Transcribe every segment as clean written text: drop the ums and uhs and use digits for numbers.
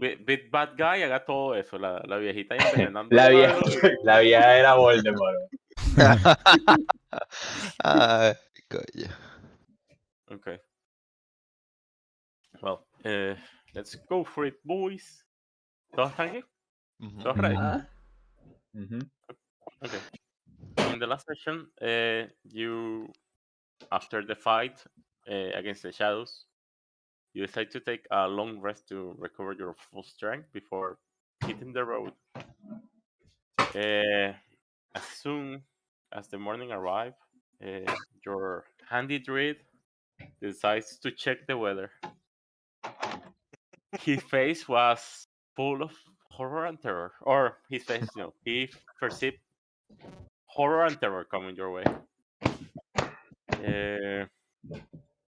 Big Bad Guy haga todo eso, la viejita envenenando La al vieja, pueblo. la vieja era Voldemort. Ay, coño. Okay. Well, let's go for it, boys. ¿Todos están aquí? ¿Todos ready? Okay. In the last session, you, after the fight against the shadows, you decide to take a long rest to recover your full strength before hitting the road. As soon as the morning arrives, your handy druid decides to check the weather. His face was full of horror and terror. Or his face, he perceived horror and terror coming your way.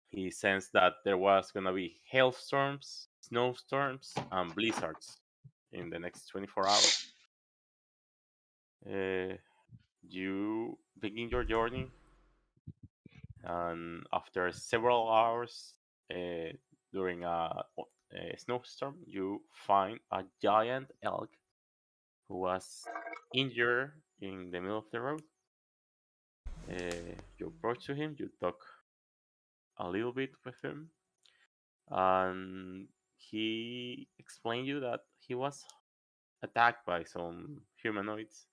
He sensed that there was going to be hailstorms, snowstorms, and blizzards in the next 24 hours. You begin your journey, and after several hours during a snowstorm, you find a giant elk who was injured in the middle of the road. You approach to him, you talk a little bit with him, and he explained you that he was attacked by some humanoids.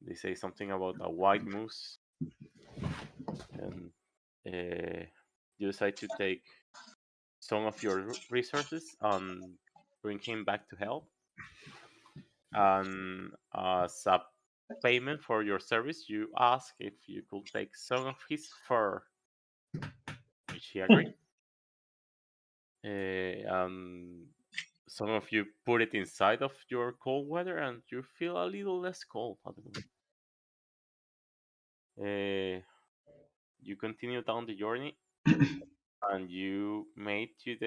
They say something about a white moose, and you decide to take some of your resources and bring him back to health. And as a payment for your service, you ask if you could take some of his fur, which he agreed. Some of you put it inside of your cold weather, and you feel a little less cold at the moment. You continue down the journey, and you made to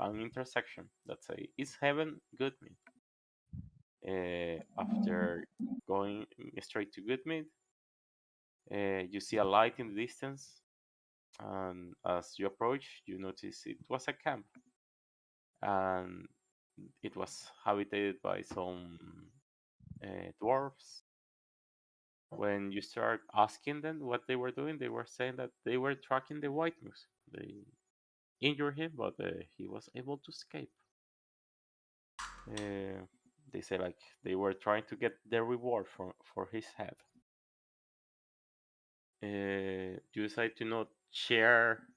an intersection that say, "Is heaven Goodmead?" After going straight to Goodmead, you see a light in the distance, and as you approach, you notice it was a camp, and it was habitated by some dwarves. When you start asking them what they were doing, they were saying that they were tracking the white moose. They injured him, but he was able to escape. They say like they were trying to get the reward for his head. You decide to not share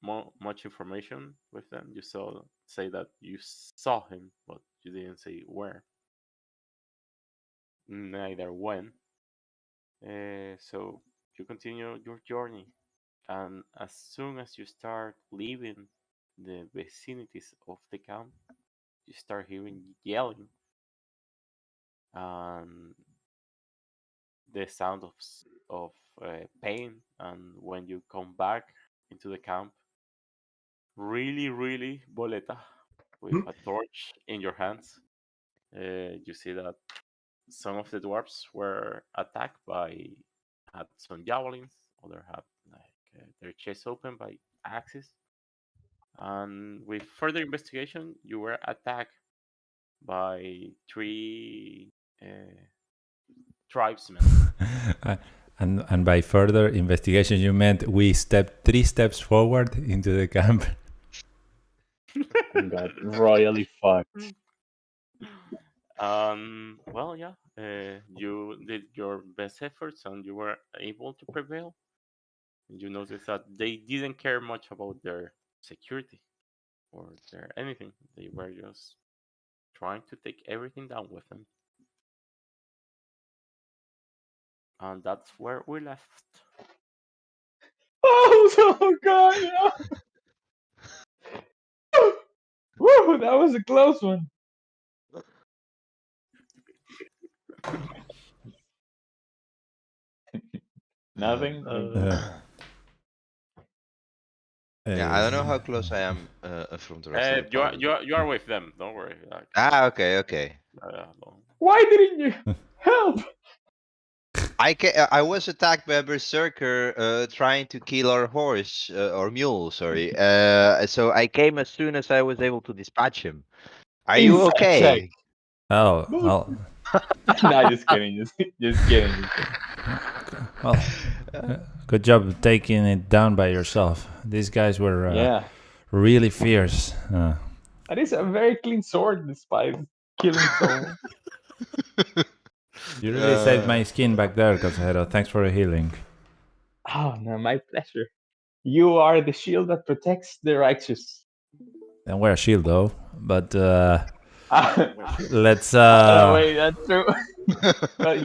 much information with them. You say that you saw him, but you didn't say where, neither when. So you continue your journey, and as soon as you start leaving the vicinities of the camp, you start hearing yelling and the sound of pain. And when you come back into the camp, really boleta with a torch in your hands, you see that some of the dwarves were attacked had some javelins, other had their chests open by axes, and with further investigation, you were attacked by 3 tribesmen. And by further investigation, you meant we stepped 3 steps forward into the camp. Got royally fucked. Well, yeah, you did your best efforts and you were able to prevail. You notice that they didn't care much about their security or their anything. They were just trying to take everything down with them. And that's where we left. Oh god! Yeah. Woo! That was a close one. Nothing. Yeah, I don't know how close I am from the rest of the party. You are with them. Don't worry. Okay. Why didn't you help? I was attacked by a berserker trying to kill our horse or mule. Sorry. So I came as soon as I was able to dispatch him. Are you Insect check. okay? Oh, well, Nah, just kidding. Just kidding. well. Good job taking it down by yourself. These guys were Yeah. really fierce. That is a very clean sword despite killing someone. You really saved my skin back there, Consejero. Thanks for the healing. Oh, no, my pleasure. You are the shield that protects the righteous. And wear a shield though. But let's. No, wait, that's true. Well,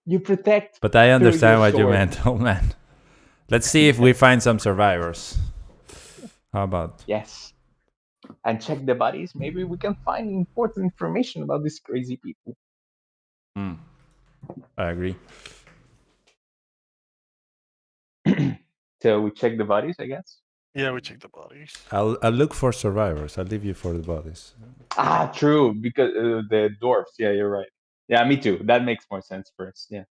you protect But I through your understand what you sword. meant, old man. Let's see if we find some survivors. How about? Yes. And check the bodies. Maybe we can find important information about these crazy people. I agree. So we check the bodies, I guess. Yeah, we check the bodies. I'll look for survivors. I'll leave you for the bodies. Ah, true. Because the dwarfs. Yeah, you're right. Yeah, me too. That makes more sense first. Yeah.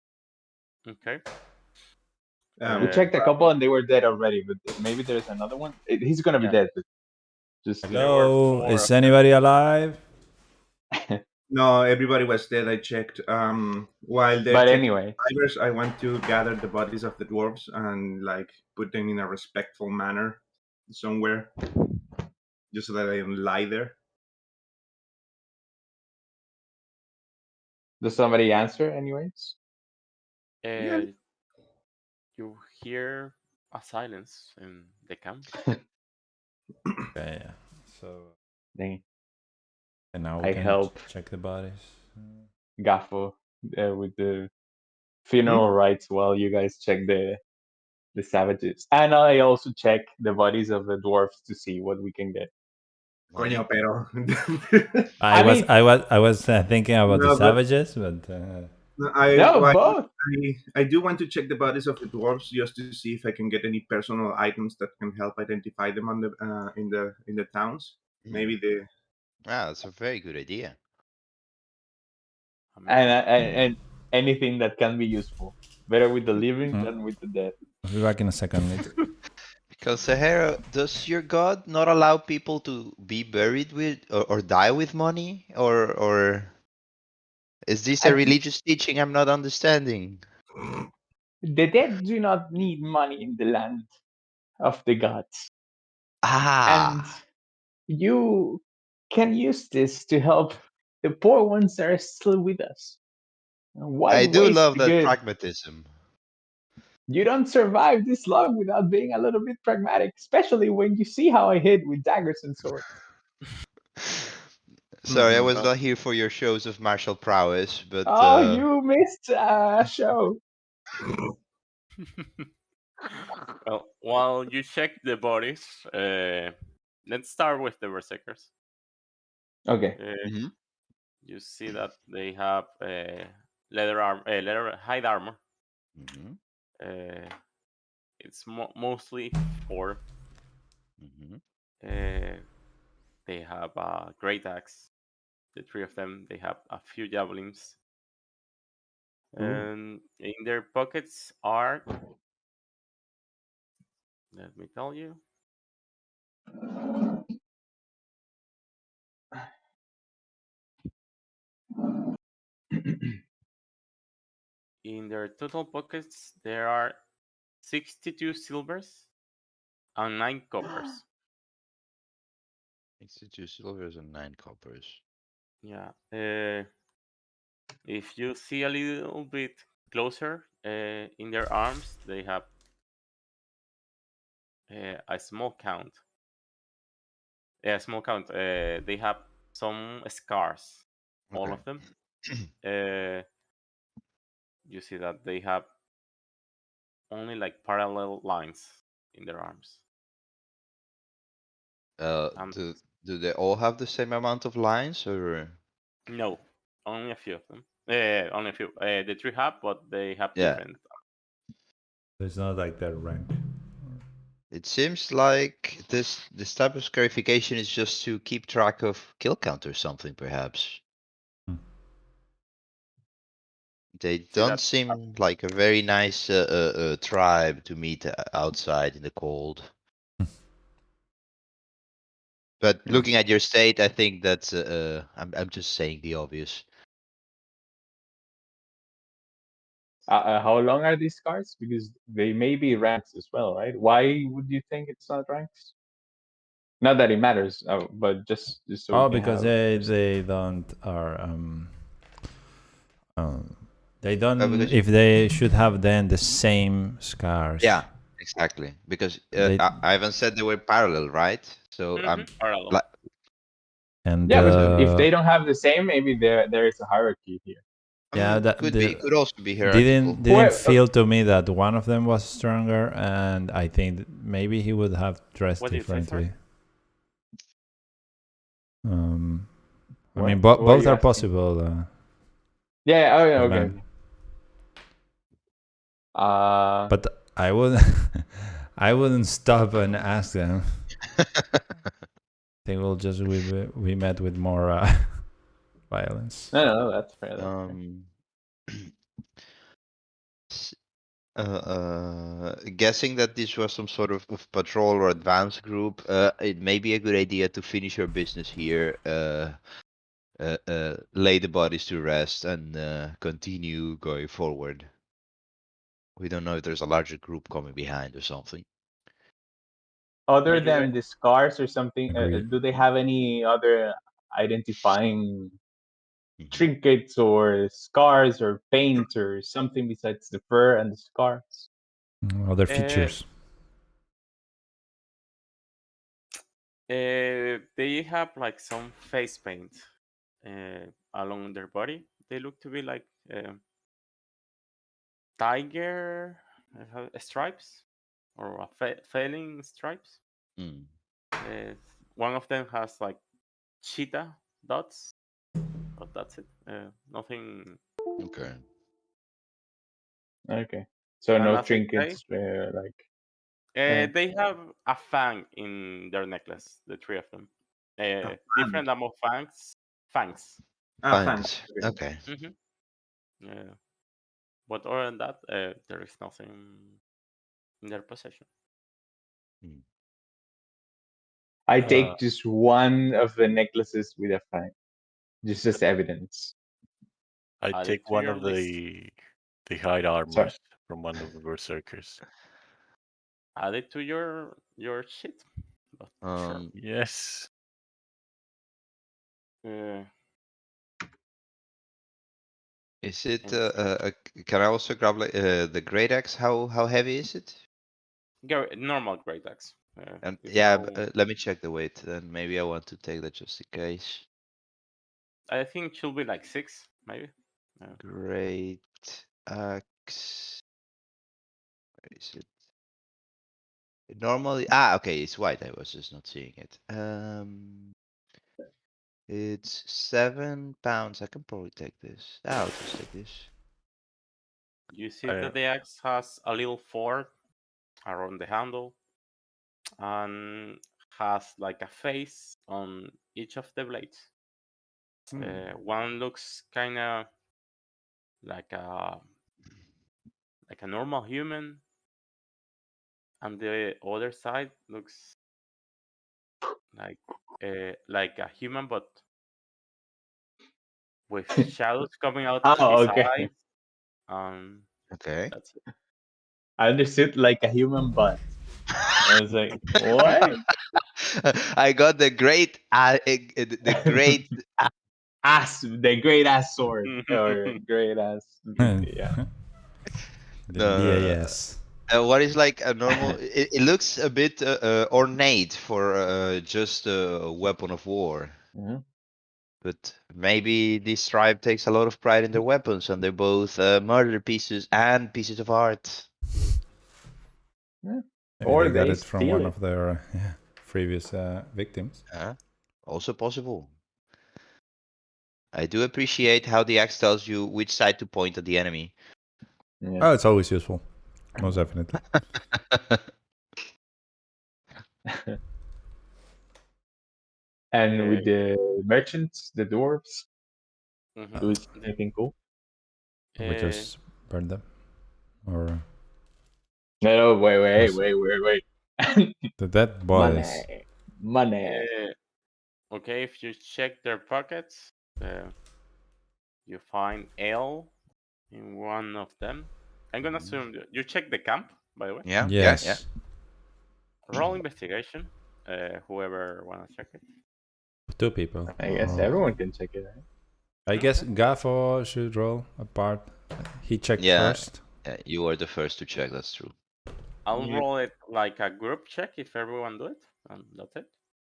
Okay. We checked a couple and they were dead already, but maybe there's another one. He's gonna be dead. But just Hello, is anybody alive? No, everybody was dead. I checked. While they But checked anyway, survivors, I want to gather the bodies of the dwarves and like put them in a respectful manner somewhere, just so that they don't lie there. does somebody answer anyways? Uh, you hear a silence in the camp. Okay, yeah. So Dang. and now I we can help check the bodies. Gaffo with the funeral rites while you guys check the savages. And I also check the bodies of the dwarfs to see what we can get. Coño, pero. I was thinking about the No, but savages, but Both. I do want to check the bodies of the dwarves just to see if I can get any personal items that can help identify them on the in the towns. Maybe the Wow, that's a very good idea. And anything that can be useful. Better with the living than with the dead. I'll be back in a second. Consejero, does your god not allow people to be buried with or die with money? Or is this a religious teaching I'm not understanding? The dead do not need money in the land of the gods. And Ah, you can use this to help the poor ones that are still with us. Why I do waste love the that good? pragmatism. You don't survive this long without being a little bit pragmatic, especially when you see how I hit with daggers and swords. Sorry, I was not here for your shows of martial prowess, but Oh, you missed a show. Well, while you check the bodies, let's start with the berserkers. Okay. You see that they have leather hide armor. It's mostly 4. They have a great axe. The 3 of them. They have a few javelins. And in their pockets are, let me tell you, in their total pockets there are 62 silvers and 9 coppers. 62 silvers and 9 coppers. Yeah. If you see a little bit closer, in their arms they have a small count. A small count. They have some scars, all of them. You see that they have only like parallel lines in their arms. Do they all have the same amount of lines, or? No, only a few of them. Only a few. The 3 have, but they have Yeah. different. It's not like their rank. It seems like this type of scarification is just to keep track of kill count or something, perhaps. They See don't that? seem like a very nice tribe to meet outside in the cold. But looking at your state, I think that's I'm just saying the obvious. How long are these cards? Because they may be ranks as well, right? Why would you think it's not ranks? Not that it matters, but just so we can because have. they don't they don't Because if they should have then the same scars. yeah, exactly. Because They Ivan said they were parallel, right? So Parallel. like and Yeah, but if they don't have the same, maybe there is a hierarchy here. yeah, that could also be hierarchical. didn't feel to me that one of them was stronger, and I think maybe he would have dressed What did you say, differently. sorry? I mean, What are both you are asking? possible. Yeah. Oh, yeah. Okay. man. But But I would, I wouldn't stop and ask them. They will just we met with more violence. no, that's fair. Guessing that this was some sort of patrol or advance group, it may be a good idea to finish your business here, lay the bodies to rest, and continue going forward. We don't know if there's a larger group coming behind or something. Other Can you than the scars or something, Agreed. do they have any other identifying trinkets or scars or paint or something besides the fur and the scars? Other features. They have like some face paint along their body. They look to be like tiger stripes or failing stripes. One of them has like cheetah dots, but that's it. Nothing. Okay. Okay, so And no as I say, trinkets like. they have a fang in their necklace. The three of them. Different amount of fangs. Fangs. Thanks. Thanks. Okay. Yeah. But other than that, there is nothing in their possession. I take just one of the necklaces with a fang, just as evidence. I Add it take to one your of list. the hide Sorry. armors from one of the berserkers. Add it to your shit. But sure. Yes. Is it? And Can I also grab like the great axe? How heavy is it? normal great axe. And There's yeah, no. let me check the weight. Then maybe I want to take that just in case. I think it should be like 6, maybe. Great axe. Where is it? Normally, okay, it's white. I was just not seeing it. It's 7 pounds. I can probably take this. I'll just take this. You see that the axe has a little fork around the handle and has like a face on each of the blades. One looks kind of like a normal human, and the other side looks like a human, but with shadows coming out of his Okay. eyes. Okay. That's it. I understood like a human butt. I was like, what? I got the great, the great. The great ass sword or great ass. Yeah. The The BAS. what is like a normal? It looks a bit ornate for just a weapon of war. But maybe this tribe takes a lot of pride in their weapons, and they're both murder pieces and pieces of art. Maybe Or they got they it from steal one it. of their previous victims. Also possible. I do appreciate how the axe tells you which side to point at the enemy. Yeah. Oh, it's always useful. Most definitely. And with the merchants, the dwarves, Mhm. do we see anything cool? We Uh, just burn them, or No, wait. the dead bodies. Money. okay, if you check their pockets, you find ale in one of them. I'm gonna assume you check the camp, by the way. Yeah. Yes. Roll investigation. Whoever wanna check it. 2 people. I guess everyone can check it out. I guess Okay. Gaffo should roll a part. He checked Yeah. first. You were the first to check. That's true. I'll Yeah. roll it like a group check if everyone do it, and that's it.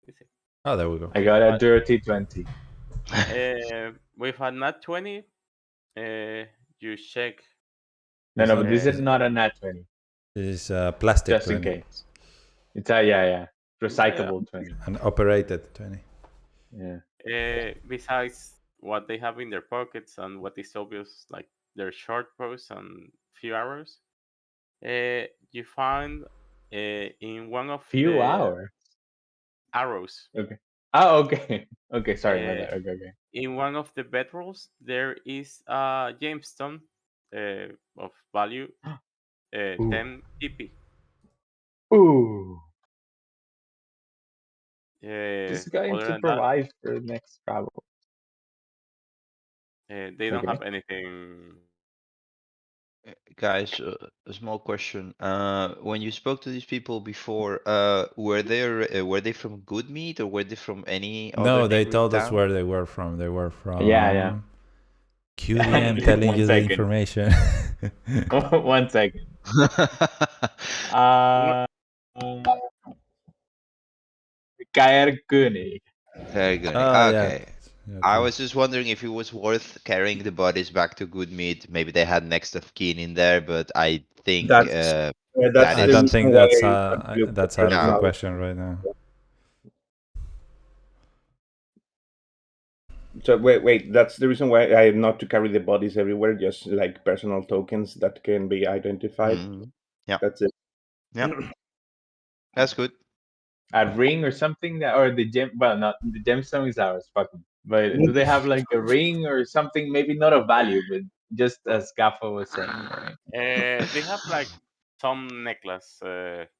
Easy. Oh, there we go. I got a But- dirty 20. With a nat 20, you check. No, but this Uh, is not a nat 20. This is plastic Just in 20. case. It's a, yeah. Recyclable 20. An operated 20. Yeah. Besides what they have in their pockets and what is obvious, like their short bows and few arrows, you find in one of Few the hours. arrows, Okay. Oh, okay. Okay, sorry, my uh, bad. Okay. in one of the bedrolls, there is a gemstone of value Ooh. 10 PP. Ooh. Uh, This is going Other to than that, provide for the next travel. they don't Okay. have anything. Guys, a small question. When you spoke to these people before, were they from Goodmead or were they from any other No, they neighboring told us town? where they were from. They were from Yeah. QDM telling 1 you the second. information. 1 second. Uh, König. Very good. Oh, Okay. yeah. I true. was just wondering if it was worth carrying the bodies back to Goodmead. Maybe they had next of kin in there, but I think That's that that's I the is don't reason think why that's out of the No. question right now. So wait. That's the reason why I am not to carry the bodies everywhere. Just like personal tokens that can be identified. Yeah. That's it. Yeah. That's good. A ring or something that, or the gem. Well, not the gemstone is ours. Fuck 'em. But do they have like a ring or something? Maybe not of value, but just as Gaffa was saying, right? They have like some necklace.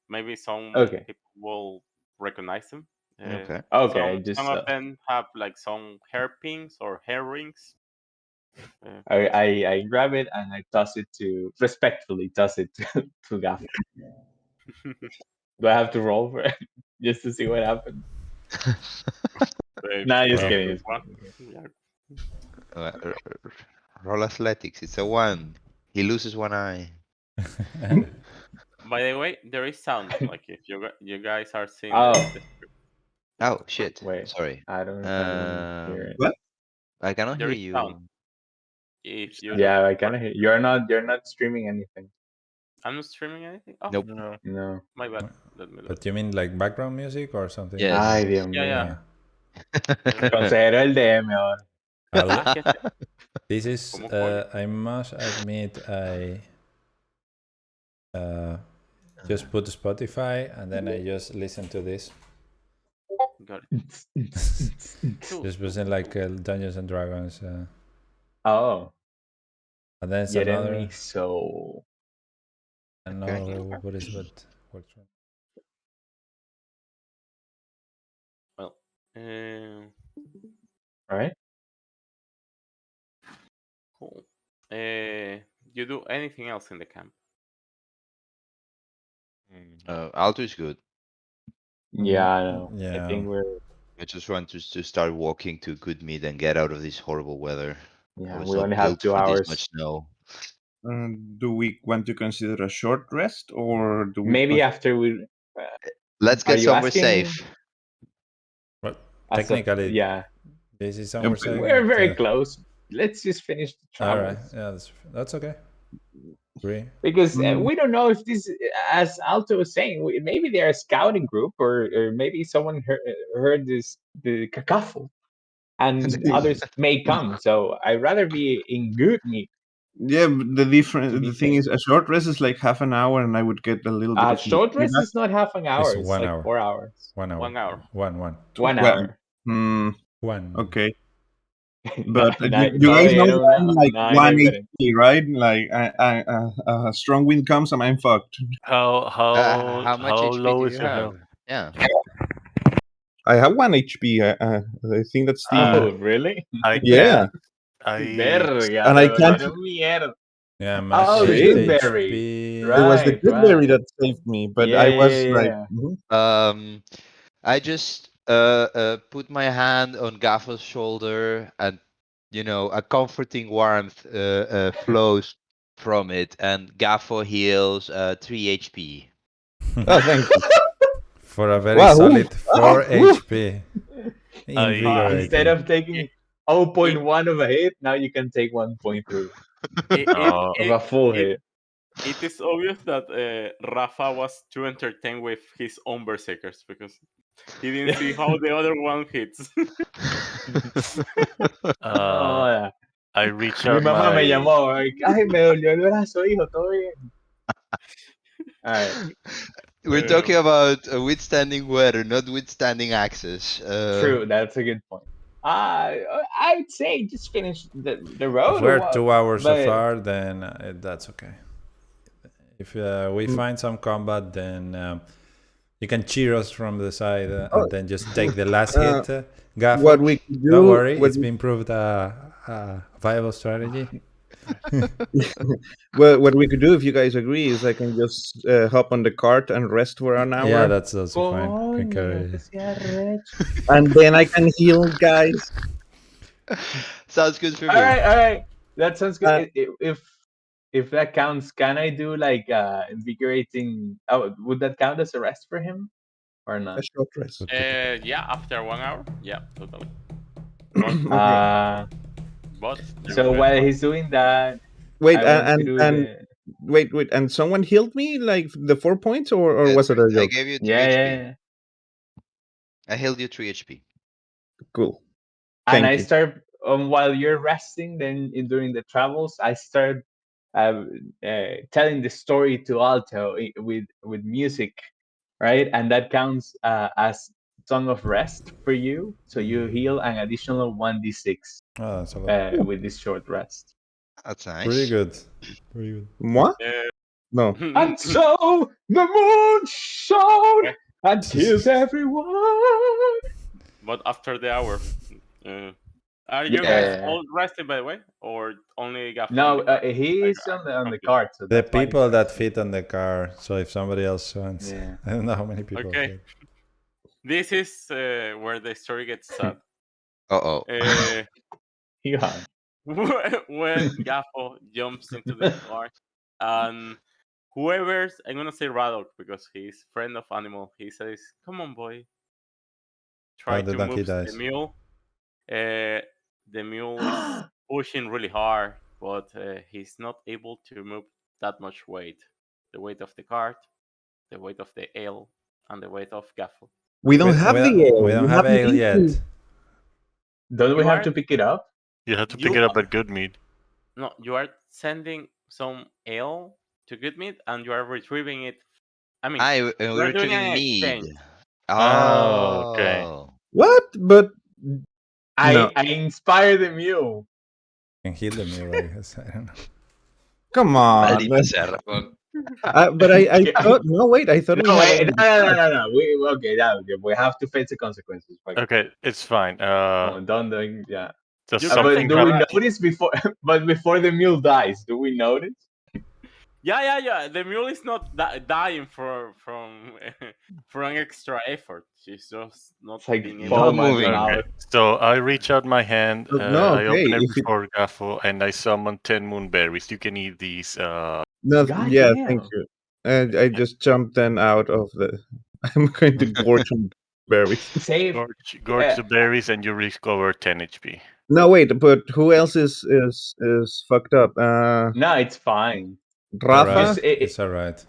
Maybe some Okay. people will recognize them. Okay. Okay. Some Just of them have like some hairpins or hair rings. I grab it and I toss it to respectfully toss it to Gaffa. Do I have to roll for it just to see what happens? Nah, just Very kidding. good Just one. kidding. Yeah. Roll athletics. It's a 1. He loses one eye. By the way, there is sound. Like if you guys are seeing Oh, the Oh shit. wait. Sorry. I don't hear it. What? I cannot there hear is sound. you. If you look, Yeah, I kind of hear. You're not streaming anything. I'm not streaming anything. Oh, Nope. No. No. my bad. Let me look. But you mean like background music or something? Yes. Ay, Dios Yeah. mío. Consejero el DM ahora. I'll- ¿Qué hace? this is, ¿Cómo pollo? I must admit, I just put Spotify and then I just listen to this. Got it. Just wasn't like Dungeons and Dragons. Oh, And then it's Jeremy another. so. I don't know what is what works. Well, Right? cool. You do anything else in the camp? Alto is good. Yeah, I know. Yeah. I think we're. I just want to start walking to Goodmead and get out of this horrible weather. I Yeah, was we not only have built 2 for this hours. much snow. Do we want to consider a short rest, or do we? Maybe after we. Let's Are get you somewhere asking? safe. But As a- technically, yeah, this is somewhere Okay. safe. we're very but, close. Let's just finish the all travels. right. Yeah, that's okay. Agree. Because Mm. we don't know if this, as Alto was saying, maybe they're a scouting group, or maybe someone heard the cacophony, and others may come. So I'd rather be in good meat. Yeah, but To be the thing safe. is, a short rest is like half an hour, and I would get a little bit of sleep. Short rest is not half an hour; It's it's 1 like hour. 4 hours. 1 hour. 1 hour. One. 1 Well, hour. Hmm. One. Okay. But No, you no guys know dijeron that I'm nada. like No, 1 no, pero- HP, right? Like strong wind comes and I'm fucked. How much how HP low do is you your have? health? Yeah. I have 1 HP. I think that's the Oh, really? I yeah. can't. I Verga, And me I can't. dolieron mierda. Yeah, Oh, max So 8 good. Goodberry. HP. It was the Right, good berry right. that saved me, but Yeah, I yeah, was like, yeah. I just put my hand on Gaffa's shoulder, and a comforting warmth flows from it, and Gaffa heals 3 HP. oh, thank you. For a very Wow. solid Ah, 4 woo. HP. I Instead Invigorating. of taking 0.1 of a hit, now you can take 1.3 It, it, uh, of it, a full it, hit. it is obvious that Rafa was too entertained with his own berserkers because he didn't see how the other one hits. uh, Joda. I reach Mi out mamá me my llamó. Ay, me dolió el brazo, hijo, todo bien. All right. We're talking about withstanding weather, not withstanding access. True, that's a good point. I'd say just finish the road If or we're what? 2 hours so But far, then that's okay. If we find some combat, then you can cheer us from the side Oh, and then just take the last uh, hit. Gaffo, what we could don't do, worry, it's been proved a viable strategy. well, what we could do if you guys agree is I can just hop on the cart and rest for an Yeah, hour, that's also fine. Can coño, que carry. sea arrecho. and then I can heal guys. Sounds good for All me. right. That sounds good. Uh, If that counts, can I do like invigorating? Oh, would that count as a rest for him or not? a short rest. Yeah, after 1 hour. Yeah, totally. But, Uh, but so while he's doing that, Wait, I want to do and the wait, and someone healed me like the 4 points, or was it a I joke? gave you 3 yeah, HP. yeah. I healed you 3 HP. Cool. And Thank I you. start while you're resting. Then during the travels, I start telling the story to Alto with music, right? And that counts as song of rest for you. So you heal an additional 1d6 Oh, that's a lot. with this short rest. That's Pretty nice. good. Pretty good. Moi? No. And so the moon shone and killed everyone. but after the hour. Are you guys Yeah. all rested, by the way, or only Gaff on No, the cart? he's on the Confused. card, so The that's why he's people that resting. fit on the car. So if somebody else wants, Yeah. I don't know how many people. Okay. fit. This is where the story gets sad. Uh-oh. Uh, Yeah. when Gaffo jumps into the car, and whoever's, I'm gonna say Radok because he's friend of animal, he says, "Come on, boy." Try The to donkey move the dies. mule. The mule is pushing really hard, but he's not able to move that much weight. The weight of the cart, the weight of the ale, and the weight of Gaffo. We don't have the ale. we don't You have have ale me too. yet. Don't we You have are to pick it up? you have to pick you it up at Goodmead. no, you are sending some ale to Goodmead, and you are retrieving it. I mean, We're you're doing retrieving an mead. exchange. Oh, okay. Oh. What? But no. I inspire the mule. Can heal the mule, I guess. I don't know. Come on. Maldita sea, Ramón. But I thought no. Wait, I thought we No, had wait, only. no. Okay, we have to face the consequences. Okay, it's fine. Don't yeah. Does You can But something take do the we happen? rest. notice before? But before the mule dies, do we notice? Yeah. The mule is not dying from for an extra effort. She's just not It's like being able Not foam to at the move. moving. Okay, mouth. so I reach out my hand. No, I okay. open it If it before Gaffo, and I summon 10 moonberries. You can eat these. no, God yeah, thank damn. you. I just jumped then out of the. I'm going to gorge on berries. Save. Gorge the berries, and you recover 10 HP. No, wait, but who else is fucked up? No, it's fine. Rafa Just It's alright.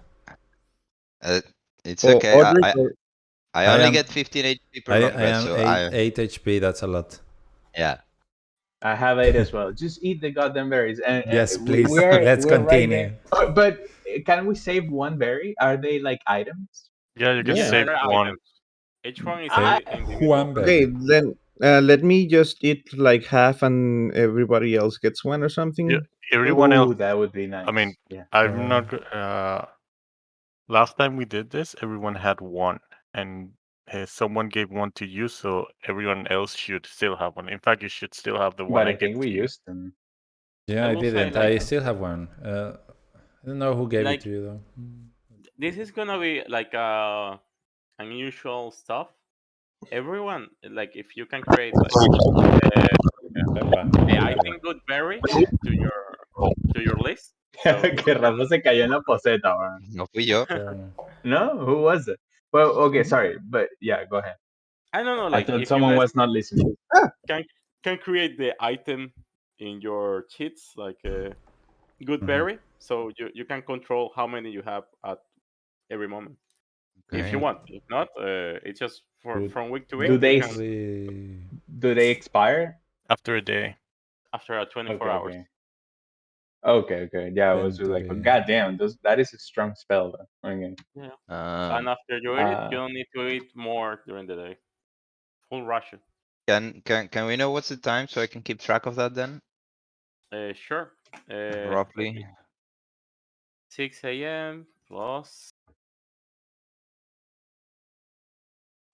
It's or okay. Audrey? Or, I I only am get 15 HP per long I rest, am so 8 HP. That's a lot. yeah. I have 8 as well. Just eat the goddamn berries, and Yes, please. Let's we're right continue. there. But can we save one berry? Are they like items? Yeah, you can yeah. Yeah, save they're one. items. Each one is Say I individual. Okay, Huanberry. then Let me just eat like half, and everybody else gets one or something. Yeah, everyone Ooh, else. that would be nice. I mean, Yeah. I'm not. Last time we did this, everyone had one, and someone gave one to you, so everyone else should still have one. In fact, you should still have the one But I I gave think we to you. used them. Yeah, I I will say, didn't. like, I still have one. I don't know who gave it like to you though. this is gonna be like unusual stuff. Everyone, like, if you can create like uh, Epa, the mierda. item good berry to your list. So Que Rafa se cayó en la poseta, man. No fui yo. Sure. No, who was it? Well, okay, sorry, but yeah, go ahead. I don't know, I like thought if you someone guys was not listening. can can create the item in your cheats, like good Mhm. berry, so you can control how many you have at every moment if you Okay. want. If not, it's just for Would from week to week Do you they can probably do they expire? After a day. after 24 Okay, hours. okay. Okay. Yeah, I was like, eventually. God damn, that is a strong spell. Though. Okay. Yeah. Um, And after you eat it, you don't need to eat more during the day. Full ration. can we know what's the time so I can keep track of that then? Sure. Let me Roughly. 6 a.m. plus.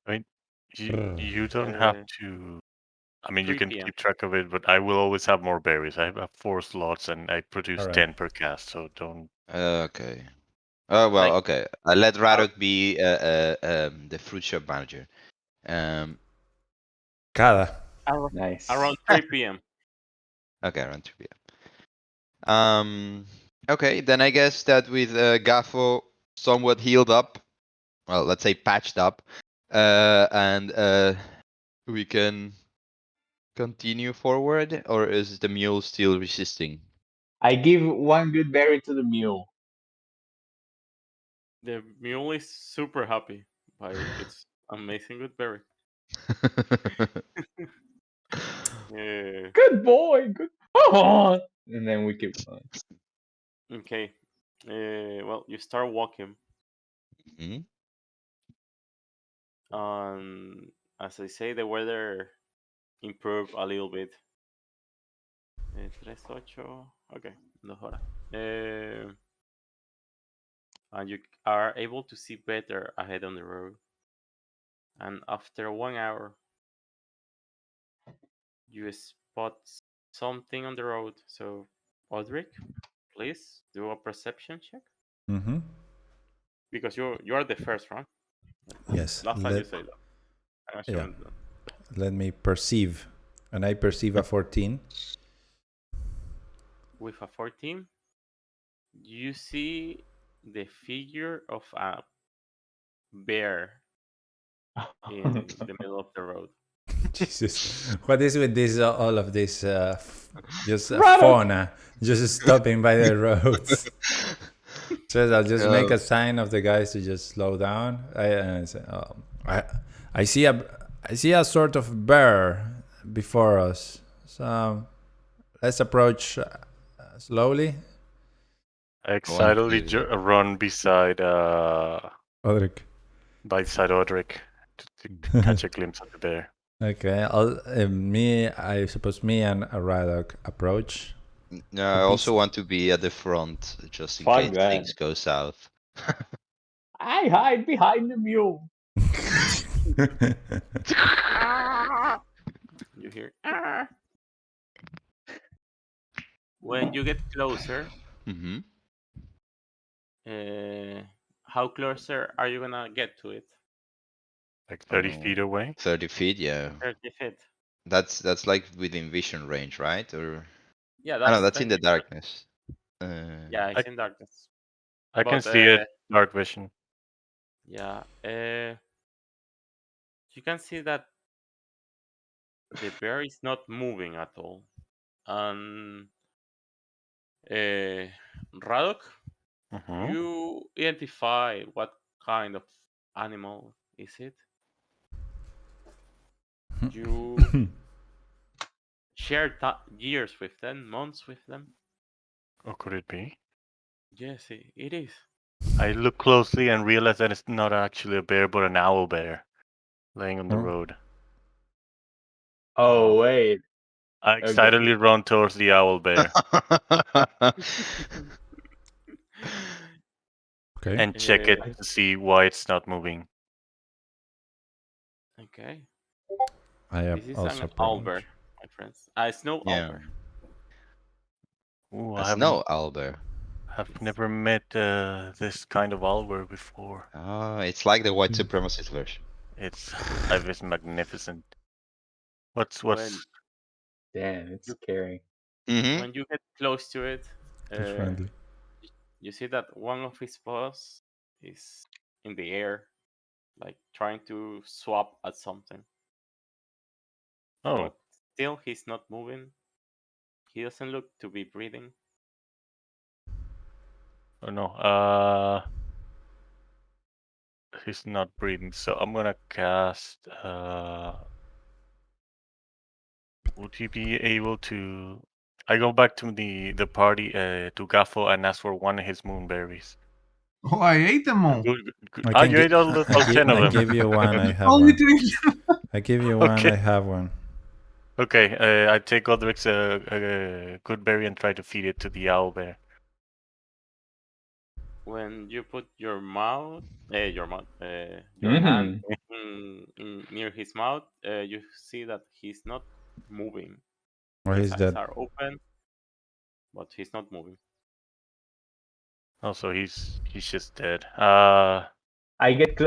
I mean, you don't have Uh, to. I mean, you 3 can p.m. keep track of it, but I will always have more berries. I have 4 slots, and I produce All right. 10 per cast, so don't. Okay. Oh well. Like Okay. I let ar- Radok be the fruit shop manager. Um. Cada. ar- around Nice. 3 p.m. Okay. Around 2 p.m. Okay. Then I guess that with Gaffo somewhat healed up, well, let's say patched up, and we can continue forward, or is the mule still resisting? I give one good berry to the mule. The mule is super happy by its amazing good berry. Good boy. Good. Oh! And then we keep going. Okay. Well, you start walking, Mhm. and as I say, the weather improved a little bit. 3, 8. Okay, 2 horas. And you are able to see better ahead on the road. And after 1 hour, you spot something on the road. So, Audric, please do a perception check Mm-hmm. because you are the first, right? Yes. Last time you said that. I'm Yeah. assuming that. Let me perceive, and I perceive a 14. With a 14, you see the figure of a bear in the middle of the road. Jesus, what is with this? All of this, just Radok! fauna, just stopping by the roads. So I'll just make a sign of the guys to just slow down. I say, I see I see a sort of bear before us. So let's approach slowly. I I want excitedly to. run Odric. beside Odric to catch a glimpse of the bear. Okay, I suppose me and Radok approach. No, The I also beast. want to be at the front just in Fuck case that. things go south. I hide behind the mule. You hear. "Ah." When you get closer, Hmm. how closer are you gonna get to it? Like 30 feet away. 30 feet, yeah. 30 feet. That's like within vision range, right? Or Yeah, I don't know, that's that's in the technically. darkness. Uh, Yeah, I, it's in darkness. I can But see it. Dark vision. yeah, you can see that the bear is not moving at all. And Radok, Hmm. you identify what kind of animal is it? You share years with them, months with them. Or could it be? Yes, it is. I look closely and realize that it's not actually a bear, but an owl bear laying on the Oh. road. Oh wait. I excitedly run towards the owl bear Okay. and check it to see why it's not moving. Okay. I have This is also an owlbear, problems. my friends. A snow Yeah. owlbear. Ooh, A snow owlbear. I've never met this kind of owlbear before. Oh, it's like the white supremacist version. Its hive is magnificent. What's When Damn, it's you scary. Mm-hmm. when you get close to it, It's friendly. you see that one of his paws is in the air, like trying to swap at something. Oh, But still, he's not moving. He doesn't look to be breathing. oh no. He's not breathing, so I'm gonna cast. Would he be able to? I go back to the party to Gaffo and ask for one of his moonberries. Oh, I ate them all. Good. I Ah, can you ate all 10 of I them. give you one. I have Only one. three. I give you one. Okay. I have one. Okay, I take Godric's good berry and try to feed it to the owl bear. When you put your hand Mhm. near his mouth, you see that he's not moving. Or His he's eyes dead. are open, but he's not moving. Also, he's just dead. I get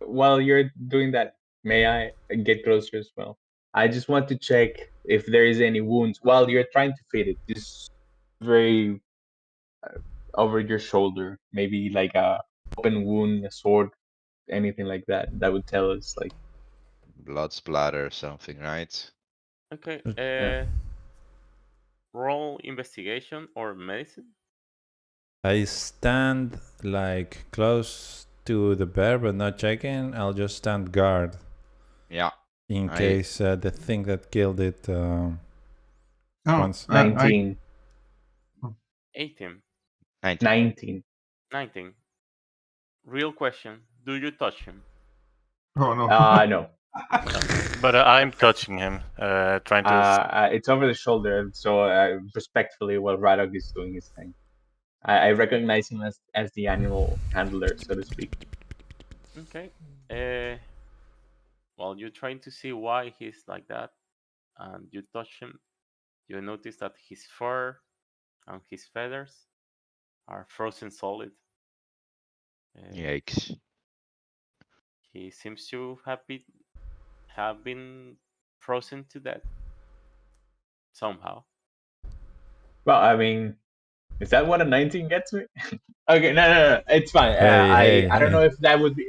while you're doing that. May I get closer as well? I just want to check if there is any wounds while you're trying to feed it. Just very over your shoulder, maybe like a open wound, a sword, anything like that. That would tell us like Blood splatter or something, right? Okay. yeah. Roll investigation or medicine. I stand like close to the bear, but not checking. I'll just stand guard Yeah. in I case the thing that killed it Oh, once. 19. 18, 19. 19. 19. Real question: do you touch him? oh no. No. but I'm touching him, trying to. It's over the shoulder, so respectfully, while Radok is doing his thing, I recognize him as the animal handler, so to speak. Okay. Uh, While you're trying to see why he's like that, and you touch him, you notice that his fur and his feathers are frozen solid. Yikes. He seems to have been frozen to death somehow. Well, I mean, is that what a 19 gets me? Okay, no, it's fine. I don't know Hey. if that would be.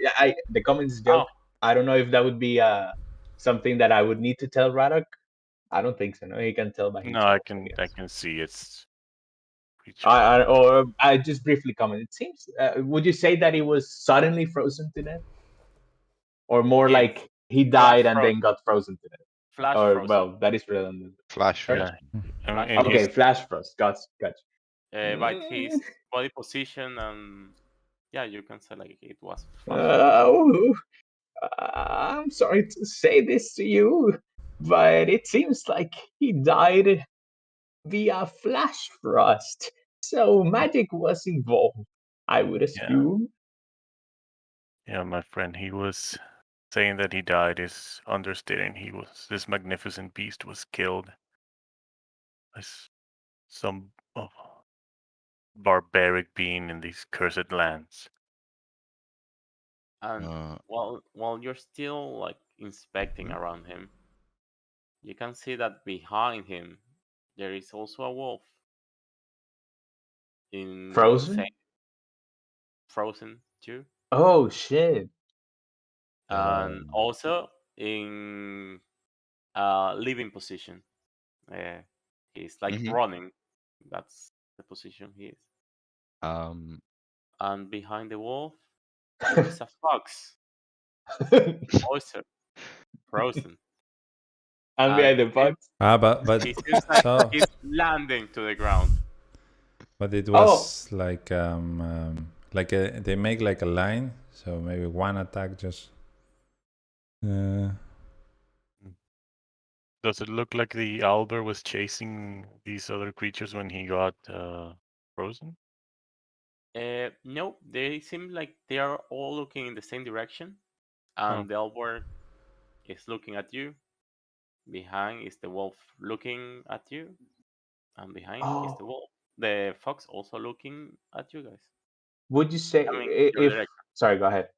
The comments Oh, joke. I don't know if that would be something that I would need to tell Radok. I don't think so. No, he can tell by No, I himself, I can guess. see it's creature. Or I just briefly comment. It seems. Would you say that he was suddenly frozen to death, or more yes, like he flash died and frozen. then got frozen to death? Flash Or frozen. well, that is redundant. Flash Sorry? frost. Yeah, Flash and Okay, he's flash frost. Gotcha. By his body position, and yeah, you can say like it was flash Oh, I'm sorry to say this to you, but it seems like he died via flash frost. So magic was involved, I would assume. yeah, my friend. He was saying that he died is understating. This magnificent beast was killed by some barbaric being in these cursed lands. And Uh, while you're still like inspecting mhm. around him, you can see that behind him there is also a wolf in the Frozen? same frozen too, Oh shit. and also in a living position. Uh, he's like Mhm. running. That's the position he is. Um, And behind the wolf, there is a fox, also frozen, I'm and behind the box. he But seems like so he's landing to the ground. but it Oh, was like they make like a line, so maybe one attack just. Uh, Does it look like the owlbear was chasing these other creatures when he got frozen? No, they seem like they are all looking in the same direction, Oh. and the owlbear is looking at you. Behind is the wolf looking at you, and behind is the wolf. The fox also looking at you guys. Would you say I mean, your if? direction. Sorry, go ahead.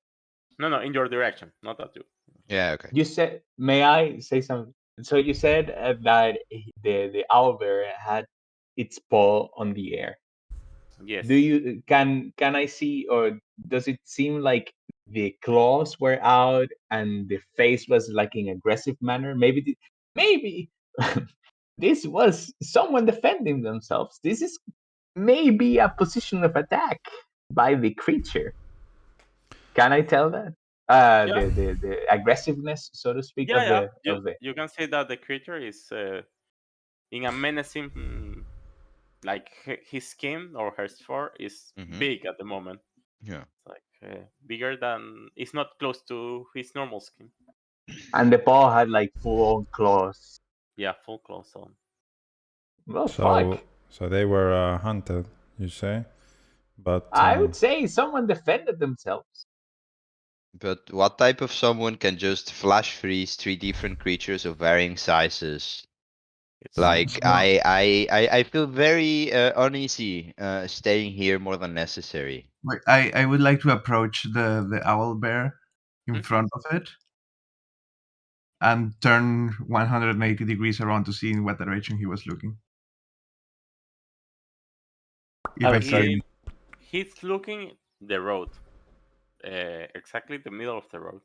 No, in your direction, not at you. Yeah, okay. You said, may I say something? So you said that the owlbear had its paw on the air. Yes. Do you can I see, or does it seem like the claws were out and the face was like in aggressive manner? Maybe this was someone defending themselves. This is maybe a position of attack by the creature. Can I tell that? Yeah. The aggressiveness, so to speak, Yeah, of yeah. the. You can say that the creature is in a menacing, like his skin or her fur is Mhm. big at the moment. Yeah. It's like bigger than. It's not close to his normal skin. And the paw had like full on claws. Yeah, full claws on. Well, So fuck. so they were hunted, you say, but I would say someone defended themselves. But what type of someone can just flash freeze 3 different creatures of varying sizes? It's Like So, I feel very uneasy staying here more than necessary. wait, I would like to approach the owl bear in Hmm? front of it and turn 180 degrees around to see in what direction he was looking. If I see any. He's looking the road, exactly the middle of the road.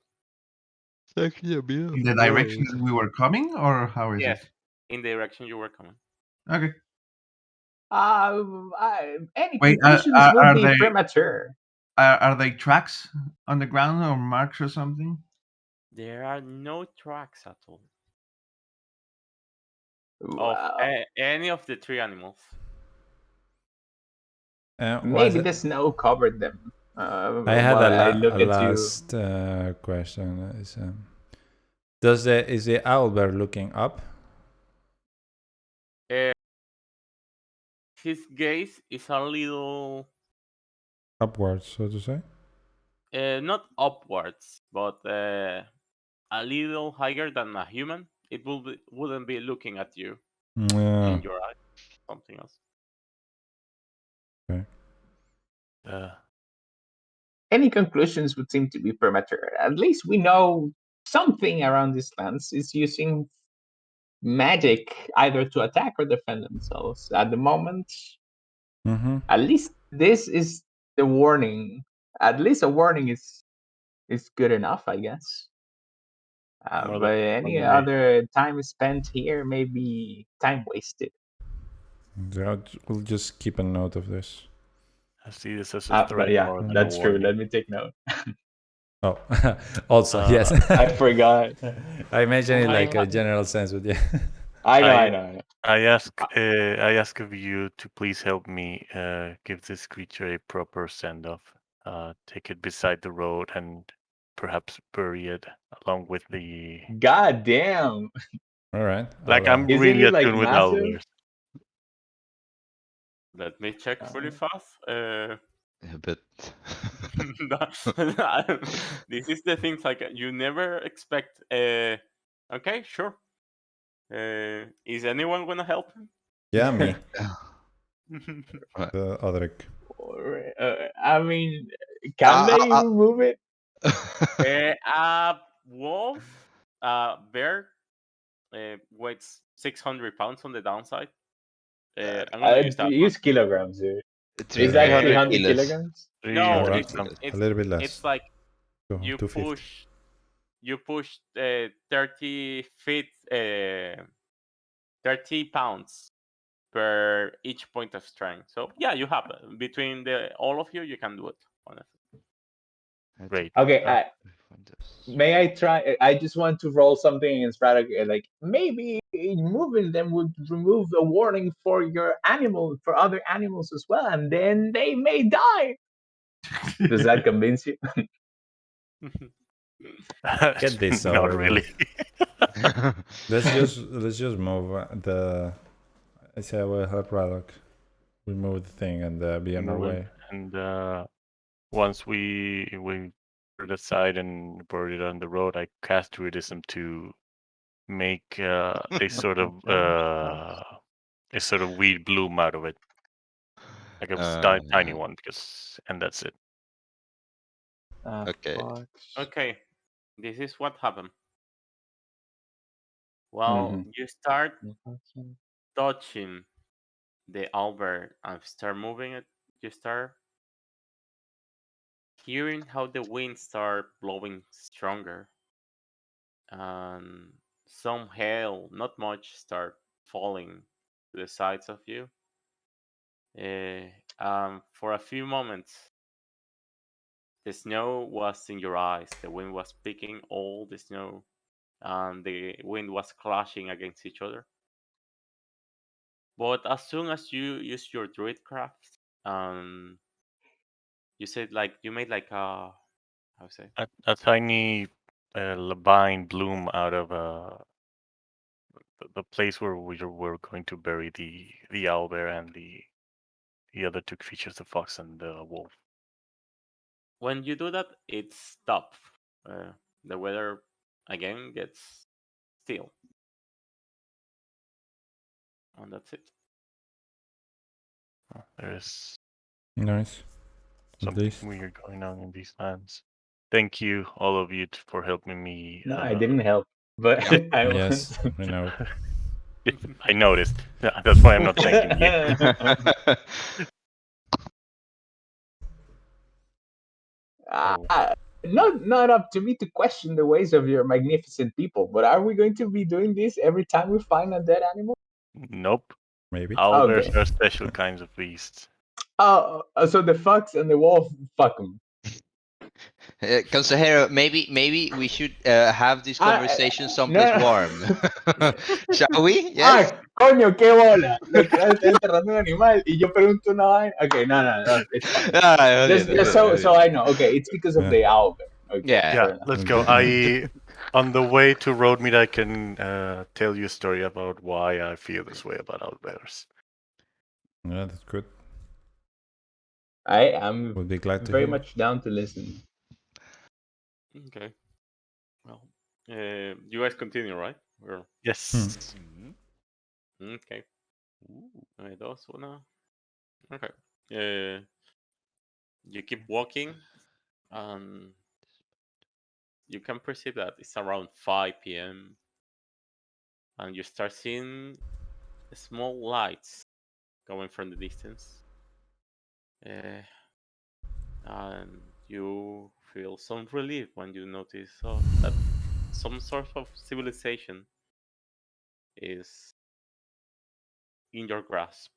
It's actually a bit In the direction that we were coming, or how is Yes, it? in the direction you were coming. Okay. Any Wait, conclusions would be premature. are they tracks on the ground or marks or something? There are no tracks at all of Well, any of the three animals. maybe the snow covered them. I had While I a look at you. last question. Is the owlbear looking up? His gaze is a little Upwards, so to say? not upwards, but a little higher than a human. It wouldn't be looking at you Yeah. in your eyes. Something else. Okay. Any conclusions would seem to be premature. At least we know something around these lands is using magic either to attack or defend themselves. At the moment, at least this is the warning. At least a warning is good enough, I guess. But any other time spent here may be time wasted. We'll just keep a note of this. I see this as a threat But yeah, more than a that's true. warning. Let me take note. Oh, also, yes. I forgot. I mentioned it like a general sense, but yeah. I know. I ask of you to please help me give this creature a proper send off. Take it beside the road and perhaps bury it along with the. God damn. All right. Like I'm Isn't really it like attuned with massive? owlbears. Let me check really fast. But This is the things like you never expect. Okay, sure. Is anyone gonna help him? Yeah, me. Right. Odrik. I mean, can they remove it? A wolf, bear, weighs 600 pounds on the downside. I'm gonna use that Use kilograms, dude. Is that 300 300 kilos. kilograms? No, 300 it's kilos. A little bit less. It's like you 250. push 30 feet, 30 pounds per each point of strength. So yeah, you have between all of you, you can do it. Honestly. Great. Okay, may I try? I just want to roll something in strategy. Like maybe moving them would remove a warning for your animal, for other animals as well, and then they may die. Does that convince you? Get this Not over really. with. Let's just move the. I say I will help Radok. We move the thing and be on our Move it, way. and once we put it aside and buried it on the road, I cast druidism to make a sort of weed bloom out of it, like a tiny one, and that's it. Okay. Fox. Okay, this is what happened. Well, Mhm. you start touching the Albert and start moving it. You start hearing how the wind start blowing stronger, and some hail, not much, start falling to the sides of you. For a few moments, the snow was in your eyes. The wind was picking all the snow, and the wind was clashing against each other. But as soon as you use your druidcraft, you said like you made like a how to say A tiny vine bloom out of the place where we were going to bury the owlbear and the other two creatures, the fox and the wolf. when you do that, it stops. The weather again gets still, and that's it. There's Nice. At something least. weird going on in these lands. Thank you, all of you, for helping me. No, I didn't help, but I Yes, was. I know. I noticed. That's why I'm not thanking you. Oh, Not up to me to question the ways of your magnificent people, but are we going to be doing this every time we find a dead animal? nope. Maybe. Owlbears Okay. are special kinds of beasts. Oh, so the fox and the wolf, fuck them. Consejero, maybe we should have this Ah, conversation no, someplace no. warm. Shall we? Yes? Coño, qué bola. Los creadores están enterrando un animal y yo pregunto una vaina. Okay, no, it's fine. Ah, Just so I know. Okay, it's because of Yeah. the owl bear. Okay, Yeah. fair Yeah, enough. let's go. On the way to Roadmeat, I can tell you a story about why I feel this way about owlbears. Yeah, that's good. I am Would be glad to very hear. much down to listen. Okay. Well, you guys continue, right? Yes. Okay. Those wanna. Okay. Uh, you keep walking, and you can perceive that it's around 5 p.m. and you start seeing small lights coming from the distance. Uh, and you feel some relief when you notice that some sort of civilization is in your grasp.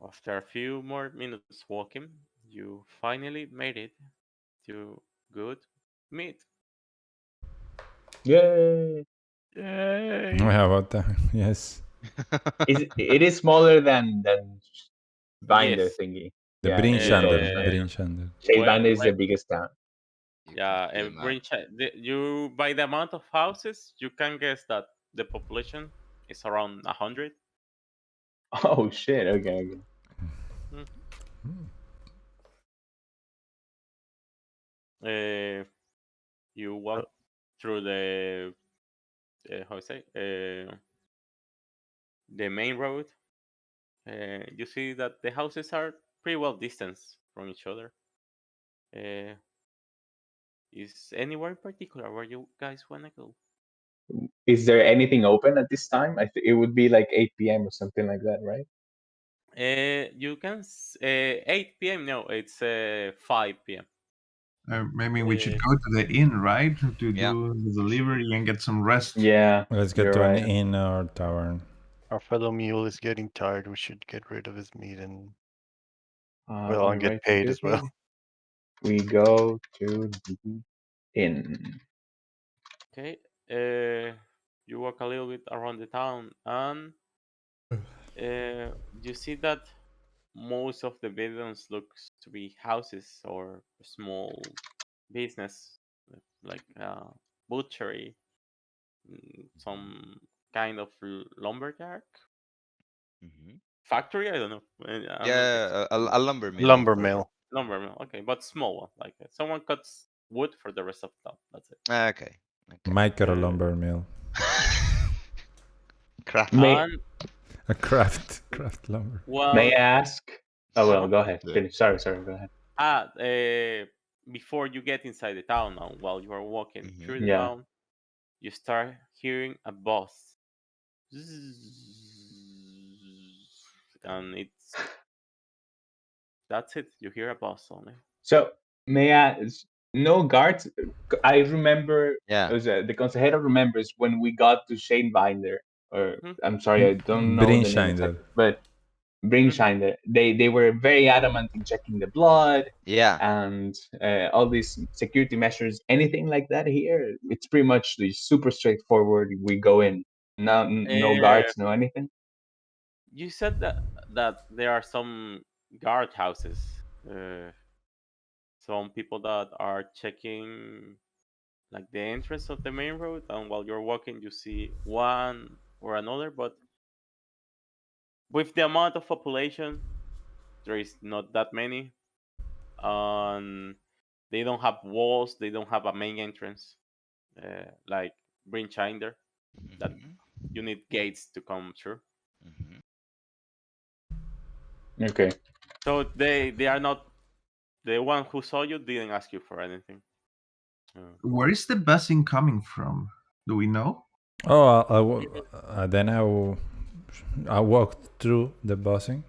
After a few more minutes walking, you finally made it to good meat. Yay! Yay. How about that? Yes. It is smaller than Binder Yes. thingy. The Yeah, it told us, Brinshander. right? Uh, Brinshander. Chase well, Binder is the biggest town. You can yeah, feel and my. you by the amount of houses, you can guess that the population is around 100. Oh shit! Okay. Uh, you Uh, walk through the how to say the main road. You see that the houses are pretty well distanced from each other. Uh, is anywhere in particular where you guys wanna go? Is there anything open at this time? It would be like 8 p.m. or something like that, right? You can 8 p.m. No, it's 5 p.m. Maybe we should Uh, go to the inn, right? To Yeah. do the delivery and get some rest. Yeah, Let's get you're to an right. inn or tavern. our fellow mule is getting tired. We should get rid of his meat and On the and get way to paid as well. Goodmead, we go to the inn. okay. You walk a little bit around the town, and you see that most of the buildings looks to be houses or small business, like butchery, some kind of lumberjack Mhm. factory. I don't know. I'm not Yeah, a lumber mill, Lumber or mill. lumber mill. Okay, but small one. Like someone cuts wood for the rest of the town. That's it. okay. Okay. Micro Uh, lumber mill. Crap. May and A craft lumber. May well, I ask? Oh well, uh-huh. go ahead. Yeah. Finish. Sorry, go ahead. Ah, before you get inside the town now, while you are walking Mhm. through the Yeah. town, you start hearing a buzz. And that's it. You hear a buzz only. So may I? No guards. I remember. Yeah. It was, the consejero remembers when we got to Shanebinder. Or Hmm. I'm sorry, I don't know the name Brinscheider. exactly, but Hmm. Bringshine. They were very adamant in checking the blood Yeah. and all these security measures. Anything like that here? It's pretty much super straightforward. We go in. No Uh, guards, no anything. you said that there are some guard houses. Uh, some people that are checking like the entrance of the main road, and while you're walking, you see one or another. But with the amount of population, there is not that many. They don't have walls. They don't have a main entrance like Brinchinder that Mhm. you need gates to come through. Mhm. Okay. So they are not the one who saw you didn't ask you for anything. Where is the buzzing coming from? Do we know? Oh, then I walked through the buzzing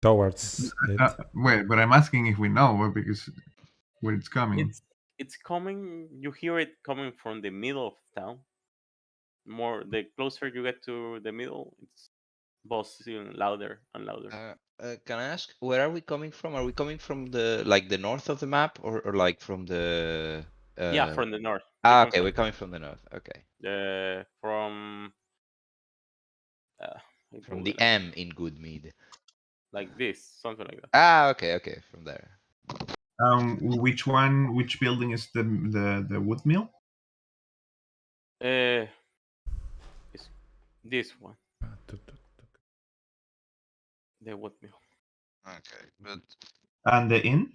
towards it. Wait, but I'm asking if we know because where it's coming. It's coming. You hear it coming from the middle of town. More the closer you get to the middle, it's buzzing louder and louder. Can I ask where are we coming from? Are we coming from the the north of the map, or like from the Yeah, from the north. You Ah, come okay, from we're coming from the north. Okay. from uh, how From would the I say? M in Goodmead. Like this, something like that. Ah, okay, okay, from there. Which one? Which building is the wood mill? Uh, it's this one, the wood mill. Okay, but And the inn?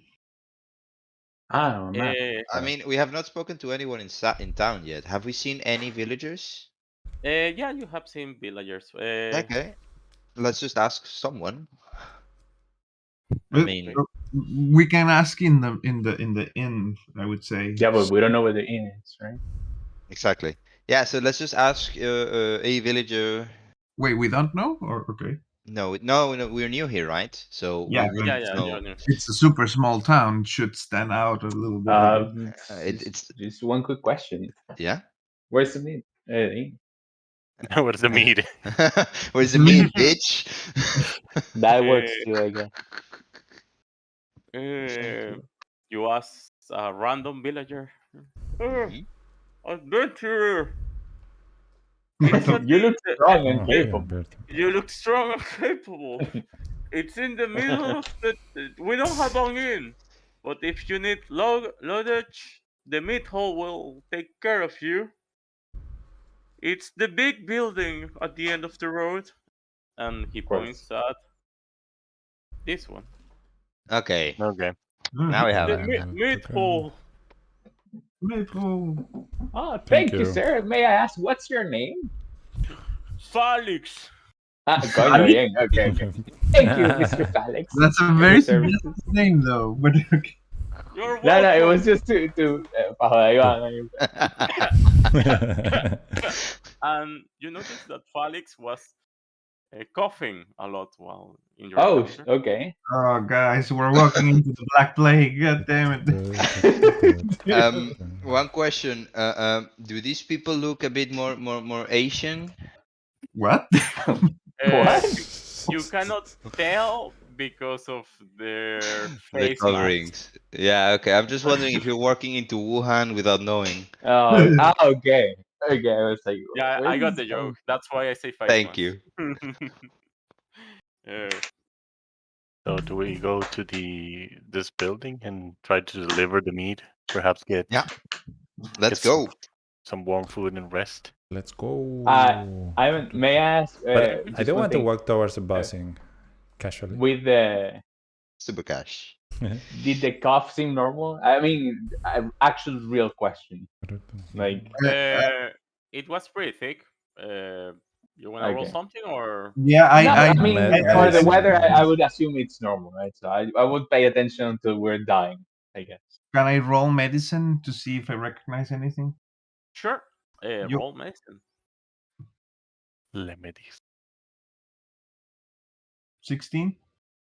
I don't remember. I mean, we have not spoken to anyone in town yet. Have we seen any villagers? Yeah, you have seen villagers. Okay, let's just ask someone. I Uh, mean, uh, we can ask in the inn. I would say. Yeah, but we don't know where the inn is, right? exactly. Yeah, so let's just ask a villager. Wait, we don't know, or okay? No, we're new here, right? So Yeah, we but Yeah, wouldn't yeah, know. you're new. it's a super small town. It should stand out a little bit, I guess. It's Just one quick question. yeah. Where's the inn? Inn? Where's the meat? Where's the meat, bitch? That works too, I guess. Same Uh, too. you ask a random villager. "Uh, Mhm. adventurer, it's at You look strong and Oh, okay, capable. Alberto. you look strong and capable. It's in the middle of the. We don't have an inn, but if you need luggage, the meat hall will take care of you. It's the big building at the end of the road, and he Of course. points at this one. Okay, Okay. now we It's have the it. meat hall. Metro. Oh, Thank thank you, you. sir. May I ask what's your name? Felix. Ah, coño, bien. Okay, okay. Thank you, Mr. Felix, That's a for your very services. suggestive name, though. But okay. You're No, it was welcome. just to pa joder, Iván. And you notice that Felix was coughing a lot while in your Oh, encounter. okay. Oh, guys, we're walking into the Black Plague. God damn it. One question. Do these people look a bit more Asian? What? Uh, What? you, you cannot tell because of their The face mask. coverings. Yeah, okay. I'm just wondering if you're walking into Wuhan without knowing. Okay. Okay, I was like, Yeah, where I is got this the joke. coming That's why I say face Thank mask. you. uh, So do we go to this building and try to deliver the meat? perhaps get Let's get go. some warm food and rest. Let's go. Ivan, may I ask? But I just don't one want to thing. walk towards the buzzing casually. With the Super cash. did the cough seem normal? I mean, actual real question. Like, It was pretty thick. You wanna roll okay. something or? Yeah, No, I mean, for the medicine, weather, I I guess. would assume it's normal, right? So I would pay attention until we're dying, I guess. can I roll medicine to see if I recognize anything? Sure. You Roll medicine. Lemedis. 16?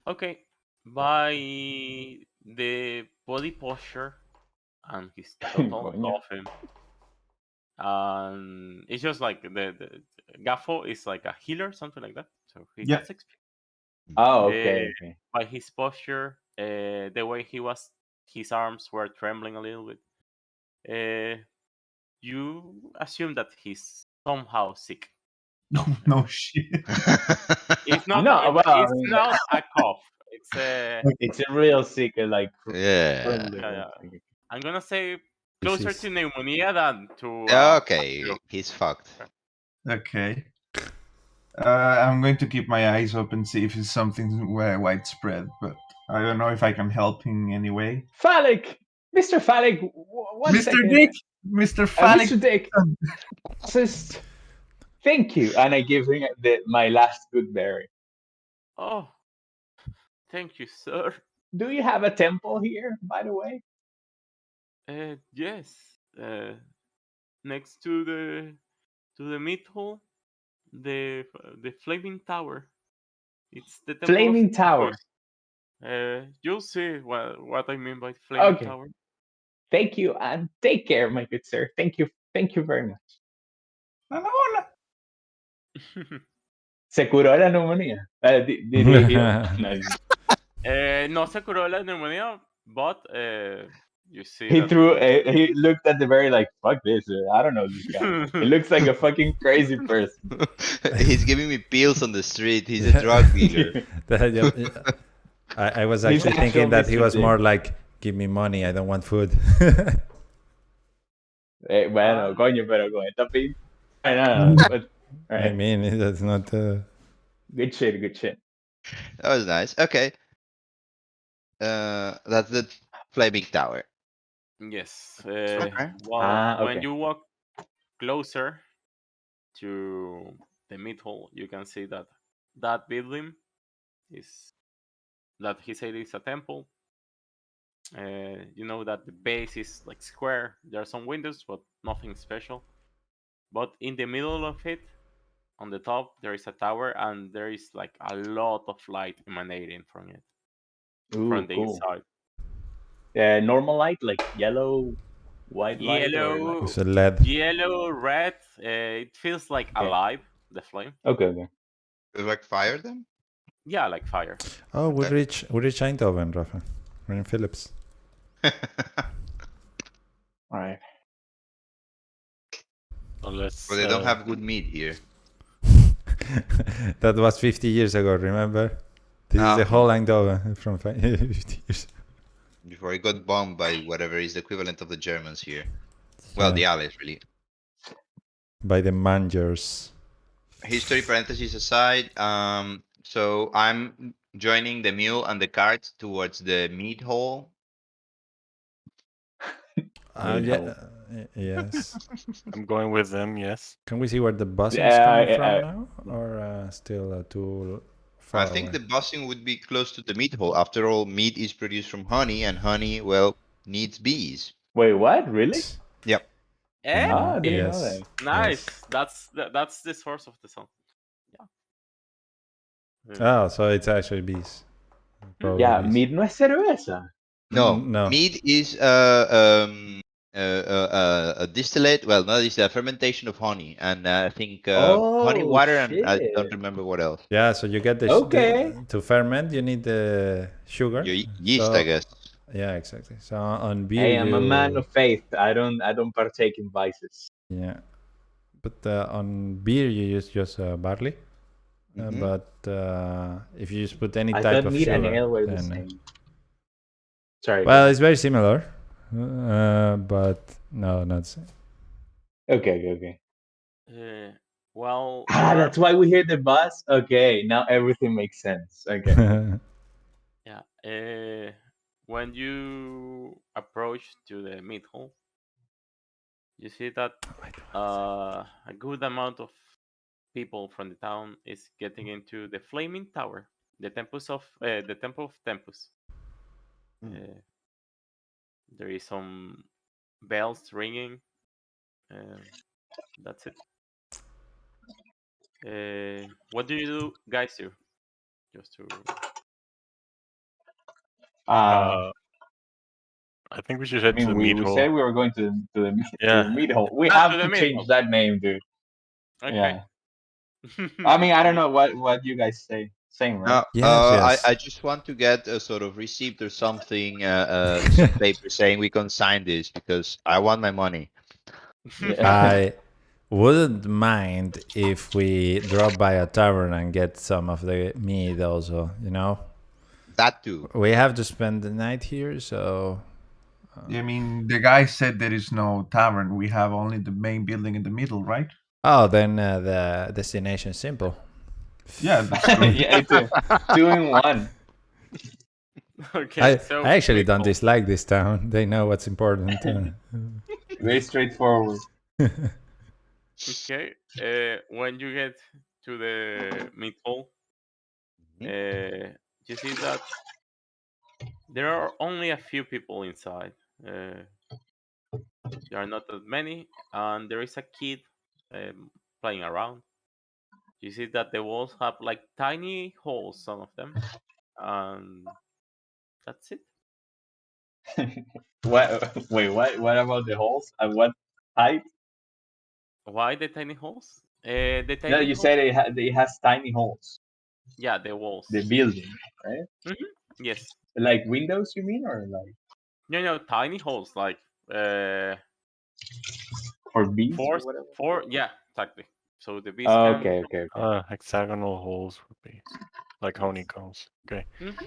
Okay. By the body posture and his total Coño. coughing, it's just like the Gaffo is like a healer, something like that. So he Yeah. has XP. Oh, okay, okay. By his posture, the way his arms were trembling a little bit, you assume that he's somehow sick. No shit. It's not. No, well, I It's mean, not a cough. It's a. it's a real sick, like Yeah. friendly. Yeah, Like, I'm gonna say closer Disease. to pneumonia than to. Okay, he's fucked. Okay. I'm going to keep my eyes open, see if it's something widespread, but I don't know if I can help in any way. Phallic, Mr. Phallic, one Mr. second. Dick, Mr. Phallic. Mr. Dick, just thank you, and I give him my last good berry. Oh, thank you, sir. Do you have a temple here, by the way? Yes. Next to the meat hall, the flaming tower. It's the temple Flaming of Tower. You'll see what I mean by flaming Okay. tower. Thank you, and take care, my good sir. Thank you very much. Hola. Se curó la neumonía. Did he heal? No, No se curó la neumonía, but you see he that threw. He looked at the berry like, "Fuck this! I don't know this guy. He looks like a fucking crazy person." He's giving me pills on the street. He's a drug dealer. I was He's actually actual thinking that he Mr. was Dick. more like, give me money, I don't want food. Bueno, coño, pero con esta pinta. No, but, all I right. mean, that's not. Good shit. Good shit. That was nice. Okay. That's the flaming tower. yes. Okay. Well, when Okay. you walk closer to the meat hall, you can see that building is that he said is a temple. You know that the base is like square. There are some windows, but nothing special. But in the middle of it, on the top, there is a tower, and there is like a lot of light emanating from it, Ooh, from the cool. inside. Normal light, like yellow, white light, or like. It's a LED. Yellow, red. It feels like Okay. alive. The flame. Okay. It's like fire then? Yeah, like fire. Oh, we Okay. reach Eindhoven, Rafa. We're in Philips. All right. So let's. But they don't have good meat here. That was 50 years ago, remember? This is the whole Eindhoven from 50 years. Before it got bombed by whatever is the equivalent of the Germans here. Well, the Allies, really. By the mangers. History parentheses aside, so I'm joining the mule and the cart towards the meat hall. Yes. I'm going with them. Yes. Can we see where the buzzing is coming from now? Or still too far I think away? the buzzing would be close to the meat hole. After all, meat is produced from honey, and honey, well, needs bees. Wait, what? Really? Yep. Eh? I didn't know Yes. that. Nice. Yes. That's the source of the song. Oh, so it's actually bees. Probably Yeah, bees. mead no es cerveza. No, No. mead is a distillate. Well, not is a fermentation of honey, and I think honey water, and I don't remember what else. Yeah, so you get the Okay. to ferment. You need the sugar. Yeast, I guess. Yeah, exactly. So on beer, Hey, I'm a man of faith. I don't partake in vices. Yeah, but on beer you use just barley. But if you just put any I type thought of mead sugar, and ale were the then, same. Sorry. well, it's very similar. But no, not. Okay. Well, Ah, that's why we hear the bus. Okay, now everything makes sense. Okay. yeah. When you approach to the mid hall, you see that a good amount of people from the town is getting into the flaming tower, the temple of Tempus. Uh, there is some bells ringing. Uh, that's it. What do you guys do? Just to Uh, Uh, I think we should I head to mean, the we, meat we hole. said we were going to the Yeah. meat hole. We to have the to mid change hall. that name, dude. Okay. Yeah. I mean, I don't Yeah. know what you guys say. Same, right? Now, Yes, I yes. just want to get a sort of receipt or something, some paper saying we can sign this because I want my money. Yeah. I wouldn't mind if we drop by a tavern and get some of the meat also, you know? That too. We have to spend the night here, so I mean, the guy said there is no tavern. We have only the main building in the middle, right? oh, then the destination is simple. Yeah, that's true. Yeah, it's a 2 in 1. Okay. I So actually mid don't hall. dislike this town. They know what's important. Very straightforward. Okay. When you get to the mid hall, Mhm. you see that there are only a few people inside. Uh, there are not that many, and there is a kid playing around. You see that the walls have like tiny holes, some of them, and that's it. What? Wait, what? What about the holes? At what height? Why the tiny holes? The No, tiny you holes. said it has tiny holes. Yeah, the walls. The building, right? Yes. Like windows, you mean, or like No, tiny holes like uh or bees or four, whatever? four. Yeah, exactly. So the bees Oh, can. okay. Hexagonal holes would be like Yes. honeycombs. Okay. Mhm.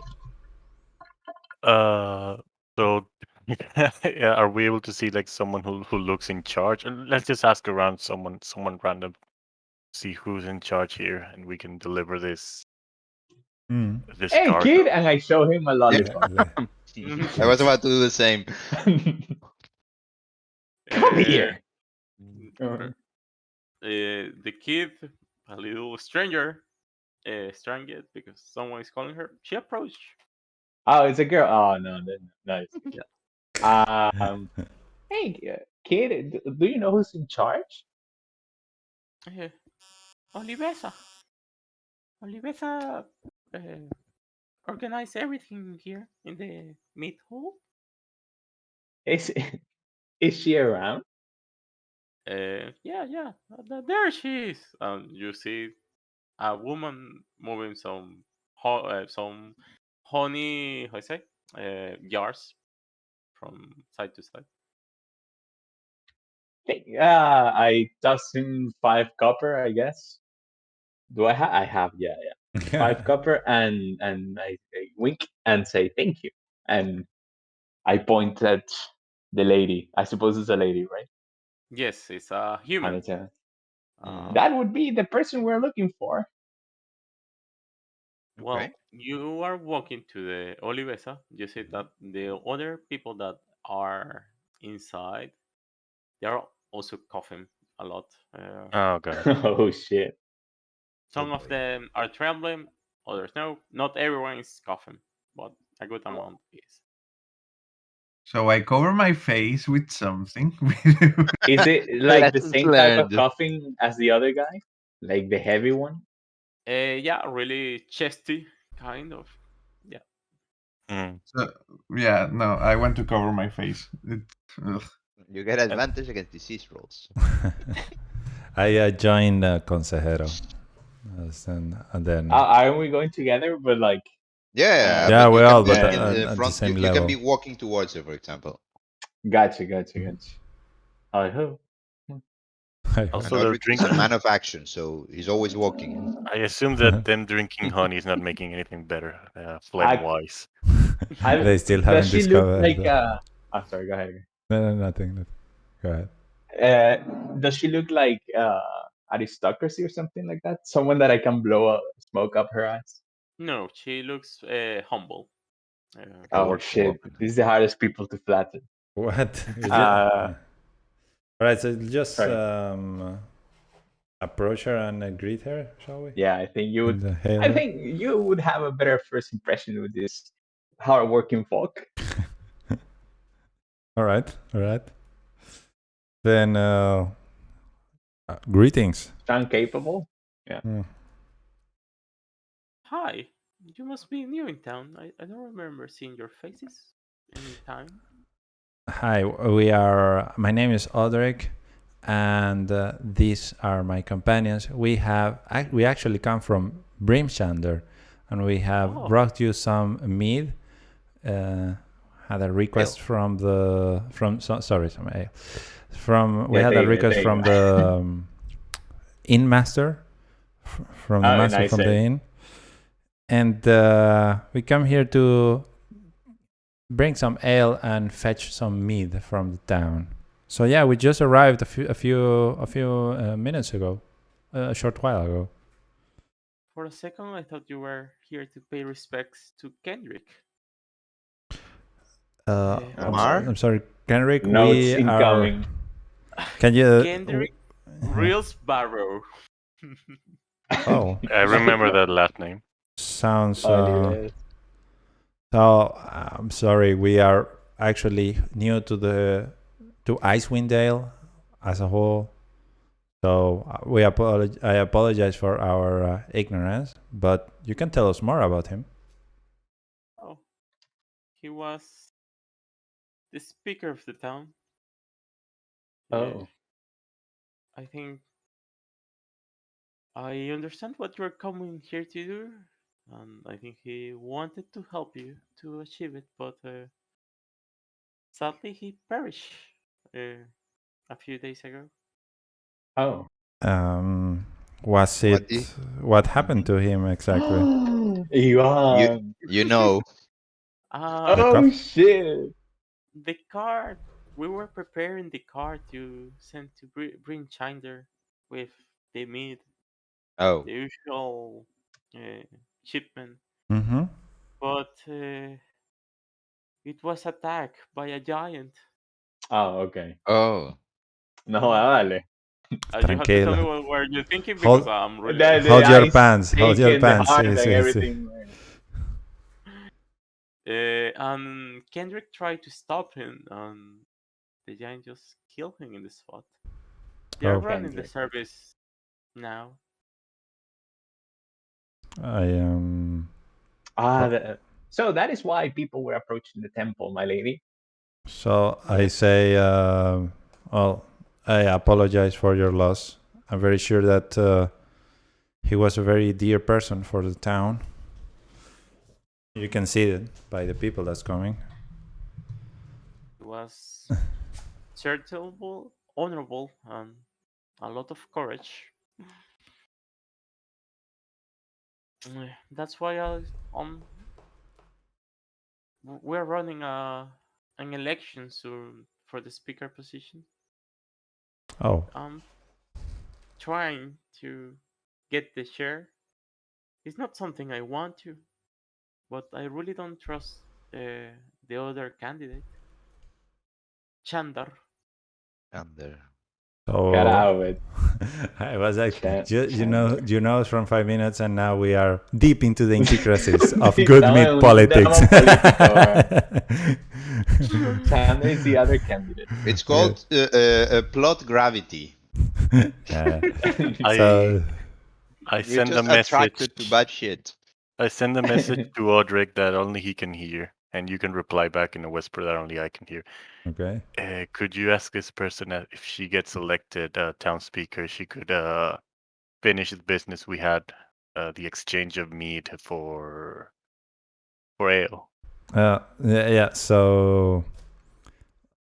Uh, so yeah, are we able to see like someone who looks in charge? And let's just ask around someone random, see who's in charge here, and we can deliver Mm. this Hey, cargo. kid, and I show him a lollipop. I was about to do the same. Come uh, here. Uh, the kid, a little stranger, strange because someone is calling her. She approached. Oh, it's a girl. Oh no, nice. Yeah. Hey, kid, do you know who's in charge? Uh, Olivesa. Olivesa organize everything here in the meat hall. Is is she around? Yeah. There she is. You see a woman moving some honey, how I say, jars from side to side. I toss him 5 copper, I guess. Do I have? I have. Yeah. 5 copper, and I wink and say thank you, and I point at the lady. I suppose it's a lady, right? Yes, it's a And human. it's a, Uh, that would be the person we're looking for. Okay. well, you are walking to the Olivesa. You see that the other people that are inside, they are also coughing a lot. Oh god. Oh shit! Oh Some of boy. them are trembling, others no. Not everyone is coughing, but a good Oh. amount is. So I cover my face with something. Is it like the Lessons same type of learned. coughing as the other guy, like the heavy one? Yeah, really chesty kind of. Yeah. Mm. So, yeah, no, I want to cover my face. Ugh. You get And advantage against disease rolls. I joined Consejero. And then Aren't we going together? But like, Yeah, yeah, but we you can all, be but in yeah, the at the front. same You can be level. walking towards it, for example. gotcha. I hope. Also, they're Roderick is a drinking. man of action, so he's always walking. I assume that them drinking honey is not making anything better, phlegm I, wise. I They still does haven't she look discovered like that. I'm sorry. Go ahead. No, nothing. Go ahead. Does she look like aristocracy or something like that? Someone that I can smoke up her ass? No, she looks humble. Oh Lord shit! Smoke. This is the hardest people to flatter. What? Uh, All right, so just sorry. approach her and greet her, shall we? Yeah, I think you would. And hail I her. think you would have a better first impression with this hardworking folk. All right. Then greetings. Sound capable? Yeah. Mm. Hi, you must be new in town. I don't remember seeing your faces any time. Hi, my name is Odric, and these are my companions. We actually come from Brimshander, and we have Oh, brought you some mead. Had a request from the from so, sorry some ale. From we Yeah, had a request there you from go. the inn master, from the Oh, master nice. from the inn, and we come here to bring some ale and fetch some mead from the town. So yeah, we just arrived a few minutes ago, a short while ago. for a second I thought you were here to pay respects to Kendrick. Omar? I'm sorry, Kenrick. Notes We are. incoming. Can you? Kendrick Real Sparrow. Oh, I remember that last name. sounds. Oliver. So I'm sorry. We are actually new to Icewind Dale as a whole. So I apologize for our ignorance, but you can tell us more about him. Oh, he was the speaker of the town. Oh. I think I understand what you're coming here to do, and I think he wanted to help you to achieve it, but sadly he perished uh, a few days ago. Oh. Um, was What the? it what happened Mhm. to him exactly? You Ivan. you know. The Um, Oh cough? shit. the car we were preparing the car to send to bring Chinder with the meat, Oh. the usual uh, shipment, Mm-hmm. but it was attacked by a giant. Oh, okay. Oh. No, Mm. dale. You have to tell me Tranquilo. what were you thinking because Hold I'm really. The hold your ice pants. Hold your taken, the pants. heart, Sí, and sí, sí. everything. And Kendrick tried to stop him, and the giant just killed him in the spot. They're Oh, running the Kendrick. service now. I am. So that is why people were approaching the temple, my lady. So I Yes, say, well, I apologize for your loss. I'm very sure that he was a very dear person for the town. You can see it by the people that's coming. it was charitable, honorable, and a lot of courage. That's why we're running an election soon for the speaker position. Oh, I'm trying to get the chair. It's not something I want to, but I really don't trust the other candidate, Chandar. And there. Got so out of it. I was like, Chandler. you know, it's from 5 minutes, and now we are deep into the intricacies of good Estamos meat en un politics. drama político. Chandler is the other candidate. It's Yeah. called plot gravity. Yeah. I So I We're send a just message. attracted to bad shit. I send a message to Odric that only he can hear, and you can reply back in a whisper that only I can hear. okay. Could you ask this person that if she gets elected town speaker, she could finish the business we had, the exchange of meat for ale. Yeah. So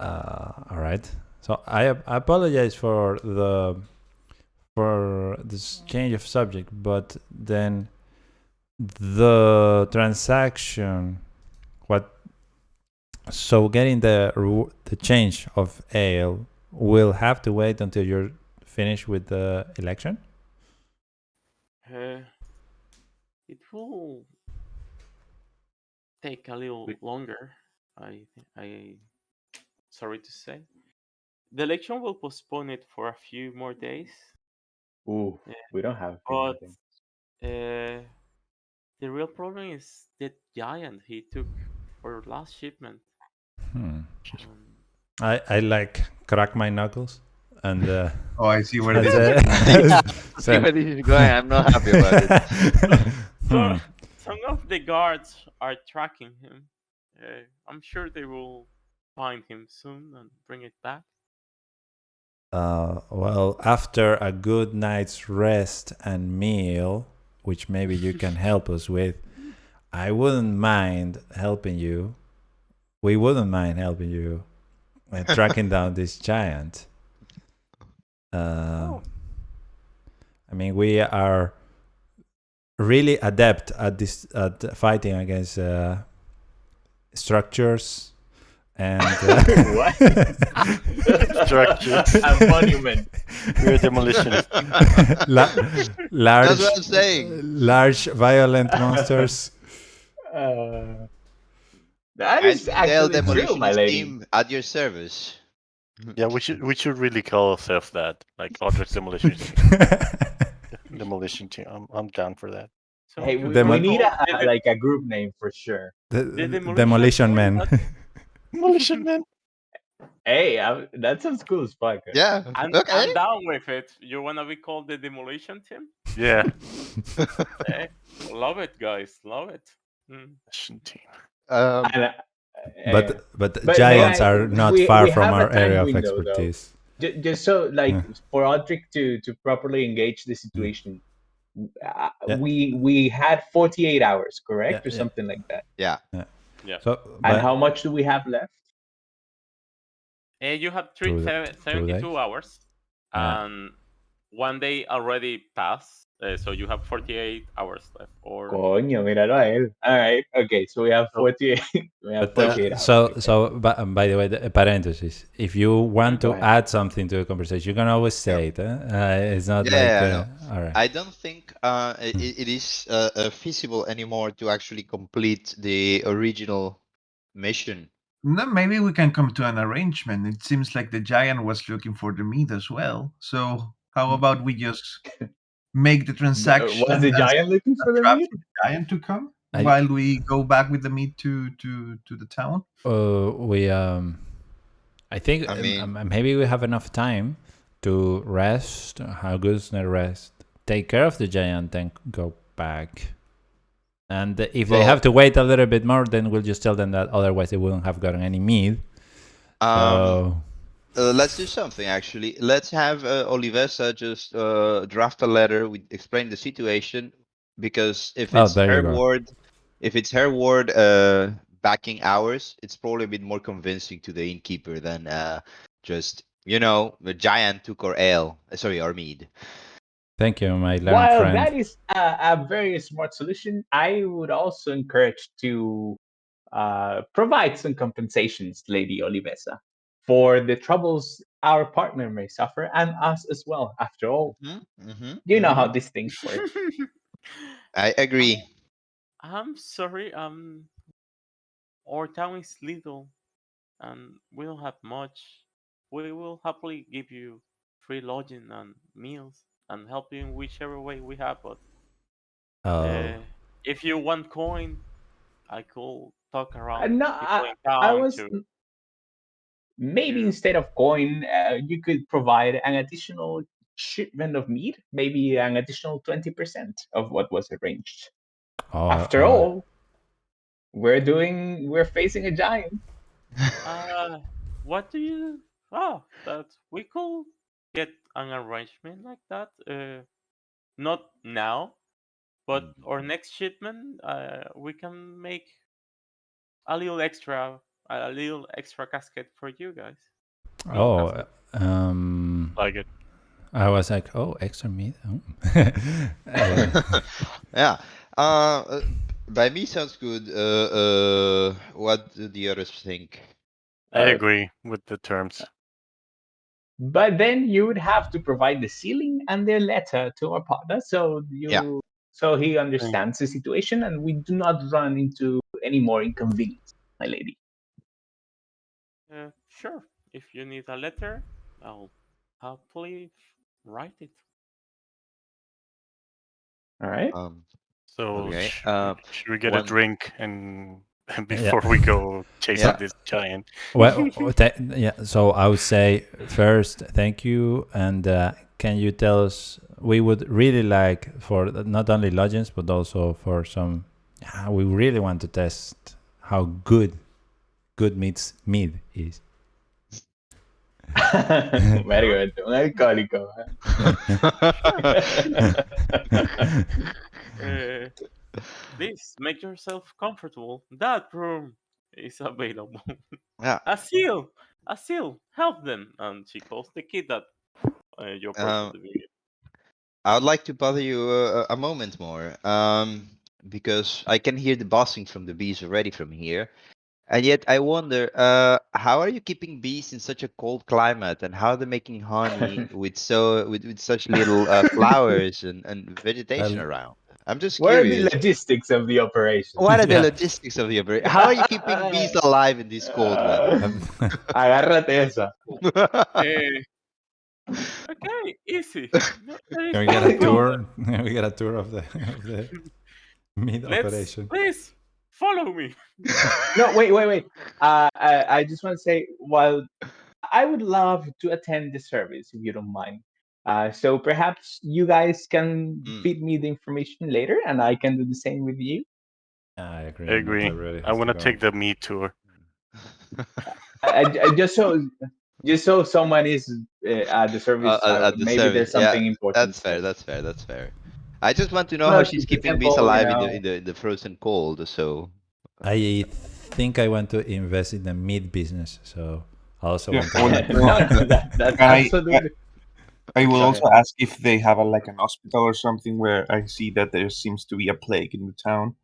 all right. So I apologize for this change of subject, but then the transaction, what? So getting the change of ale will have to wait until you're finished with the election. It will take a little longer. I sorry to say. The election will postpone it for a few more days. Ooh, we don't have a few more But things. the real problem is the giant he took for last shipment. Hmm. Um, I like crack my knuckles and Oh, I see where that's this is. Yeah, it. see where this is going. I'm not happy about it. so some of the guards are tracking him. I'm sure they will find him soon and bring it back. Well, after a good night's rest and meal, which maybe you can help us with, I wouldn't mind helping you. We wouldn't mind helping you tracking down this giant. I mean, we are really adept at this at fighting against structures and What? Structures. A monument. We're demolition. large, That's what I'm saying. large violent monsters. That And is Dell actually true, Demolition my lady. Team at your service. Yeah, we should really call ourselves that, like Audrey's demolition demolition team. I'm down for that. So Hey, you we gonna need call like a group name for sure. the Demolition Men? men. Demolition man. Hey, that sounds cool as fuck. Yeah. Okay. I'm down with it. You wanna be called the Demolition Team? Yeah. Eh, love it, guys. Love it. Demolition team. And, But may giants I- are not we far from have a our time area of window, though. expertise. Just so, like, for Audric to properly engage the situation, Yeah. we had 48 hours, correct, Yeah, or yeah. something like that. Yeah. Yeah. So, And but how much do we have left? You have Through the- 72 days? hours, Yeah. and one day already passed. So you have 48 hours left. Or Coño, míralo a él. All right, okay, so we have 48. We have But 48 hours. so by the way, the parenthesis. If you want Go to ahead. add something to the conversation, you can always say it. It's not Yeah, all right. I don't think it is feasible anymore to actually complete the original mission. No, maybe we can come to an arrangement. It seems like the giant was looking for the meat as well. So how about we just make the transaction Was the and giant looking for the trap meat? for the giant to come I- while we go back with the meat to the town? I think I mean- maybe we have enough time to rest. How good is the rest? Take care of the giant and go back. And if they Well- have to wait a little bit more, then we'll just tell them that otherwise they wouldn't have gotten any meat. Let's do something actually. Let's have Olivesa just draft a letter with explain the situation, because if Oh, it's there you her go. word, backing ours, it's probably a bit more convincing to the innkeeper than just the giant took our ale. Sorry, our mead. Thank you, my learned While friend. that is a very smart solution, I would also encourage to provide some compensations, Lady Olivesa, for the troubles our partner may suffer and us as well. After all, you know how these things work. I agree. I'm sorry. Our town is little, and we don't have much. We will happily give you free lodging and meals, and help you in whichever way we have. But if you want coin, I could talk around No, people in I town was to. maybe to- instead of coin, you could provide an additional shipment of meat, maybe an additional 20% of what was arranged. After all, we're facing a giant. What do you? Oh, that we could get an arrangement like that. Not now, but our next shipment, we can make a little extra casket for you guys. Meal casket. Like it. I was like, oh, extra meat. Oh. Yeah. By me sounds good. What do the others think? I agree with the terms. But then you would have to provide the ceiling and the letter to our partner, Yeah. so he understands the situation, and we do not run into any more inconvenience, my lady. Sure. If you need a letter, I'll happily write it. All right. So Okay. should we get a One. drink and Yeah. before we go chasing Yeah. this giant? Well, yeah. So I would say first, thank you, and can you tell us? We would really like for not only legends but also for some. We really want to test how good meets mead is. Very good. Un alcohólico. Uh, Please make yourself comfortable. That room is available. Yeah. Asil, Asil, help them. And she calls the kid that you approach at Um, the beginning. I would like to bother you a moment more. Because I can hear the buzzing from the bees already from here. And yet I wonder, how are you keeping bees in such a cold climate, and how are they making honey with such little flowers and vegetation Well, around? I'm just What are the curious. logistics of the operation? What are the yeah. logistics of the operation? How are you keeping bees alive in this cold weather? Agárrate esa. Eh, okay, easy. No, there is Can we get no a problem. tour? Can we get a tour of the meat Let's operation? please follow me. No, wait. I just want to say, while I would love to attend the service, if you don't mind. So perhaps you guys can Mm. feed me the information later, and I can do the same with you. Yeah, I I agree. Not agree. everybody I has want to to go. take the meat tour. I just so someone is at the service. At the Maybe service, there's yeah, something important that's to fair. say. That's fair. That's fair. I just want to know how Plus, she's it's a keeping bees temple, alive in the frozen cold. So I think I want to invest in the meat business, so I also Yeah. want to Also, learn. no, that's absolutely. I will Go also ahead. ask if they have like an hospital or something where I see that there seems to be a plague in the town.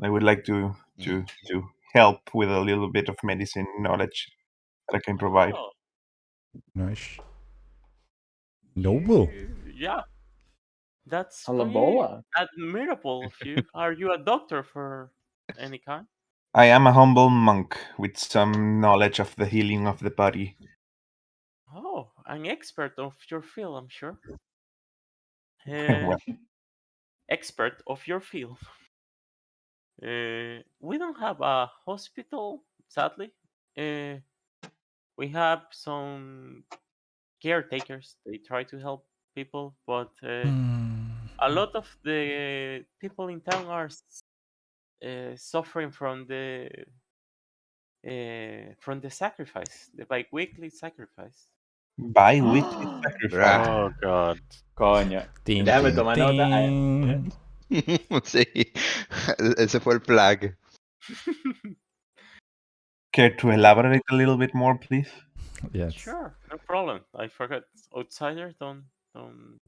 I would like to mm. help with a little bit of medicine knowledge that I can provide. Oh, Nice. Noble. yeah, that's very Alaboa. admirable of you. Are you a doctor for any kind? I am a humble monk with some knowledge of the healing of the body. Oh, an expert of your field, I'm sure. Uh, Well, Expert of your field. We don't have a hospital, sadly. Uh, we have some caretakers. They try to help people, but a lot of the people in town are suffering from the sacrifice, the bi-weekly sacrifice. bi-weekly sacrifice. Bruh. Oh God. Coño. Tin, Déjame tin, tomar nota. tin. Sí, ese fue el plug. Care to elaborate a little bit more, please? Yes. Sure, no problem. I forgot. Outsiders don't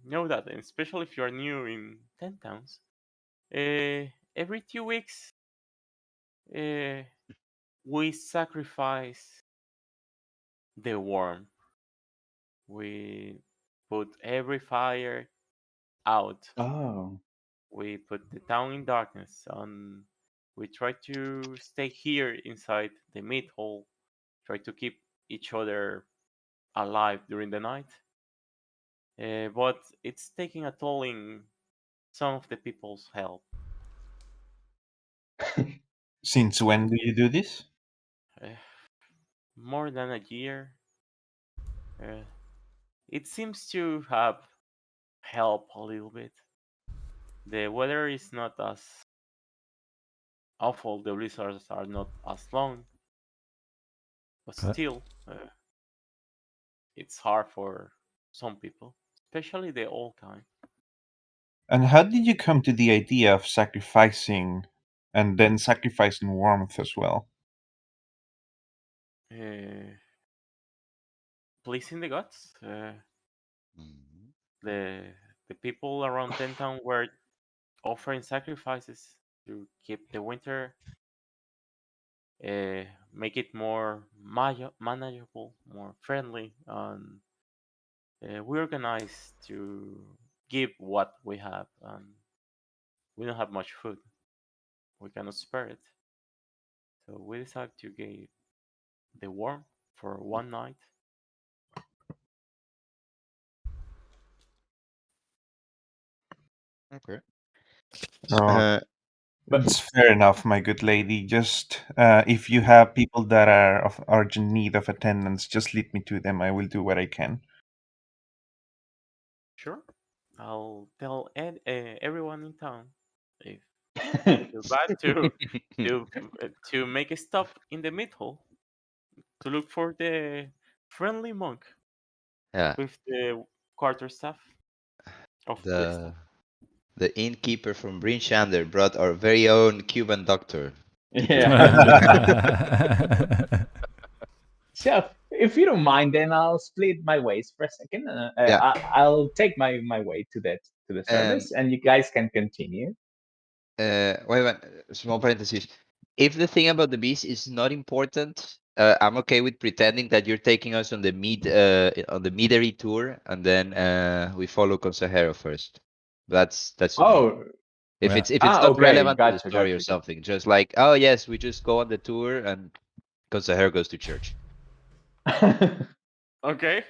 know that, and especially if you are new in 10 towns. Every 2 weeks, uh, we sacrifice the worm. We put every fire out. Oh. We put the town in darkness, and we try to stay here inside the meat hole. Try to keep each other alive during the night. But it's taking a toll in some of the people's health. Since when do you do this? Uh, More than a year. Uh, it seems to have helped a little bit. The weather is not as awful, the blizzards are not as long, but Uh, still, it's hard for some people, especially the old kind. And how did you come to the idea of sacrificing and then sacrificing warmth as well? Uh, Pleasing the gods. Mhm. The people around Tentown were offering sacrifices to keep the winter, make it more manageable, more friendly, and we organize to give what we have. And we don't have much food. We cannot spare it. So we decided to give the worm for one night. Okay. Oh, Uh, But it's fair enough, my good lady. Just if you have people that are of urgent need of attendance, just lead me to them. I will do what I can. Sure, I'll tell everyone in town if they feel bad to to make a stop in the mid hall to look for the friendly monk yeah, with the quarterstaff of crystal. the the innkeeper from Brinchander brought our very own Cuban doctor. yeah. So, if you don't mind, then I'll split my ways for a second. Yeah, I'll take my way to the and service, and you guys can continue. wait, small parenthesis. If the thing about the beast is not important, I'm okay with pretending that you're taking us on the middery tour, and then we follow Consejero first. That's me. Oh, If it's not okay, relevant to the gotcha, story or gotcha, something, just like, oh yes, we just go on the tour and Consejero goes to church. gotcha. Okay.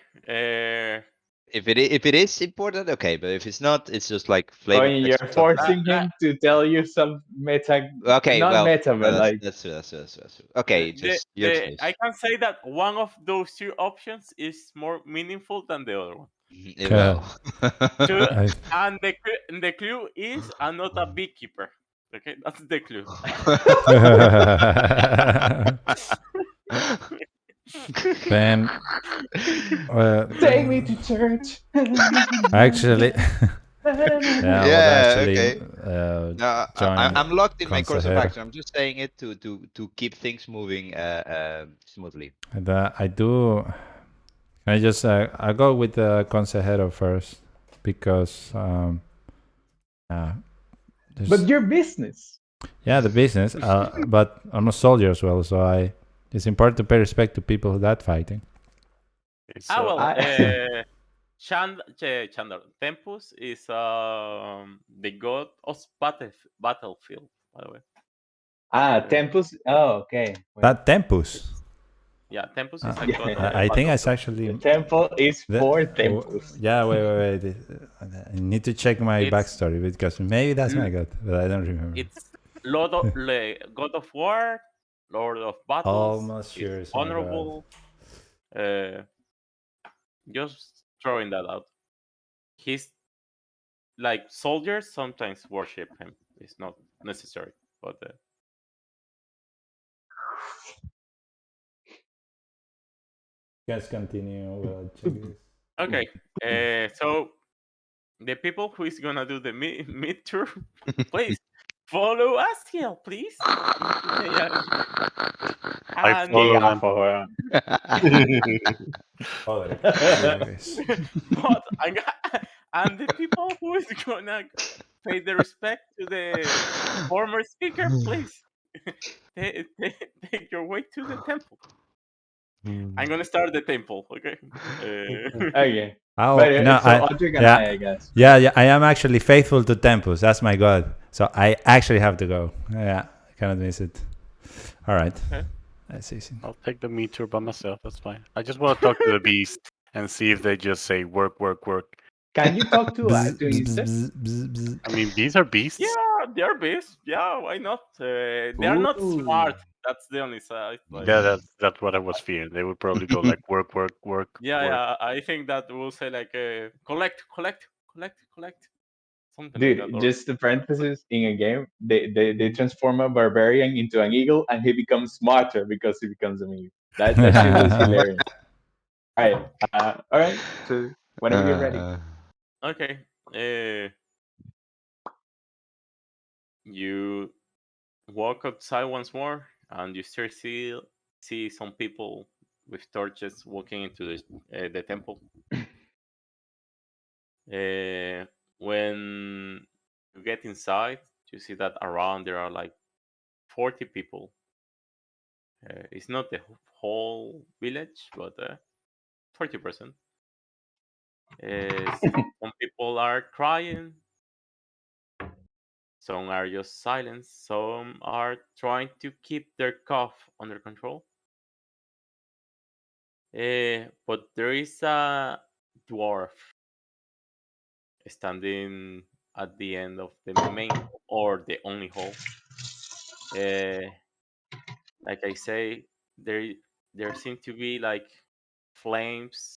If it is important, okay, but if it's not, it's just like I flavor mean, text you're or something. forcing him to tell you some meta, Okay, not well, meta, but that's like, okay. Just your I choice. can say that one of those two options is more meaningful than the other one. Well, Two, I, and the clue is I'm not a beekeeper. Okay, that's the clue. then, uh, take me to church. actually, yeah, I would yeah, actually okay. No, join I'm locked in my course of Consejero. action. I'm just saying it to keep things moving smoothly. And, I do. I just I go with the Consejero first because uh, there's But your business. yeah the business, but I'm a soldier as well, so it's important to pay respect to people that fighting. Okay, Ah so well, I, Chandler Tempus is the god of battlefield. By the way, uh, Tempus. Oh, okay. Wait. That Tempus. yeah, Tempus is a Yeah, god of I think it's battlefield. actually the temple is the, for temples. yeah. Wait. I need to check my It's backstory because maybe that's my l- god, but I don't remember. it's god of war, lord of battles. Almost It's sure it's my god. honorable. Uh, just throwing that out. He's like soldiers sometimes worship him. It's not necessary, but You guys continue while I check this. okay. So the people who is gonna do the mid tour, please follow us here, please. Yeah, I and Que follow and gafo, weón. Joder, yeah, guys. but and the people who is gonna pay the respect to the former speaker, please take your way to the temple. I'm gonna start the temple, okay? Okay. Oh But no, so Audrey and I guess. yeah. I am actually faithful to Tempus. That's my god. So I actually have to go. Yeah, I cannot miss it. All right, Okay. that's easy. I'll take the meteor by myself. That's fine. I just want to talk to the beast and see if they just say work, work, work. Can you talk Bzz, to bzz, insects? bzz, bzz, I mean, bees are beasts. Yeah, they're beasts. Yeah, why not? They are not Ooh. smart. That's the only side. Yeah, that's what I was fearing. They would probably go like work, work, work, Yeah, work. yeah. I think that will say like collect, collect, collect, collect, something like that. Dude, Or just a parenthesis in a game, they transform a barbarian into an eagle and he becomes smarter because he becomes an eagle. That shit was bzz. hilarious. All right. So whenever you're ready. okay, you walk outside once more, and you still see some people with torches walking into the temple. When you get inside, you see that around there are like 40 people. It's not the whole village, but 40%. Some people are crying, some are just silent, some are trying to keep their cough under control. But there is a dwarf standing at the end of the main or the only hall. Uh, like I say, there seem to be like flames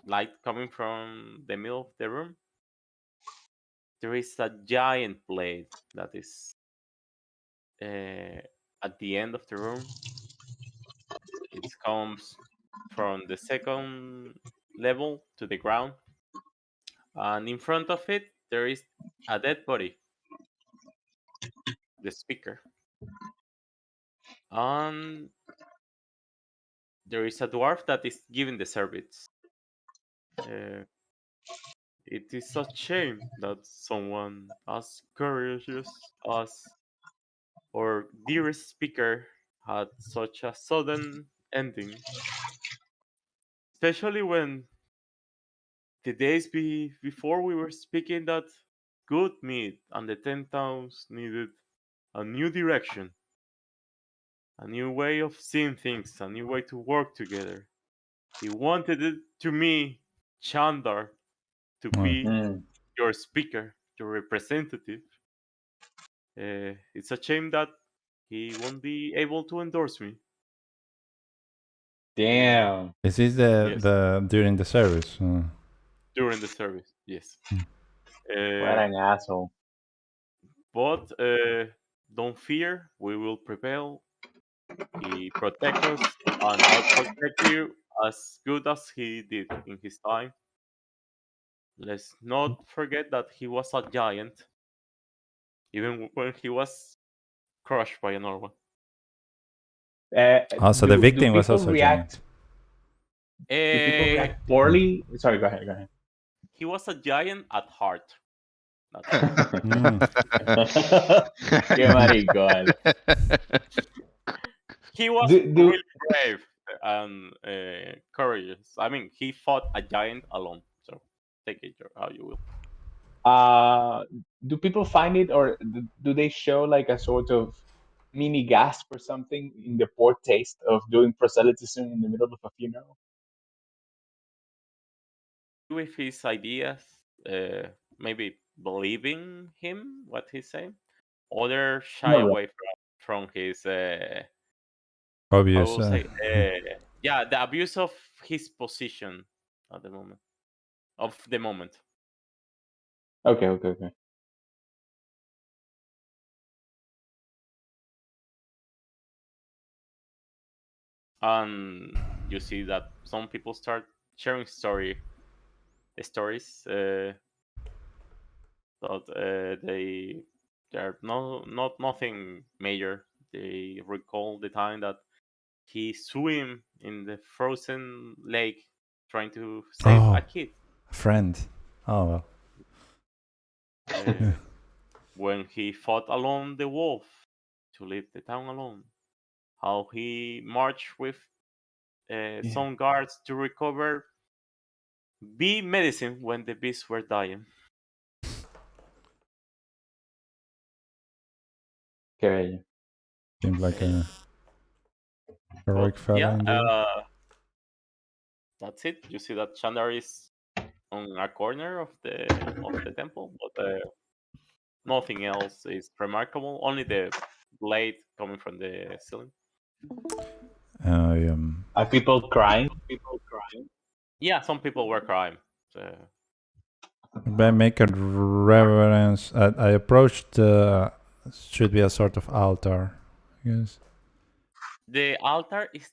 light coming from the middle of the room. There is a giant blade that is at the end of the room. It comes from the second level to the ground, and in front of it there is a dead body, the speaker, and there is a dwarf that is giving the service. Uh, it is a shame that someone as courageous as our dearest speaker had such a sudden ending, especially when the days before we were speaking that good meat and the 10 towns needed a new direction, a new way of seeing things, a new way to work together. He wanted it to me, Chandar, to Oh, be your speaker, your representative. It's a shame that he won't be able to endorse me. Damn. is this Yes, the during the service? during the service. Yes. What Uh, an asshole. but don't fear, we will prevail. He protect us, and I'll protect you as good as he did in his time. Let's not forget that he was a giant, even when he was crushed by another one. Also, the Do victim was people also a giant. react? Do people Eh, react poorly? Sorry, go ahead. Go ahead. he was a giant at heart. That's it. Mm. Qué maricón. He was Do really brave and courageous. I mean, he fought a giant alone. So take it how you will. uh do people find it, or do they show like a sort of mini gasp or something in the poor taste of doing proselytism in the middle of a funeral? With his ideas, uh, maybe believing him what he's saying. Others shy No, right. away from his I Obvious. will say yeah, the abuse of his position at the moment of the moment. Okay, okay, okay. And you see that some people start sharing stories but they're not nothing major. They recall the time that he swim in the frozen lake trying to save a Oh, kid. a friend. Oh well. Uh, when he fought alone the wolf to leave the town alone. How he marched with Yeah. some guards to recover bee medicine when the bees were dying. Okay. Seemed like Yeah. a But heroic fella yeah, indeed. that's it. You see that Chandar is on a corner of the temple, but nothing else is remarkable. Only the blade coming from the ceiling. I Are people crying? Yeah, some people were crying. So, I make a reverence. I approached the should be a sort of altar. Yes. the altar is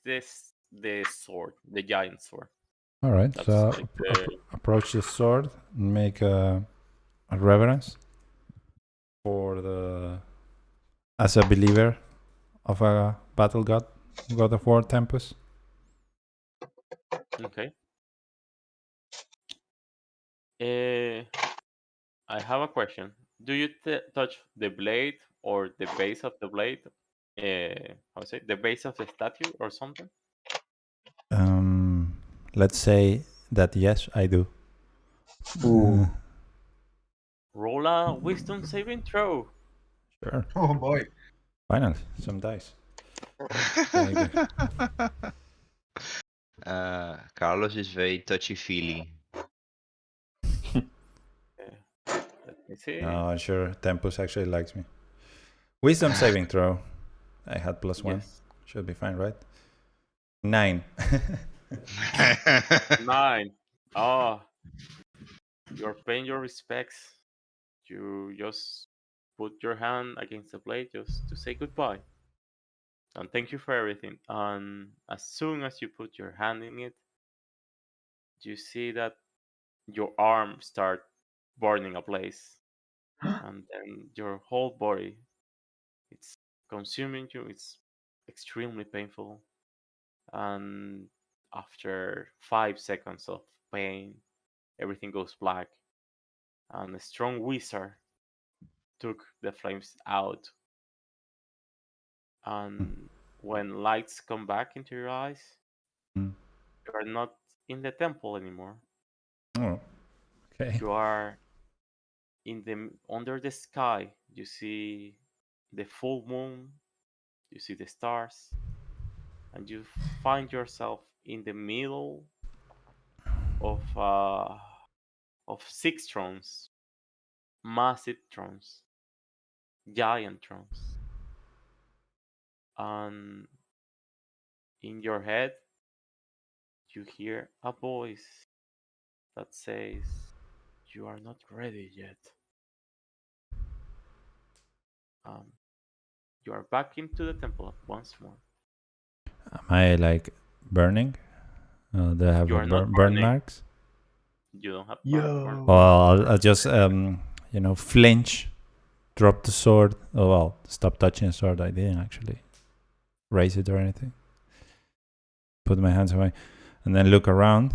the sword, the giant sword. All right. That's So like the approach the sword and make a reverence for the as a believer of a battle god, god of war Tempest. okay. I have a question. do you touch the blade or the base of the blade? How say the base of the statue or something? Let's say that yes, I do. Ooh. Roll a wisdom saving throw. Sure. Oh boy. Finally, some dice. Thank you. Carlos is very touchy-feely. Let me see. No, I'm sure Tempus actually likes me. Wisdom saving throw. I had +1. Yes. Should be fine, right? 9. 9. Oh, you're paying your respects. You just put your hand against the blade just to say goodbye. And thank you for everything. And as soon as you put your hand in it, you see that your arm start burning ablaze. And then your whole body, it's consuming you. It's extremely painful. And after 5 seconds of pain, everything goes black. And a strong wizard took the flames out. And when lights come back into your eyes, Mm. you are not in the temple anymore. Oh, okay. You are in the under the sky. You see the full moon. You see the stars, and you find yourself in the middle of 6 thrones, massive thrones, giant thrones, and in your head you hear a voice that says, "You are not ready yet." Um, you are back into the temple once more. Am I like burning? Do I have You a are not burn burning. marks? You don't have Yo. Well, I'll just flinch, drop the sword. Oh well, stop touching the sword. I didn't actually raise it or anything. Put my hands away, and then look around.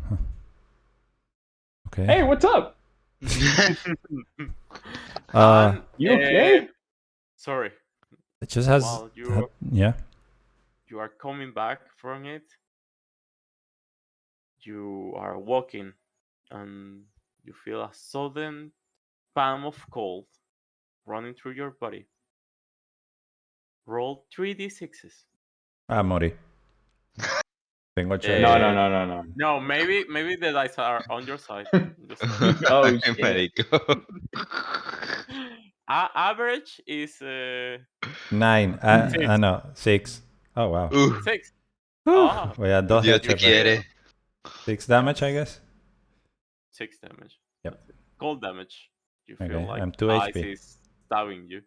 Huh. Okay. Hey, what's up? And You okay? sorry. It just has. While you Yeah. you are coming back from it, you are walking, and you feel a sudden palm of cold running through your body. Roll 3d6s. Ah, Mori. Tengo 8. No. No, maybe the dice are on your side. Just Oh Ay, shit. marico. average is 9. 6. No, 6. Oh wow. 6. Whew. Ah, Voy a 2 Dios te headshots. quiere. 6 damage, I yes. guess. 6 damage. Yep. That's it. Cold damage. You feel Okay, like I'm 2 ice HP. is stabbing you.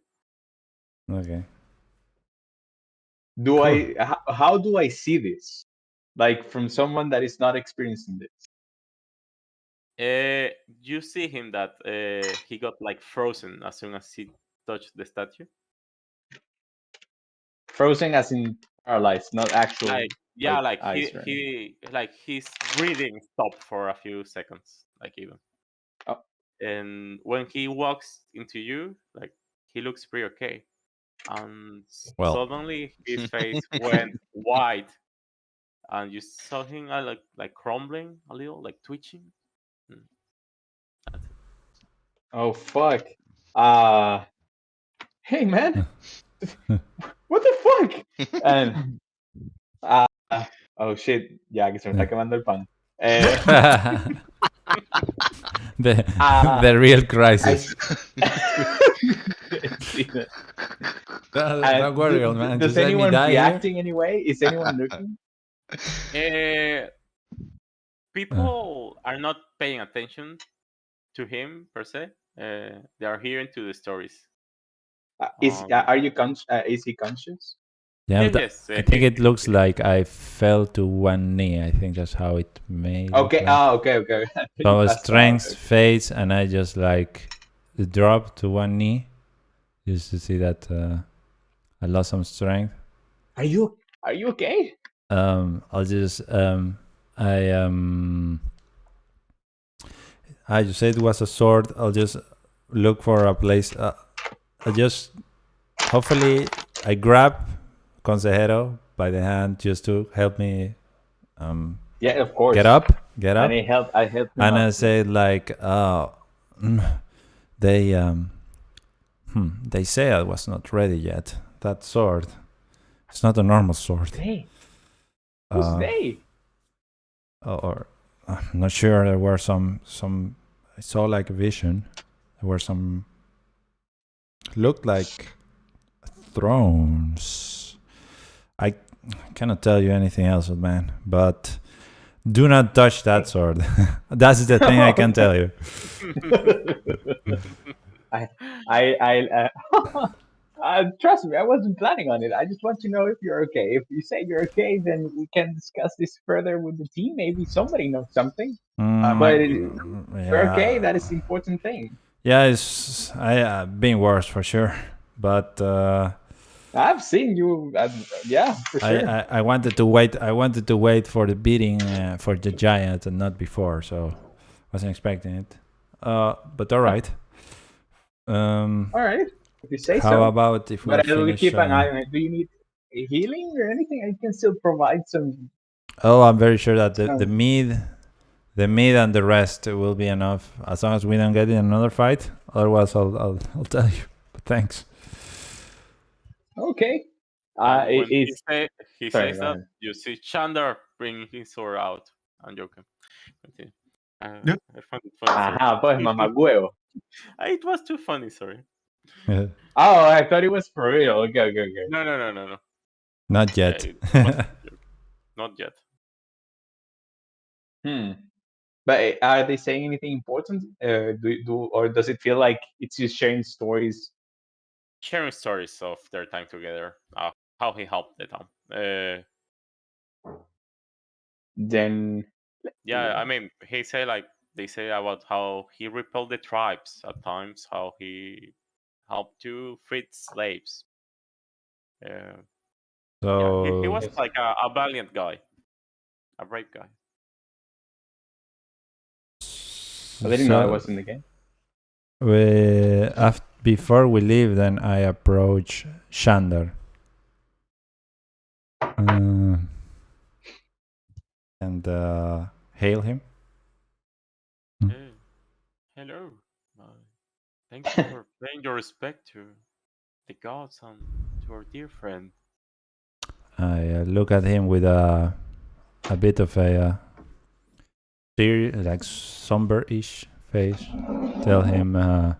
Okay. Do Cool. how do I see this? Like from someone that is not experiencing this. You see him that he got like frozen as soon as he touched the statue. Frozen as in paralyzed, not actual Like yeah, like ice or anything. he like his breathing stopped for a few seconds, like even. Oh. And when he walks into you, like he looks pretty okay, and Well. suddenly his face went white, and you saw him like crumbling a little, like twitching. Mm, That's it. Oh fuck. Hey man, what the fuck? And oh shit, ya que se me está quemando el pan. The real crisis. Don't worry, old man. Does Just let me anyone die react here. in any way? Is anyone looking? People are not paying attention to him per se. They are hearing to the stories. Are you is he conscious? Yeah, Yes. I think it looks like I fell to one knee. I think that's how it may look Okay. like. Okay. So strength fades, and I just like drop to one knee, just to see that I lost some strength. Are you okay? I'll just I just said it was a sword. I'll just look for a place. I just hopefully I grab Consejero by the hand just to help me Yeah, of course. get up, And I helped him and up. I say like, they say I was not ready yet. That sword, it's not a normal sword. They? Who's they? Or I'm not sure. There were some. I saw like a vision. There were some. Looked like thrones. I cannot tell you anything else, man. But do not touch that sword. That's the thing I can tell you. Trust me, I wasn't planning on it. I just want to know if you're okay. If you say you're okay, then we can discuss this further with the team. Maybe somebody knows something. But you're okay. That is the important thing. Yeah, it's been worse for sure. But I've seen you. Yeah, for sure. I wanted to wait. I wanted to wait for the beating for the giant and not before. So wasn't expecting it. But all right. All right. If you say so. How about if we finish? Keep an eye on it. Do you need healing or anything? I can still provide some. Oh, I'm very sure that the mead and the rest will be enough as long as we don't get in another fight. Otherwise, I'll tell you. But thanks. Okay. When he says that, you see Chandar bring his sword out. I'm joking. I found it funny. Pues mamagüevo. It was too funny, sorry. Oh, I thought it was for real. Okay. No. Not yet. Not yet. But are they saying anything important? Or does it feel like it's just sharing stories? Sharing stories of their time together, how he helped the town. Then. Yeah, I mean, they say about how he repelled the tribes at times, how he helped to free slaves. So he was like a valiant guy, a brave guy. I didn't know I was in the game. Before we leave, then I approach Shandar. And hail him. Hello. Thank you for paying your respect to the gods and to our dear friend. I look at him with a bit of a like somber-ish face. Tell him, I've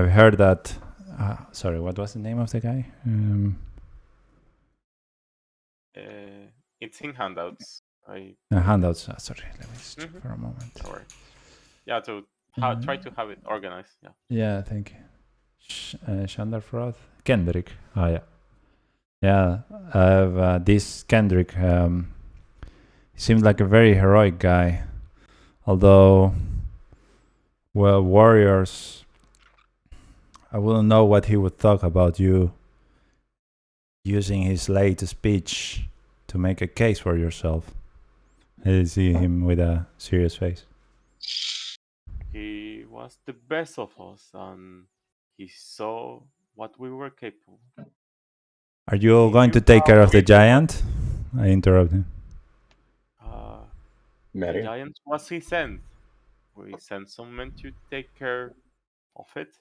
heard that. Sorry, what was the name of the guy? It's in handouts. Handouts. Sorry, let me just check for a moment. Sorry. Yeah, to try to have it organized. Yeah. Yeah, thank you. Shandar Froth? Kendrick. Oh, yeah. Yeah, I have this Kendrick. He seems like a very heroic guy. Although, well, warriors, I wouldn't know what he would talk about you using his late speech to make a case for yourself. I see him with a serious face. He was the best of us, and he saw what we were capable. Are you going to take care of the giant? I interrupt him. The giant was his end. We sent some men to take care of it,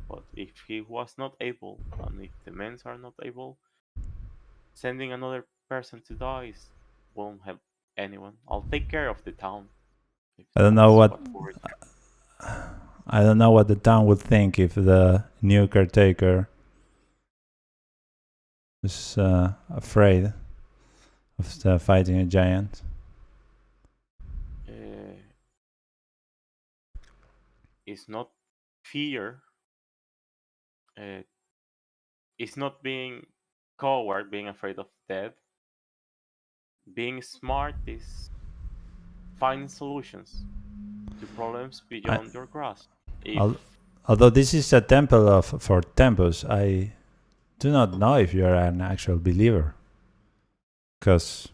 but if he was not able, and if the men are not able, sending another person to die won't help anyone. I'll take care of the town. I don't know what the town would think if the new caretaker is afraid of fighting a giant. It's not fear. It's not being coward, being afraid of death. Being smart is finding solutions to problems beyond your grasp. Although this is a temple for temples, I do not know if you are an actual believer. Because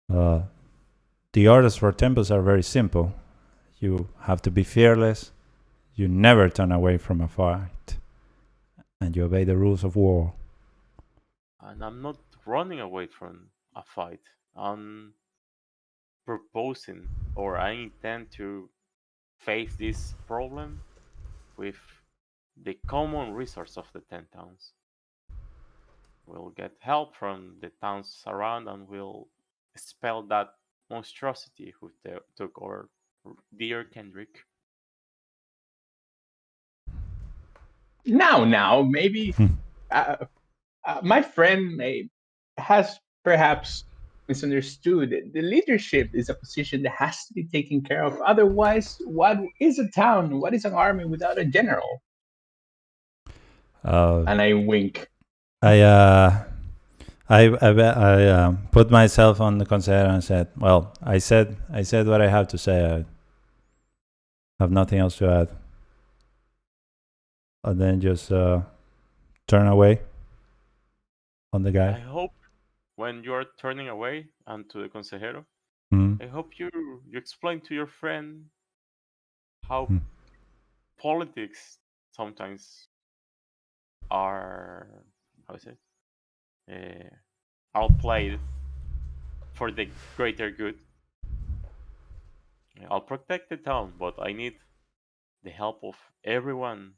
the orders for temples are very simple. You have to be fearless. You never turn away from a fight. And you obey the rules of war. And I'm not running away from a fight. I'm proposing, or I intend to face this problem with the common resource of the 10 towns. We'll get help from the towns around and we'll expel that monstrosity who took our dear Kendrick. Now, maybe Hmm. uh, my friend has perhaps misunderstood. The leadership is a position that has to be taken care of. Otherwise, what is a town? What is an army without a general? Uh, And I wink. I put myself on the consider and said, "Well, I said what I have to say. I have nothing else to add." And then just turn away on the I guy. hope when you're turning away and to the consejero, Mm. I hope you explain to your friend how Mm. politics sometimes are, how is it, outplayed for the greater good. I'll protect the town, but I need the help of everyone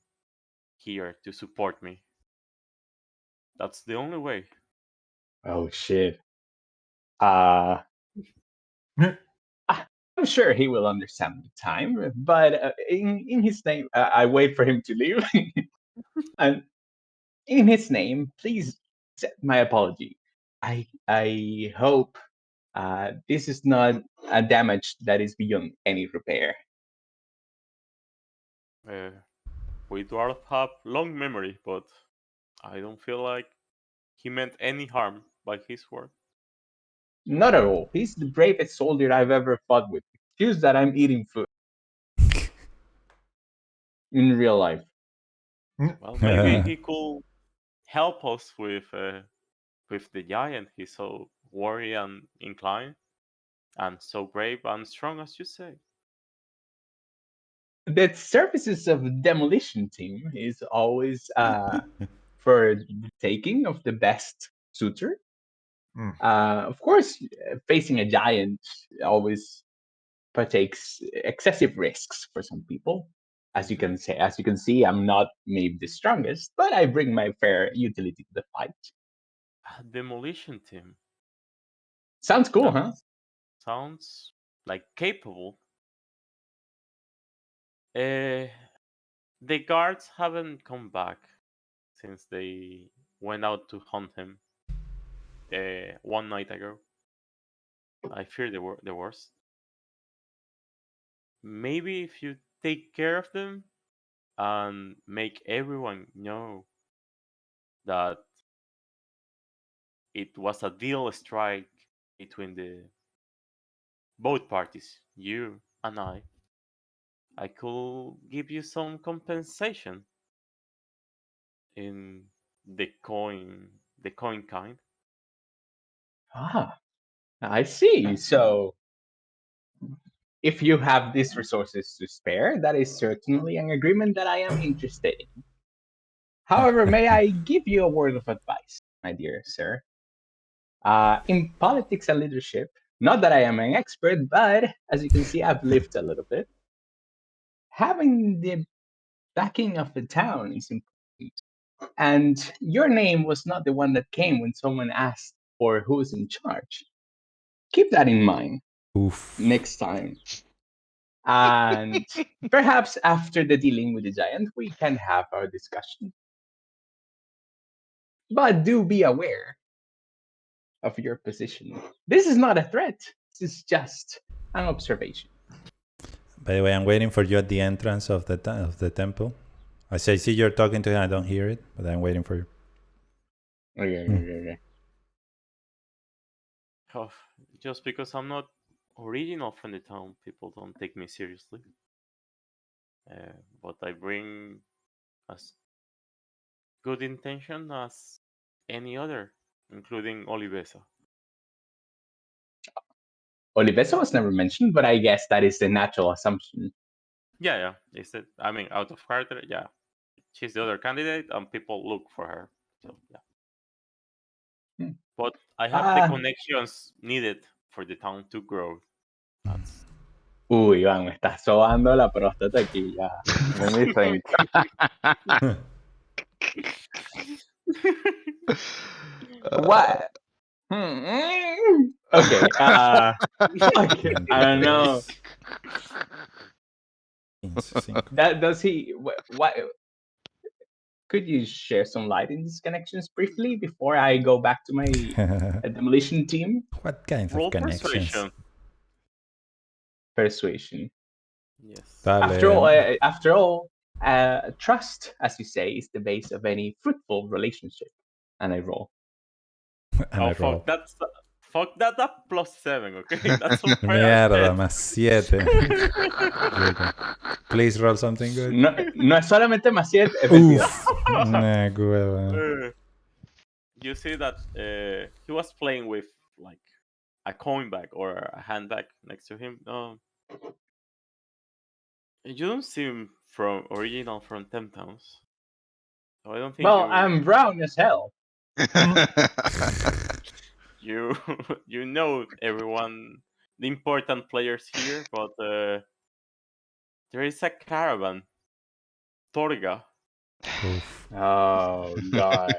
here to support me. That's the only way. Oh shit. Uh, I'm sure he will understand the time, but in his name, I wait for him to leave. And in his name, please accept my apology. I hope this is not a damage that is beyond any repair. Uh, we dwarf have long memory, but I don't feel like he meant any harm by his word. Not at all. He's the bravest soldier I've ever fought with. Excuse that I'm eating food in real life. Well, maybe he could help us with the giant. He's so worried and inclined, and so brave and strong as you say. The services of Demolition Team is always for the taking of the best suitor. Mm. Of course, facing a giant always partakes excessive risks for some people. As you can see, I'm not maybe the strongest, but I bring my fair utility to the fight. A demolition team. Sounds cool, That huh? sounds like capable. Uh, the guards haven't come back since they went out to hunt him one night ago. I fear the worst. Maybe if you take care of them and make everyone know that it was a deal strike between the both parties, you and I could give you some compensation in the coin kind. Ah, I see. So if you have these resources to spare, that is certainly an agreement that I am interested in. However, may I give you a word of advice, my dear sir? In politics and leadership, not that I am an expert, but as you can see, I've lived a little bit. Having the backing of the town is important. And your name was not the one that came when someone asked for who's in charge. Keep that in mind Oof. next time. And perhaps after the dealing with the giant, we can have our discussion. But do be aware of your position. This is not a threat, this is just an observation. By the way, I'm waiting for you at the entrance of the temple. As I see you're talking to him, I don't hear it, but I'm waiting for you. Okay, Hmm. okay, okay. Oh, just because I'm not original from the town, people don't take me seriously. But I bring as good intention as any other, including Olivesa. Olivesa was never mentioned, but I guess that is the natural assumption. Yeah. Is it? I mean, out of character, yeah. She's the other candidate, and people look for her. So yeah. Hmm. But I have the connections needed for the town to grow. That's Uy, Iván, me estás sobando la próstata aquí ya. Let me think. What? Okay. Okay. I don't know. That does he? What? Could you share some light in these connections briefly before I go back to my demolition team? What kind roll of connections? Persuasion. yes. After all, trust, as you say, is the base of any fruitful relationship. And I roll. And I roll. Fuck that up +7, okay? That's unfair. Mierda, más 7. Please roll something good. No, no es solamente más 7, es 22. Nah, hueva. You see that he was playing with like a coin bag or a handbag next to him. You don't seem original from Towns. So I don't think Well, I'm brown as hell. you you know everyone, the important players here, but there is a caravan, Torga, Oh, God.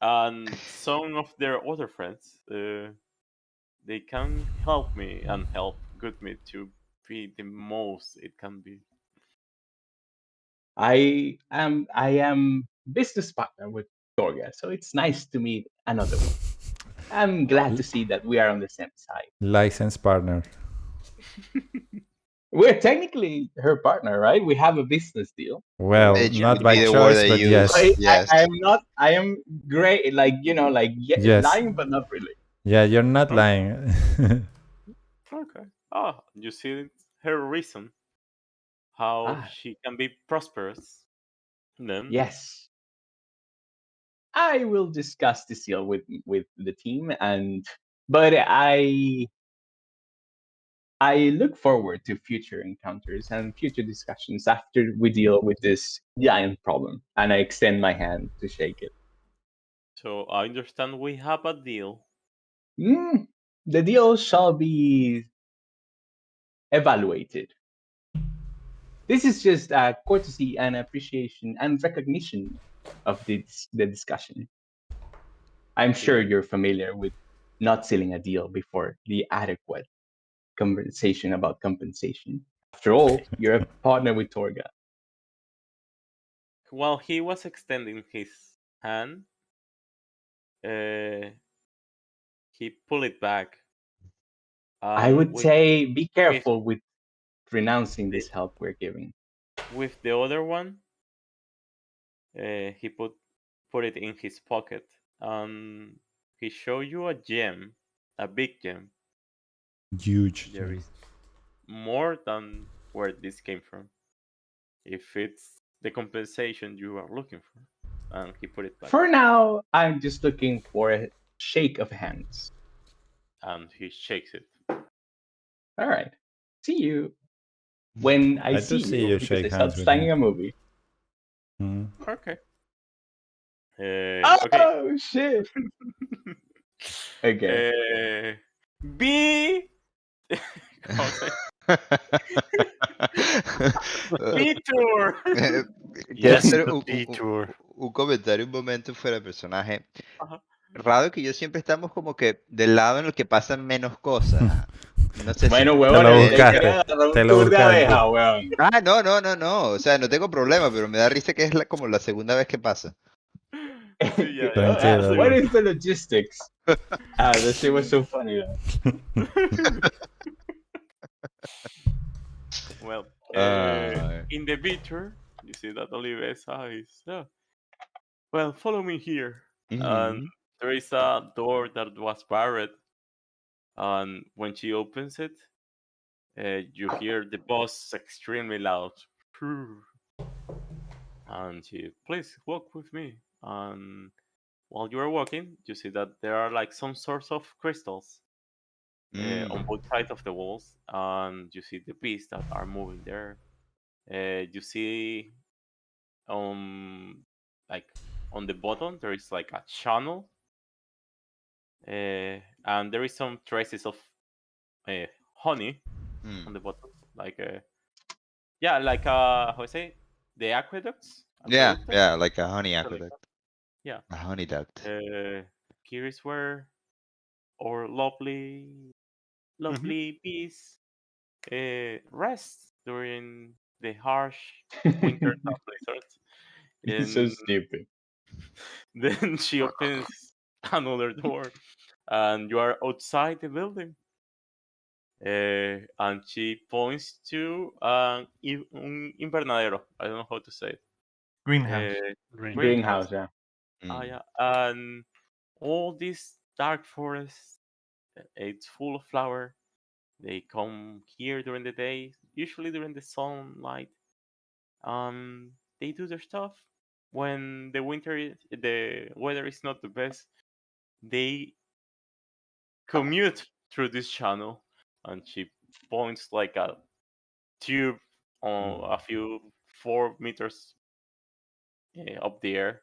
and some of their other friends. They can help me and help Goodmead to be the most it can be. I am business partner with Torga, so it's nice to meet another one. I'm glad to see that we are on the same side. License partner. We're technically her partner, right? We have a business deal. Well, Bitch not would by be the choice, word I but use. yes. Yes. I am not. I am great. Like Yes. lying, but not really. Yeah, you're not Oh. lying. Okay. Ah, you see her reason how she can be prosperous. Then Yes. I will discuss this deal with the team, but I look forward to future encounters and future discussions after we deal with this giant problem. And I extend my hand to shake it. so I understand we have a deal. The deal shall be evaluated. This is just a courtesy and appreciation and recognition of the discussion. I'm sure you're familiar with not sealing a deal before the adequate conversation about compensation. After all, you're a partner with Torga. While he was extending his hand, he pulled it back. I would say be careful with renouncing this help we're giving. With the other one, he put it in his pocket, and he showed you a gem, a big gem. Huge. There is more than where this came from. If it's the compensation you are looking for, and he put it back, For now, I'm just looking for a shake of hands. and he shakes it. All right. See you when I I see do see you you because I shake started hands with playing him. a movie. Okay. Oh Okay. shit! Okay. B. Detour. Quiero Yes, hacer the detour. un comentario un momento fuera de personaje. Ajá. Raro que yo siempre estamos como que del lado en el que pasan menos cosas. No sé Bueno, si... huevón, lo usted buscaste, quería agarrar te un lo tour de buscaste. abeja, huevón. Ah, no. O sea, no tengo problema, pero me da risa que es como la segunda vez que pasa. Sí, ya. Tranquilo. What is the logistics? That shit was so funny though. Well, Ah. in the picture, you see that Olivesa is. Well, follow me here. And there is a door that was barred. And when she opens it, you hear the boss extremely loud. And she, please walk with me. And while you are walking, you see that there are like some sorts of crystals on both sides of the walls, and you see the bees that are moving there. You see, like on the bottom, there is like a channel, and there is some traces of uh, honey on Mm. the bottom, like like how I say, the aqueducts, Yeah, aqueduct, yeah, like a honey something like that. aqueduct, Yeah. a honey duct. Here is where our lovely, Hmm. lovely bees rest during the harsh winter and blizzards. He's so And stupid. then she opens another door, and you are outside the building. And she points to un invernadero. I don't know how to say it. Greenhouse. Uh, Greenhouse. greenhouse. Greenhouse, yeah. Ah, Mm. yeah. And all this dark forest, it's full of flower. They come here during the day, usually during the sunlight. They do their stuff. When the weather is not the best, they commute through this channel, and she points like a tube on a few 4 meters up the air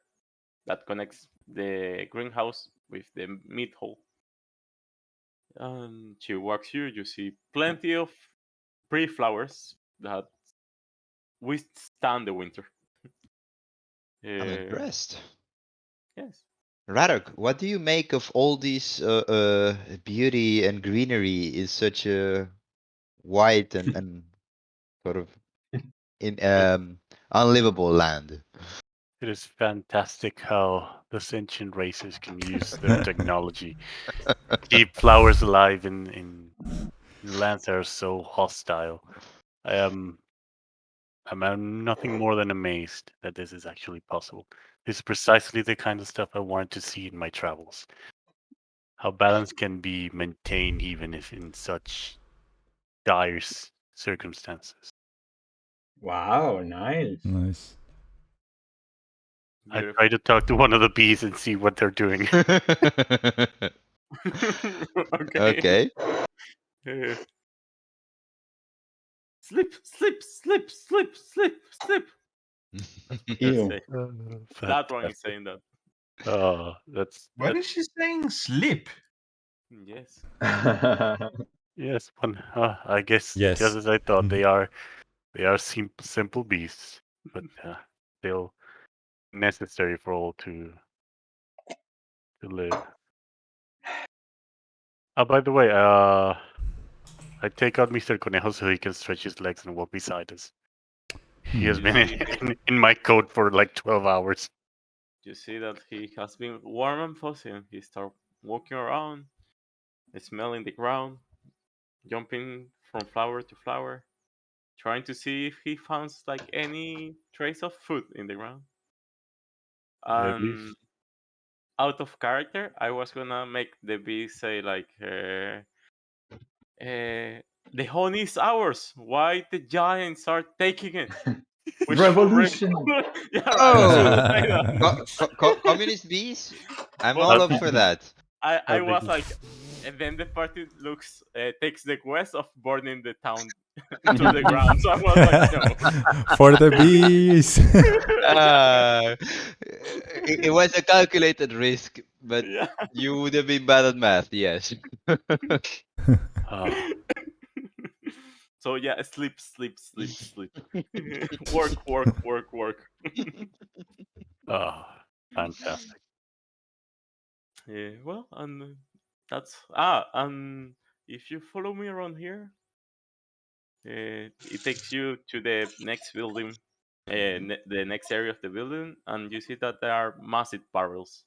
that connects the greenhouse with the meat hole. And she walks here. You see plenty of pretty flowers that withstand the winter. I'm Uh, impressed. yes. Radok, what do you make of all these beauty and greenery in such a white and sort of in It, unlivable land? it is fantastic how the sentient races can use their technology to keep flowers alive in lands that are so hostile. I am I'm nothing more than amazed that this is actually possible. This is precisely the kind of stuff I wanted to see in my travels. How balance can be maintained even if in such dire circumstances. Wow, nice. Nice. I try Beautiful. to talk to one of the bees and see what they're doing. Okay. Okay. Uh, slip, slip, slip, slip, slip, slip. That's what they're Ew. saying. That one is Fantastic. saying that. Oh, What that's is she saying? Slip. Yes. yes. One. I guess just Yes. as I thought, Mhm. they are simple beasts, but still necessary for all to live. By the way, I take out Mr. Conejo so he can stretch his legs and walk beside us. He has Hmm. You been see him. in my coat for like 12 hours. You see that he has been warm and fuzzy, and he start walking around, smelling the ground, jumping from flower to flower, trying to see if he finds like any trace of food in the ground. Maybe. And out of character, I was gonna make the bee say like, "The honey is ours. Why the giants are taking it?" Which already, Revolution. yeah, I was Oh, gonna say that, communist bees? I'm but all How up did for that. I how did was like, and then the party looks takes the quest of burning the town to the Mm. ground. So I was like, no, For the bees. Uh, it was a calculated risk, but yeah. you would have been bad at math, yes. uh, So yeah, sleep, sleep, sleep, sleep. Work, work, work, work. uh, fantastic. Yeah, well, and that's and if you follow me around here, it takes you to the next building, the next area of the building, and you see that there are massive barrels.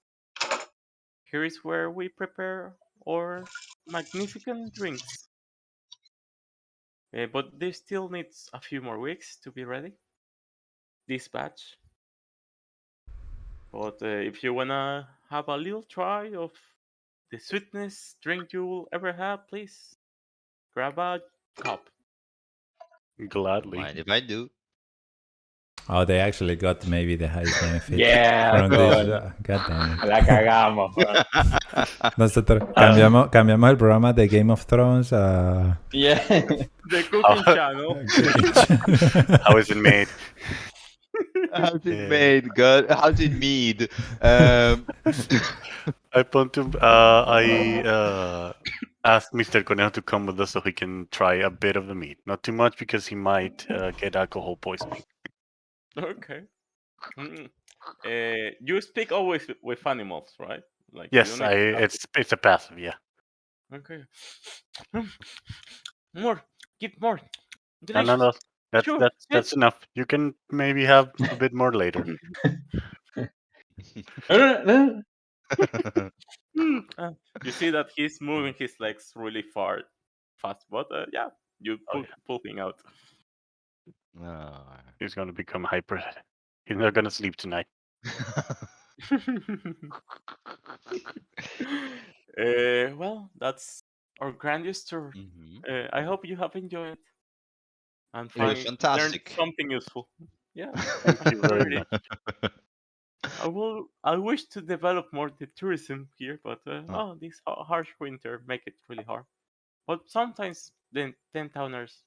Here is where we prepare our magnificent drinks. But this still needs a few more weeks to be ready. This batch. But if you wanna have a little try of the sweetest drink you will ever have, please grab a cup. Don't Gladly. mind if I do. Oh, they actually got maybe the highest benefit Yeah, from this. God. God damn it. La cagamos, bro. Nosotros cambiamos el programa de Game of Thrones a... Yeah. The cooking channel. How is it made? How's it Yeah. made? God, how's it made? I asked Mr. Conejo to come with us so he can try a bit of the meat. Not too much because he might get alcohol poisoning. Okay. You speak always with animals, right? Like Yes, you don't it's a passive, yeah. Okay. More. Give more. No, Delicious. no. Sure. That's enough. You can maybe have a bit more later. You see that he's moving his legs really fast, but yeah, you Oh, pull him out. Oh. He's gonna become hyper. He's not gonna sleep tonight. Well, that's our grandiose tour. I hope you have enjoyed and It was learned fantastic. something useful. Yeah, Thank you very really. much. I wish to develop more the tourism here, but this harsh winter make it really hard. But sometimes the 10-towners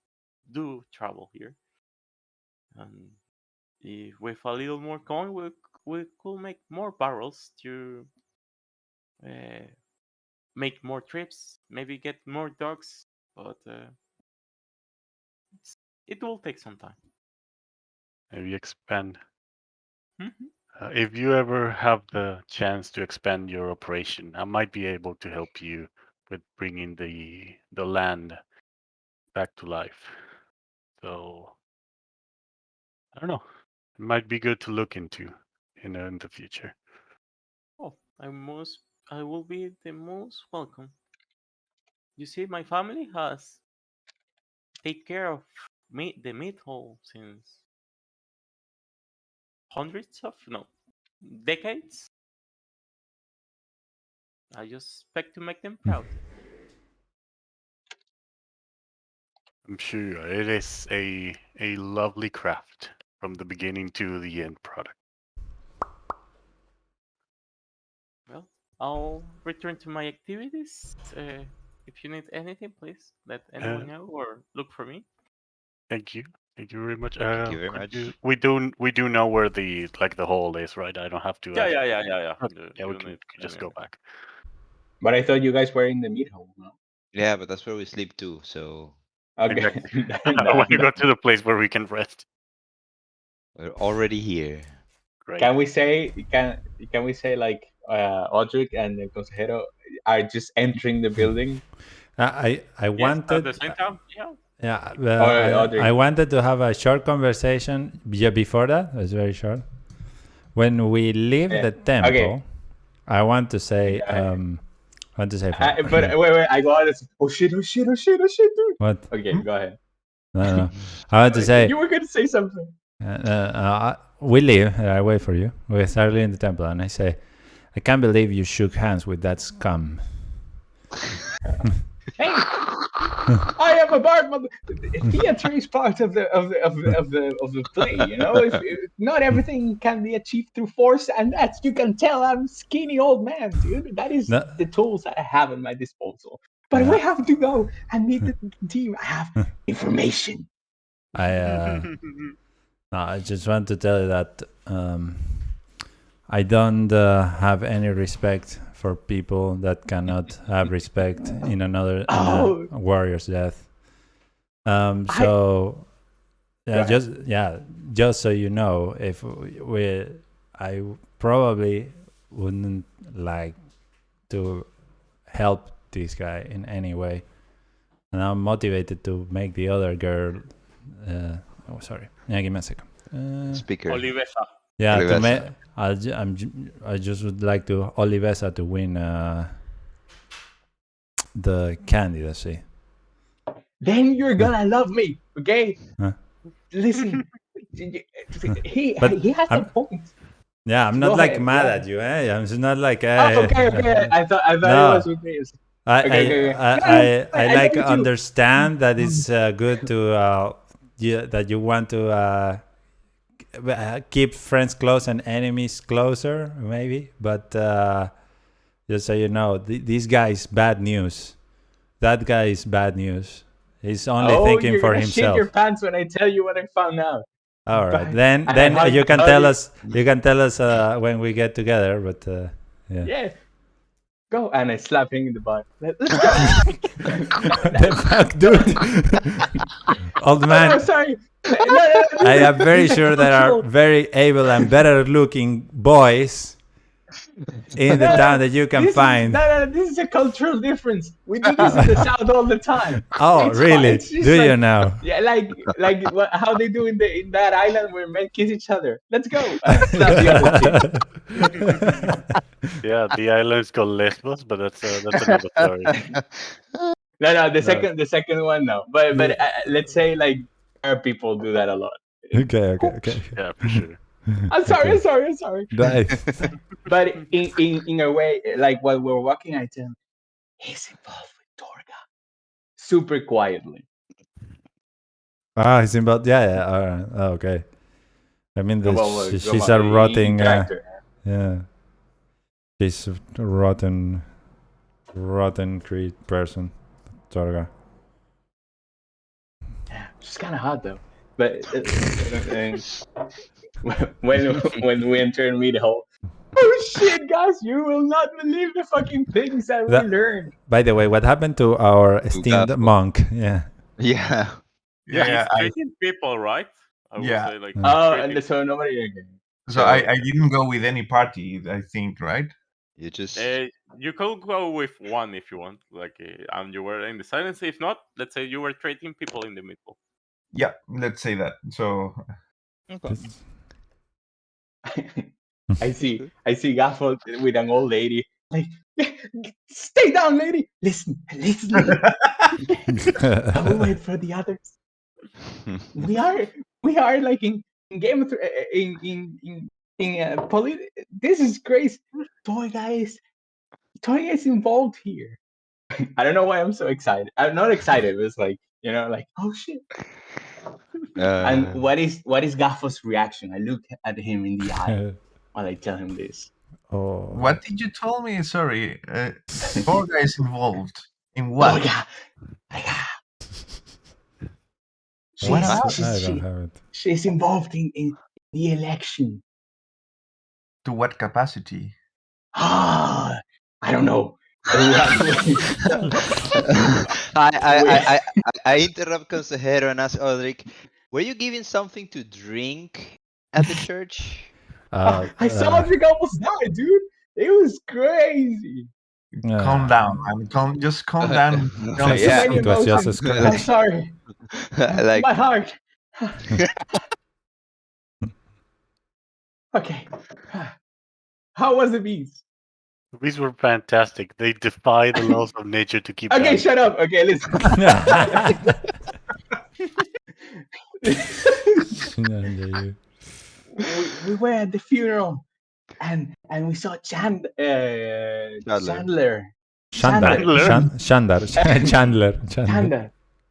do travel here, and if with a little more coin, we could make more barrels to uh, make more trips, maybe get more dogs, but it will take some time. Maybe expand. Mhm. If you ever have the chance to expand your operation, I might be able to help you with bringing the land back to life. So I don't know. It might be good to look into in the future. Oh, I will be the most welcome. You see, my family has take care of the meat hall since hundreds of no decades. I just expect to make them proud. I'm sure it is a lovely craft from the beginning to the end product. Well, I'll return to my activities. If you need anything, please let anyone know or look for me. Thank you. Thank you very much. Thank you very much. We do know where the hole is, right? I don't have to Yeah, ask. yeah. Okay, yeah, we You need can just go anything. back. But I thought you guys were in the meat hole, no? Yeah, but that's where we sleep too. So Okay. Exactly. I want to go to the place where we can rest. we're already here. Great. Can we say like Audric and the consejero are just entering the building? I Yes, wanted... at the same time. Yeah. Yeah, Audrey. I wanted to have a short conversation before that. It was very short. When we leave Yeah. the temple, I want to say... Go ahead. I want to say... But wait, I got this. Oh shit, dude. What? Okay, go ahead. No. I want to say... You were gonna say something. We leave. I wait for you. We start leaving the temple, and I say, I can't believe you shook hands with that scum. Hey, I am a bard. Theater is part of the play. You know, if not everything can be achieved through force, and that's you can tell I'm skinny old man, dude. That is No. the tools I have at my disposal. But we have to go and meet the team. I have information. I just want to tell you that I don't have any respect for people that cannot have respect in another warrior's death. So just so you know, if I probably wouldn't like to help this guy in any way, and I'm motivated to make the other girl. Sorry. Yeah, give me a second. Speaker. Olivesa. Yeah, Olivesa. I just would like to Olivesa to win the candidacy. Then you're gonna love me, okay? Huh? Listen, he has a point. Yeah, I'm not like mad at you, eh? I'm just not like. Okay. I thought it was with me. I like understand that it's good to that you want to keep friends close and enemies closer, maybe. But just so you know, this guy is bad news. That guy is bad news. He's only thinking you're for gonna shit your himself. pants when I tell you what I found out. All right, But then you can tell us. You can tell us when we get together. But yeah. Yeah. Go, and I slap him in the butt. Let's go. The fuck, dude? Old man. No, sorry. No, I am very sure there are very able and better looking boys in the town that you can find. This is a cultural difference. We do this in the South all the time. Oh, It's really? it's just Do like- you know? Yeah, like how they do in that island where men kiss each other. Let's go. And slap the other chick. Yeah, the island's called Lesbos, but that's another story. No, the second one, no. But let's say like our people do that a lot. Okay. Yeah, for sure. I'm sorry. Nice. But in a way, like while we're walking, I tell him, he's involved with Torga. Super quietly. He's involved. Yeah. All right. Oh, okay. I mean, she's a rotting. Yeah. She's a rotten person. Torga. Yeah, she's kind of hot though. But when we enter and meet Hole, oh shit, guys! You will not believe the fucking things that we learned. By the way, what happened to our esteemed Gato. monk? Yeah. Yeah. Yeah, he's treating people, right? I would say, like, And so nobody again. So I didn't go with any party, I think, right? You just you could go with one if you want, like, and you were in the silence. If not, let's say you were trading people in the middle. Yeah, let's say that. So okay. I see Gafford with an old lady. Like, stay down, lady. Listen. I will wait for the others. We are like in Game of this is crazy. Torga is involved here. I don't know why I'm so excited. I'm not excited. It's like, like, oh shit. And what is Gaffo's reaction? I look at him in the eye while I tell him this. Oh. What did you tell me? Sorry, Torga is involved in what? She's involved in the election. To what capacity? I don't know. I interrupt Consejero and ask Odric, were you giving something to drink at the church? I saw Odric almost die, dude. It was crazy. Calm down, man. Just calm down. Yeah. It was just a scratch. I'm sorry. Like My heart. Okay. How was the bees? These were fantastic. They defy the laws of nature to keep. Okay, shut up. Okay, listen. we were at the funeral, and we saw Chandler.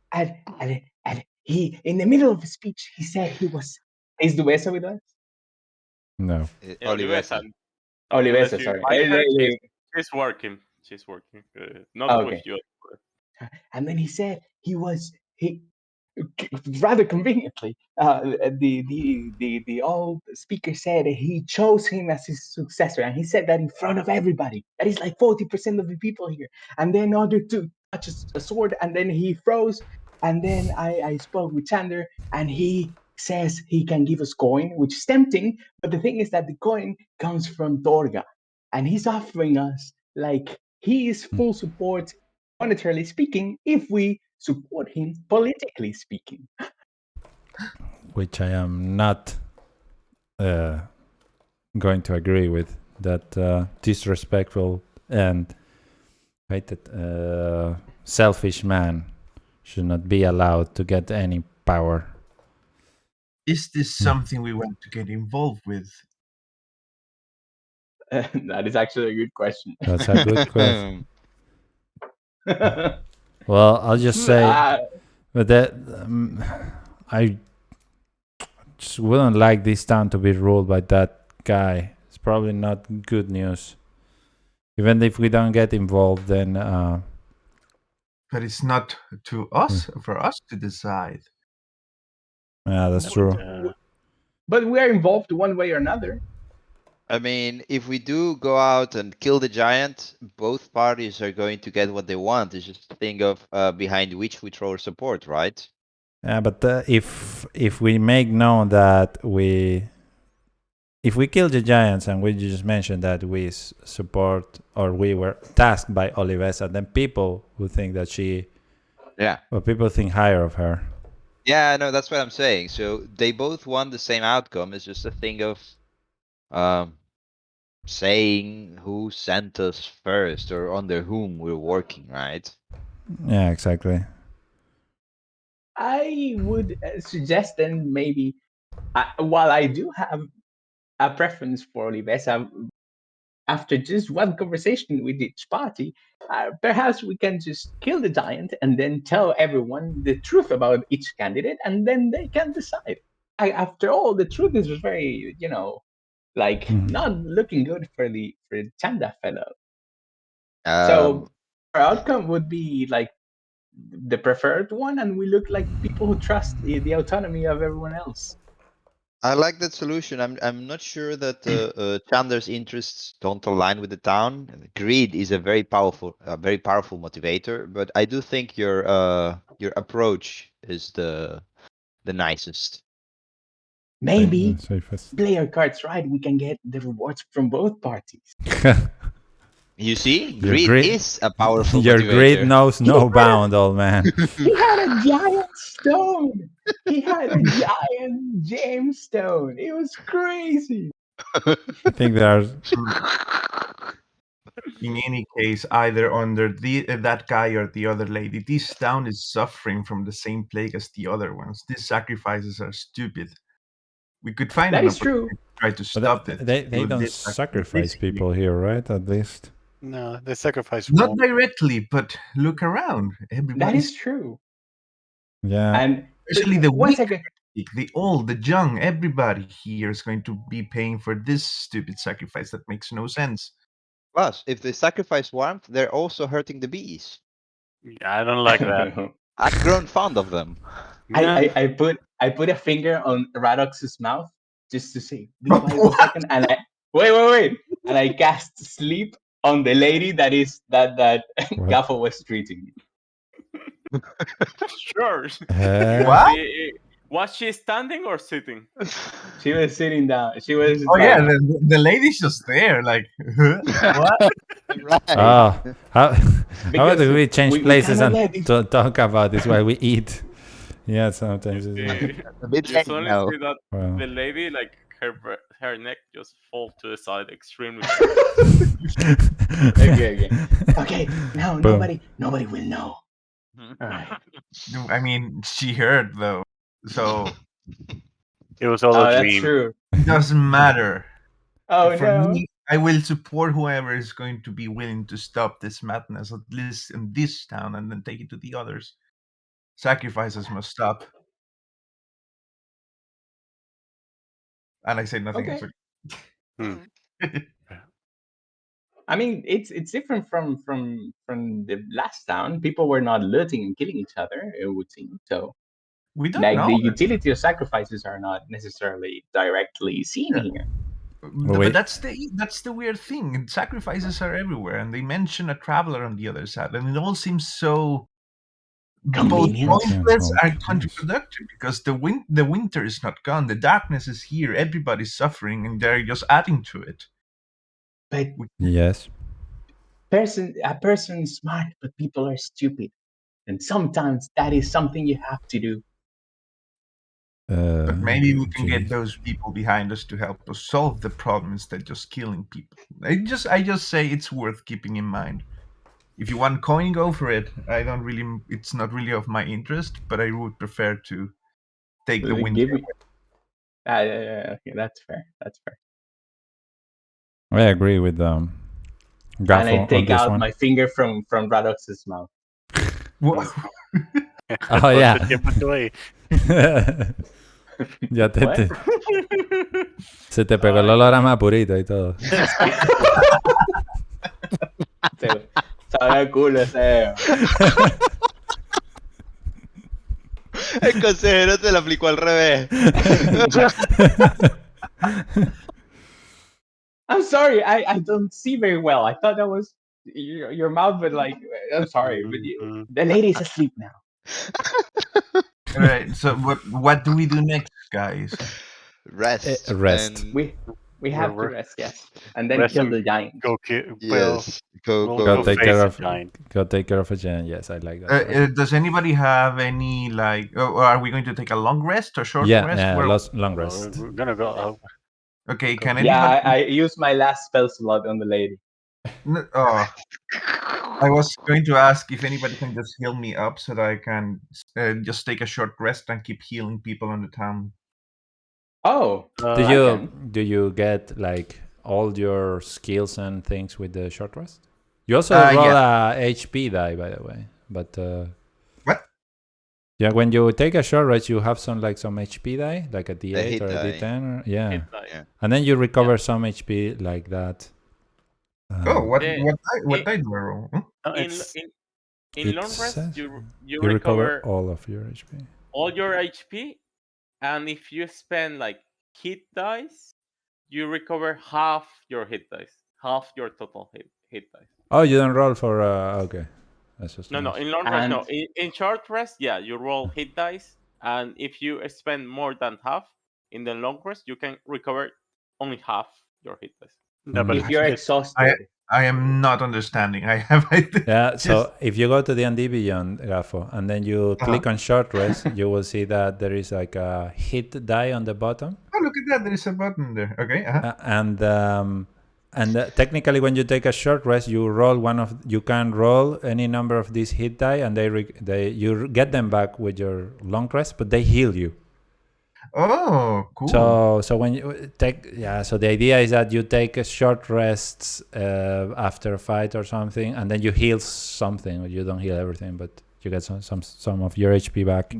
And he, in the middle of the speech, he said he was. Is Dubesa with us? No. Olivesa. Olivesa, sorry. She's working. Not with you. And then he said he rather conveniently, the old speaker said he chose him as his successor, and he said that in front of everybody. That is like 40% of the people here. And then order to touch a sword, and then he froze. And then I spoke with Chandler, and he says he can give us coin, which is tempting. But the thing is that the coin comes from Torga, and he's offering us like he is full support, monetarily speaking, if we support him politically speaking. Which I am not going to agree with. That disrespectful and selfish man should not be allowed to get any power. Is this something we want to get involved with? That is actually a good question. That's a good question. Well, I'll just say that I just wouldn't like this town to be ruled by that guy. It's probably not good news. Even if we don't get involved, then But it's not to us, Hmm. for us to decide. yeah, that's But, true. But we are involved one way or another. I mean, if we do go out and kill the giant, both parties are going to get what they want. It's just a thing of behind which we throw our support, right? Yeah, but if we make known that if we kill the giants and we just mention that we support or we were tasked by Olivesa, then people will think that people think higher of her. Yeah, no, that's what I'm saying. So they both want the same outcome. It's just a thing of saying who sent us first or under whom we're working, right? Yeah, exactly. I would suggest then maybe, while I do have a preference for Olivesa, after just one conversation with each party, perhaps we can just kill the giant and then tell everyone the truth about each candidate, and then they can decide. After all, the truth is very, not looking good for the Chanda fellow. So our outcome would be like the preferred one, and we look like people who trust the autonomy of everyone else. I like that solution. I'm not sure that Chander's interests don't align with the town. Greed is a very powerful motivator, but I do think your approach is the nicest. Maybe Safest. play our cards right, we can get the rewards from both parties. You see, Your greed greed- is a powerful Your greed motivator. knows no bound, old man. He had a giant stone. He had a giant gemstone. It was crazy. I think there are. In any case, either under that guy or the other lady, this town is suffering from the same plague as the other ones. These sacrifices are stupid. We could find That an is opportunity true. to try to But stop it. they don't sacrifice people here, right? At least. no, they sacrifice Not wolves. directly, but look around. That Everybody's, is true. Yeah. And especially the one weak, second. the old, the young, everybody here is going to be paying for this stupid sacrifice that makes no sense. Plus, if they sacrifice warmth, they're also hurting the bees. Yeah, I don't like that. I've grown fond of them. Nah. I put a finger on Radox's mouth just to say, be quiet 1 second, and I wait, and I cast sleep on the lady that What? Gaffo was treating. Sure. What? Was she standing or sitting? She was sitting down. She was Oh yeah, like, the lady's just there, like what? Right. Oh, how because do we change places cannot and let these. talk about this while we eat? Yeah, sometimes. A bit You late suddenly now. see that Well. the lady, like her neck just fall to the side extremely. Okay. Now Boom. nobody will know. All right. I mean, she heard though, so It was all Oh, a that's dream. true. it doesn't matter. Oh For no. me, I will support whoever is going to be willing to stop this madness, at least in this town, and then take it to the others. Sacrifices must stop. And I say nothing. Okay. Hmm. I mean, it's different from the last town. People were not looting and killing each other. It would seem so. We don't Like the know. utility of sacrifices are not necessarily directly seen Yeah. here. But wait. that's the weird thing. Sacrifices are everywhere, and they mention a traveler on the other side, and it all seems so both Convenient. pointless and Yes. counterproductive because the winter is not gone, the darkness is here, everybody's suffering, and they're just adding to it. But Yes. a person is smart, but people are stupid, and sometimes that is something you have to do. But maybe we can get Jeez. those people behind us to help us solve the problem instead of just killing people. I just say it's worth keeping in mind. If you want coin, go for it. I don't really. It's not really of my interest, but I would prefer to take the winter. Give me. Okay, that's fair. That's fair. I agree with And I Gaffo on take this out one. my finger from Radox's mouth. Well, Oh yeah. The different way. Ya What? se te pegó el olor a mapurito y todo. Sabe a culo ese. El consejero te lo aplicó al revés. I'm sorry, I don't see very well. I thought that was your mouth, but like, I'm sorry, but the lady's asleep now. All right. So what do we do next, guys? Rest. Rest. And We have to We're- rest, yes, and then Rest kill and the giant. Go well, yes, go we'll Go go take face care the of. giant. Go take care of a giant. Yes, I like that. Does anybody have any like? Or are we going to take a long rest or short Yeah, rest? long Well, rest. we're gonna go. Okay. Okay. Can Yeah, anybody? I used my last spell slot on the lady. Oh, I was going to ask if anybody can just heal me up so that I can just take a short rest and keep healing people in the town. Oh, Do I you can. do you get like all your skills and things with the short rest? You also roll Yeah. a HP die, by the way. But What? yeah, when you take a short rest, you have some HP die, like a a D8 hit or a die. D10. Yeah, Hit die. Yeah. and then you recover some HP like that. Oh, what Eh, what it- die do I roll? Hmm? In It's in long It rest, says you you recover recover all of your HP. all your HP, and if you spend like hit dice, you recover half your hit dice, half your total hit dice. Oh, you don't roll for okay. That's just No, nice. in long rest, no. And In short rest, yeah, you roll hit dice, and if you spend more than half in the long rest, you can recover only half your hit dice. no, but if you're it's exhausted, I am not understanding. I have Yeah, just so if you go to the D&D Beyond, Gafo, and then you click on short rest, you will see that there is like a hit die on the bottom. oh, look at that! There is a button there. Okay. And technically, when you take a short rest, you can roll any number of these hit die, and you get them back with your long rest, but they heal you. Oh, cool. So when you so the idea is that you take a short rests after a fight or something, and then you heal something. You don't heal everything, but you get some of your HP back.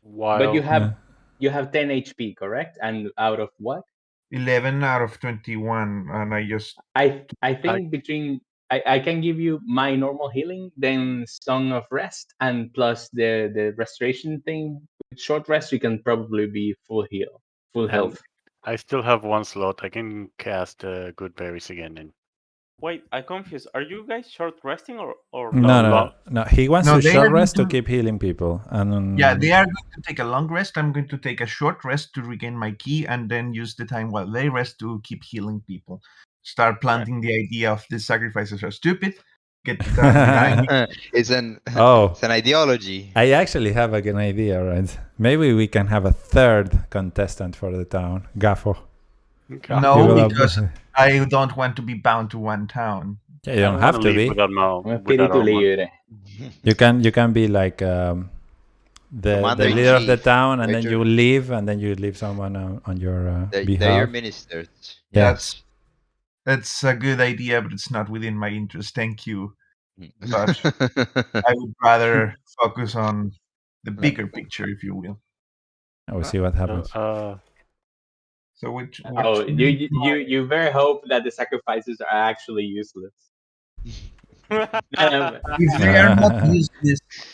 while but Yeah. you have 10 HP, correct? And out of what? 11 out of 21, and I just I think between I can give you my normal healing, then Song of Rest, and plus the restoration thing. With short rest, you can probably be full and health. I still have one slot. I can cast good berries again. And Wait, I'm confused. Are you guys short resting or No, long? no. He wants No, to they short are going rest to to- keep healing people, and yeah, they are going to take a long rest. I'm going to take a short rest to regain my key, and then use the time while they rest to keep healing people. Start planting the idea of these sacrifices are stupid. Get done denying. it's an Oh. it's an ideology. I actually have an idea, right? Maybe we can have a third contestant for the town, Gafo. God, No, because I don't want to be bound to one town. Yeah, you I don't don't have want to leave be. without Un without espíritu armor. libre. You can be like the leader of the Commander-in-chief, town, and then right? you leave, and then you leave someone on your They're your behalf. ministers. Yeah. That's a good idea, but it's not within my interest. Thank you, but I would rather focus on the bigger picture, if you will. We'll see what happens. So which Oh, you very hope that the sacrifices are actually useless.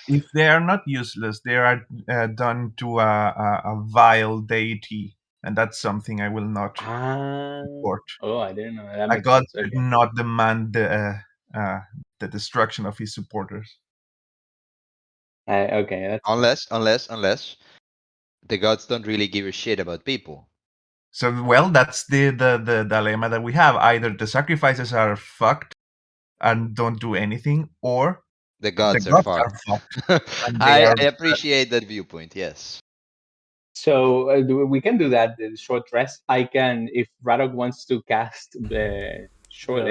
if they are not useless, they are done to a vile deity, and that's something I will not support. Oh, I didn't know. That A makes god sense. should Okay. not demand the destruction of his supporters. Okay, that's unless the gods don't really give a shit about people. So, well, that's the dilemma that we have. Either the sacrifices are fucked and don't do anything, or The gods the are gods are fucked. fucked and they are I appreciate that viewpoint. Yes. So we can do that. The short rest. I can, if Radok wants to cast the short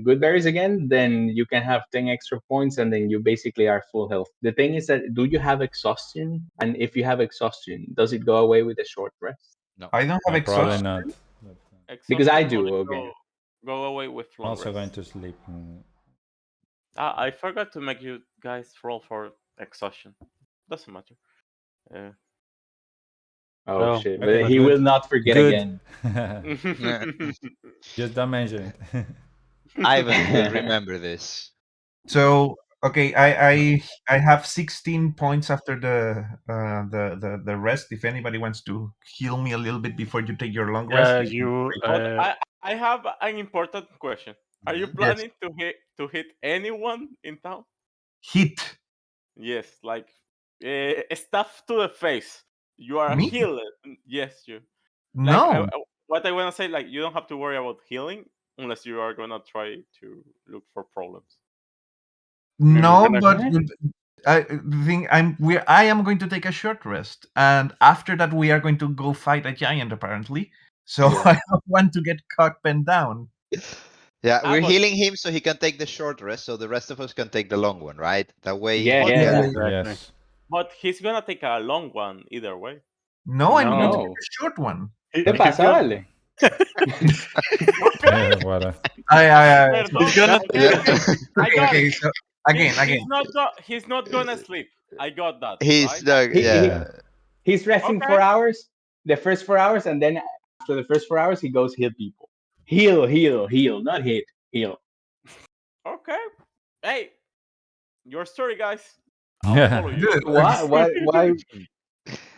good berries again, then you can have 10 extra points, and then you basically are full health. The thing is that, do you have exhaustion? And if you have exhaustion, does it go away with the short rest? No. I don't have Probably exhaustion. not. Because I Exhaustion do. only Okay. Go away with I'm long also rest. going to sleep. I forgot to make you guys roll for exhaustion. Doesn't matter. Oh, Oh, shit! Okay, But but he good. will not forget Good. again. Yeah. Just don't mention it. Ivan will remember this. So okay, I have 16 points after the rest. If anybody wants to heal me a little bit before you take your long rest, yeah, you can. you. But I have an important question. Are you Mhm. Yes, planning to hit anyone in town? hit Yes, like stuff to the face. You are a me? healer. Yes, you. Like No, what I wanna say, like you don't have to worry about healing unless you are gonna try to look for problems. we're no, gonna. but What? I think I am going to take a short rest, and after that we are going to go fight a giant apparently. So Yeah. I don't want to get caught pinned down. Yeah, Ah, we're healing him so he can take the short rest, so the rest of us can take the long one, right? That way Yeah, he but Yeah, yeah. can. yeah, yeah. Exactly. Yes. but he's gonna take a long one either way. No, I'm going to No. get No. a short one. ¿Qué He's pasa, gonna. vale? Okay, What a... He's perdón. gonna. Okay, okay, I Okay, got it. okay. So again. He's not gonna sleep. I got that, He's right? the He, he yeah. Yeah. he's resting Okay, 4 hours, the first 4 hours, and then after the first 4 hours, he goes heal people. Heal, not hit. Heal. okay. Hey, your story, guys. I'll follow Yeah. you. Good. Why? Why?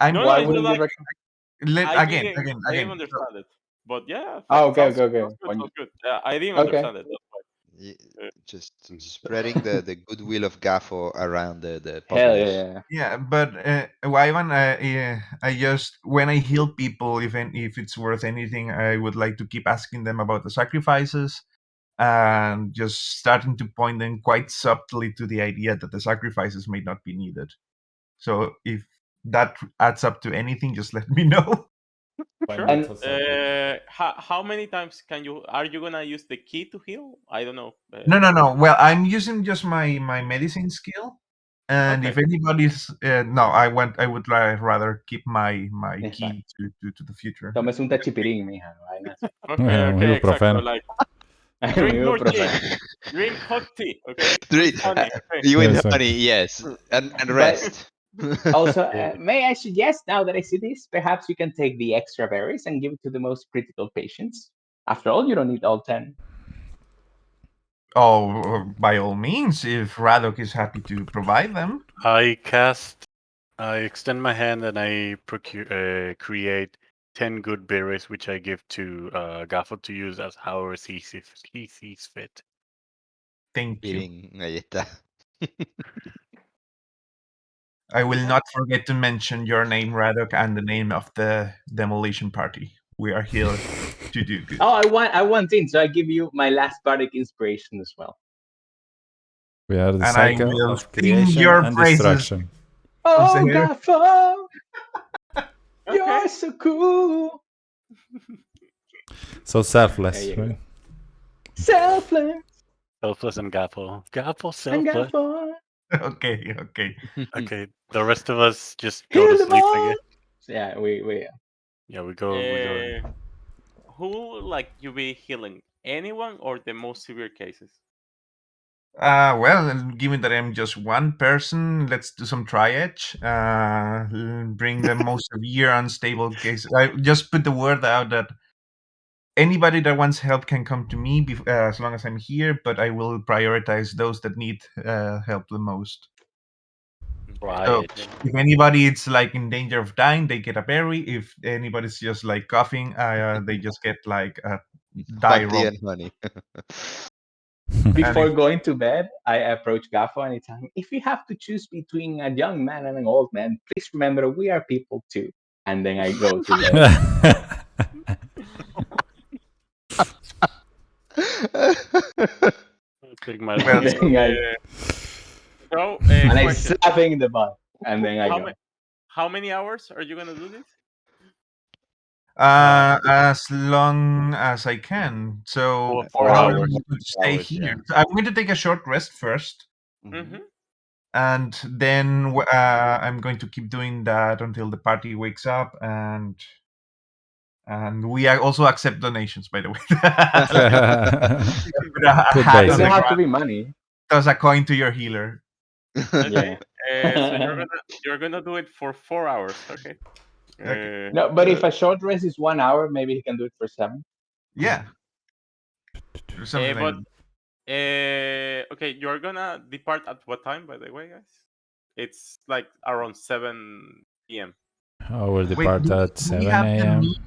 I'm. No, Why no, it's wouldn't just you like recommend? I didn't Again. So, understand it. But yeah, Oh, okay, sounds okay, okay. sounds good. I didn't Okay. understand it. That's y- why. just spreading the goodwill of Gaffo around the Hell populace. yeah. yeah, but Ivan, I just when I heal people, if it's worth anything, I would like to keep asking them about the sacrifices and just starting to point them quite subtly to the idea that the sacrifices may not be needed. So if that adds up to anything, just let me know. By Sure. And little sacrifice. How many times can you? Are you gonna use the key to heal? I don't know. No. Well, I'm using just my medicine skill, and if Okay. anybody's no, I would rather keep my exacto. key to the future. Tomes un tachipirín, mija. No vaina así. Okay. Un Okay. Exactly. ibuprofeno. Like Un drink more tea. ibuprofeno. Drink hot tea. Okay. Three, With honey. Okay. you in Yes, sir. honey, yes, and But rest. also, Yeah. may I suggest now that I see this, perhaps you can take the extra berries and give it to the most critical patients. After all, you don't need all 10. Oh, by all means, if Radok is happy to provide them. I extend my hand and I create 10 good berries, which I give to Gaffo to use as however he sees fit. Thank you. Eating, ahí está. I will not forget to mention your name, Radok, and the name of the demolition party. We are here to do good. Oh, I want in, so I give you my last bardic inspiration as well. We are the And I cycle will of sing creation your and praises. destruction. Oh, Jose. Gaffo, Okay. you're so cool. So There selfless, you go. right? Selfless Selfless and Gaffo. Gaffo and selfless. Gaffo. Okay. Okay, the rest of us just go Heal to them sleep, I all. guess. Yeah, we Yeah, we go. Who like you be healing? Anyone or the most severe cases? Well, given that I'm just one person, let's do some triage. Bring the most severe unstable case. I just put the word out that anybody that wants help can come to me as long as I'm here, but I will prioritize those that need help the most. Okay. So Triage. if anybody is like in danger of dying, they get a berry. If anybody's just like coughing, they just get like a die Hot tea roll. and honey. And Before if going to bed, I approach Gaffo anytime. If you have to choose between a young man and an old man, please remember we are people too. And then I go to bed. I'll take my well, Then I, So, and I question: slap him in the butt. And then I How go. many hours are you gonna do this? as long as I can. So Four, Four four how long hours. am hours. I going to 4 stay hours, here? yeah. So I'm going to take a short rest first, Mm-hmm. and then I'm going to keep doing that until the party wakes up, and we also accept donations, by the way. Put a Good hat on Doesn't the basic. have to ground, be money. toss a coin to your healer. Okay. Yeah. So you're gonna do it for 4 hours. Okay. Okay. No, but if a short rest is 1 hour, maybe he can do it for 7. Yeah. Or something like but that. okay, you're gonna depart at what time, by the way, guys? It's like around 7 p.m. Oh, we'll Wait, depart do at we 7 have the a.m. meat?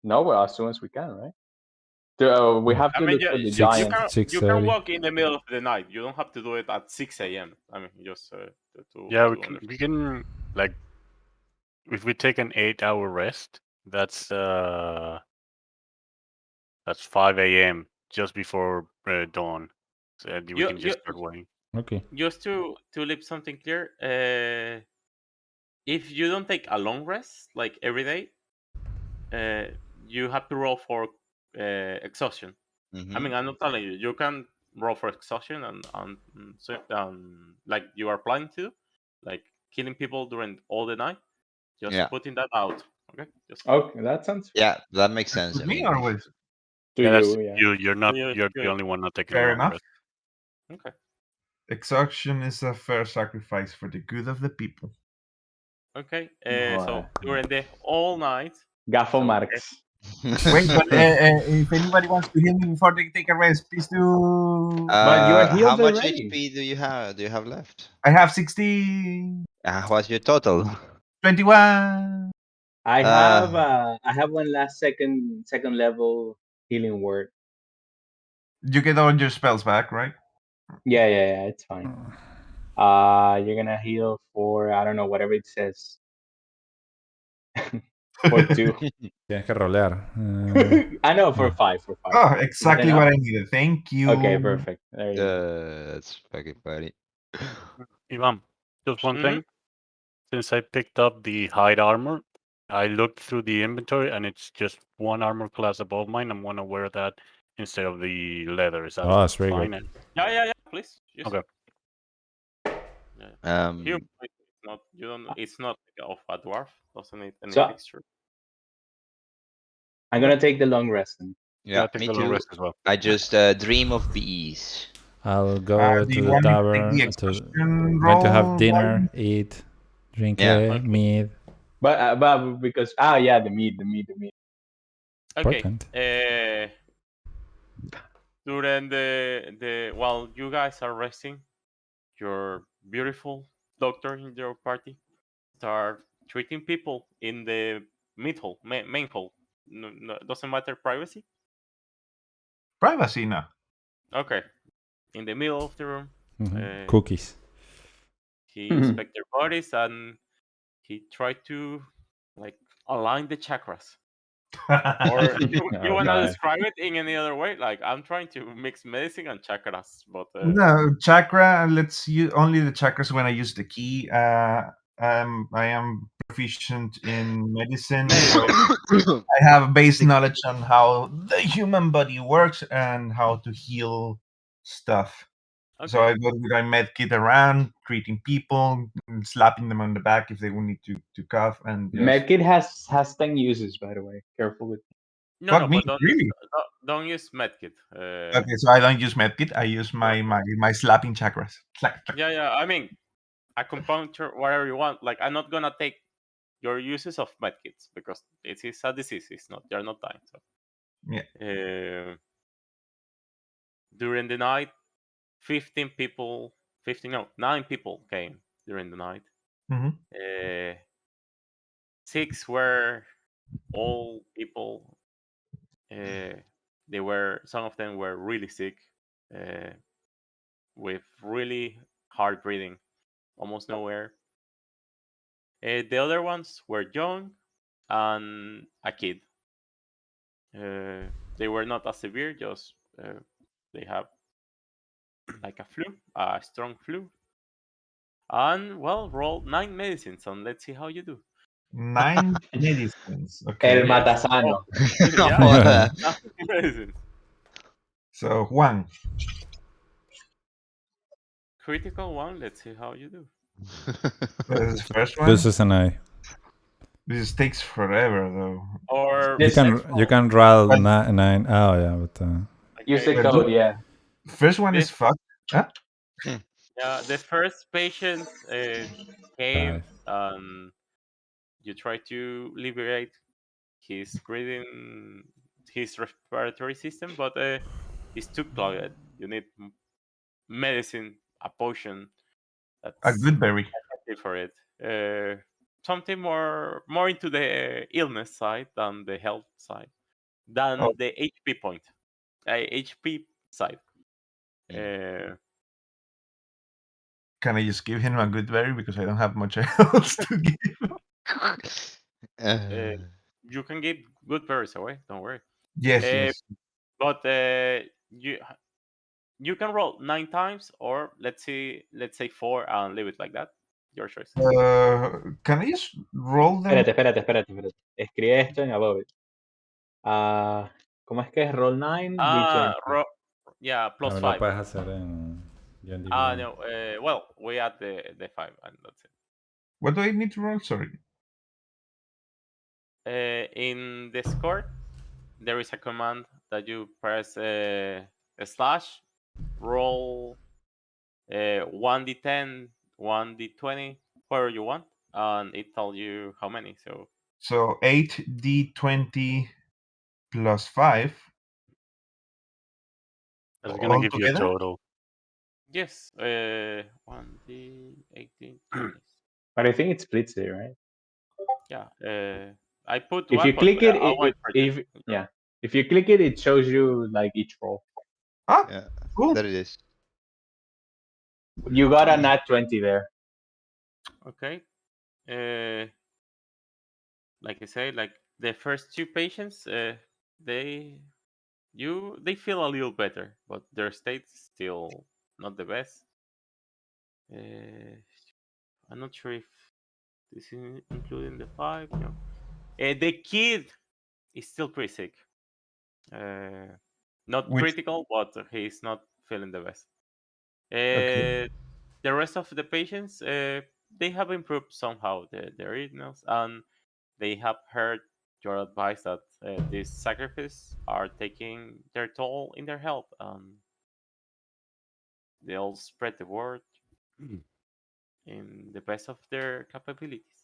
No, well, as soon as we can, right? We have I to mean, look for the you giant. can 6:30. walk in the middle of the night. You don't have to do it at 6 a.m. I mean, just Yeah, to understand. we can like if we take an 8-hour rest, that's 5 a.m. just before dawn. So we You can just start working. Okay. just to leave something clear. If you don't take a long rest like every day, you have to roll for exhaustion. I mean, I'm not telling you. You can roll for exhaustion and like you are planning to, like killing people during all the night. Just Yeah. putting that out. Okay. Just Okay, that sounds fair. Yeah, that makes sense. With I me mean, or with? To Yeah, that's you, yeah. you. You're not. you, You're the you- only one not taking a Fair long enough. rest. okay. Exhaustion is a fair sacrifice for the good of the people. Okay. Alright. So during the all night. Gaffo So, marks. Wait, but if anybody wants to heal me before they take a rest, please do. But you're how healed much already. HP do you have? Do you have left? I have 60. What's your total? 21. I Uh, have one last second level healing word. You get all your spells back, right? Yeah, it's fine. You're gonna heal for I don't know whatever it says. For 2. Tienes que rolear. I know for yeah. 5 Oh, Is exactly enough? what I needed. Thank you. Okay, perfect. There you go. that's fucking funny. Ivan, just one Mhm. thing. Since I picked up the hide armor, I looked through the inventory and it's just one armor class above mine. I'm gonna wear that instead of the leather. Is that Oh, that's very fine? good. Yeah. Please. Use Okay. it. Yeah. Here, Um, it's not. You don't. It's not of a dwarf. Doesn't need any So fixture. I'm gonna take the long rest then. yeah, take me the long too. rest as well. I just dream of bees. I'll go Do to you the want me to take the tavern. exhaustion Going to have roll? dinner, eat, drink Yeah. Okay. mead. But because yeah, the meat. Okay. Important. During the while you guys are resting, your beautiful doctor in your party start treating people in the mid hall, main hall. No, doesn't matter privacy. Privacy now. Okay, in the middle of the room, Cookies. he inspect their bodies and he tried to like align the chakras. Or you Oh wanna god. describe it in any other way? Like I'm trying to mix medicine and chakras, but No, chakra. Let's use only the chakras when I use the key. I am proficient in medicine, so I have base knowledge on how the human body works and how to heal stuff. So okay. I go with my med kit around, treating people, slapping them on the back if they will need to cough, and just Medkit has 10 uses, by the way. Careful with. No, fuck me, but really. don't use medkit. Okay, so I don't use med kit. I use Correct. my slapping chakras. Slack, slack. Yeah. I mean, acupuncture, whatever you want. Like I'm not gonna take your uses of medkits because it is a disease. It's not. You're not dying. So Yeah. during the night, 15 people, 15 no, 9 people came during the night. Hmm. 6 were old people. They were some of them were really sick, with really hard breathing, almost no air. The other ones were young and a kid. They were not as severe, just they have like a flu, a strong flu. And well, roll 9 medicines and let's see how you do. 9 medicines. El Okay. Yes. Matasano. Yeah. 9 medicines. So 1. Critical one. Let's see how you do. This is the first one. This is an eye. This takes forever though. Or You This- can next you roll. can roll But- 9. Oh yeah, but Use the Okay. But code, yeah. First one is This fucked. Huh? Yeah, the first patient came Five. and you try to liberate his breathing, his respiratory system, but it's too clogged. You need medicine, a potion A that's good berry. effective for it. Something more into the illness side than the health side, Oh, than the HP point, HP side. Uh, can I just give him a good berry because I don't have much else to give? uh, you can give good berries away. Don't worry. Yes, Uh, yes. but you can roll 9 times, or let's say 4 and leave it like that. Your choice. Can I just roll them? Espérate. Escribe esto en Adobe. ¿Cómo es que es? Roll 9, D20. Yeah, plus También lo 5. puedes hacer en D&D Ah, Beyond. no. Well, we add the 5, and that's it. What do I need to roll? Sorry. In Discord, there is a command that you press slash roll 1d10, 1d20, whatever you want, and it tells you how many. So 8d20 plus 5 It's gonna all give you a together. total. yes, 1d18, 20. But I think it splits it, right? Yeah, I put If one, you but click it, I'll wait for you. if you click it, it shows you like each roll. Ah, Yeah, cool. there it is. You got a nat 20 there. Okay. Like I say, like the first 2 patients, they feel a little better, but their state's still not the best. I'm not sure if this is including the 5. No. The kid is still pretty sick. Not Which critical, but he's not feeling the best. okay. The rest of the patients, they have improved somehow their illness, and they have heard your advice that these sacrifices are taking their toll in their health, and they'll spread the word in the best of their capabilities.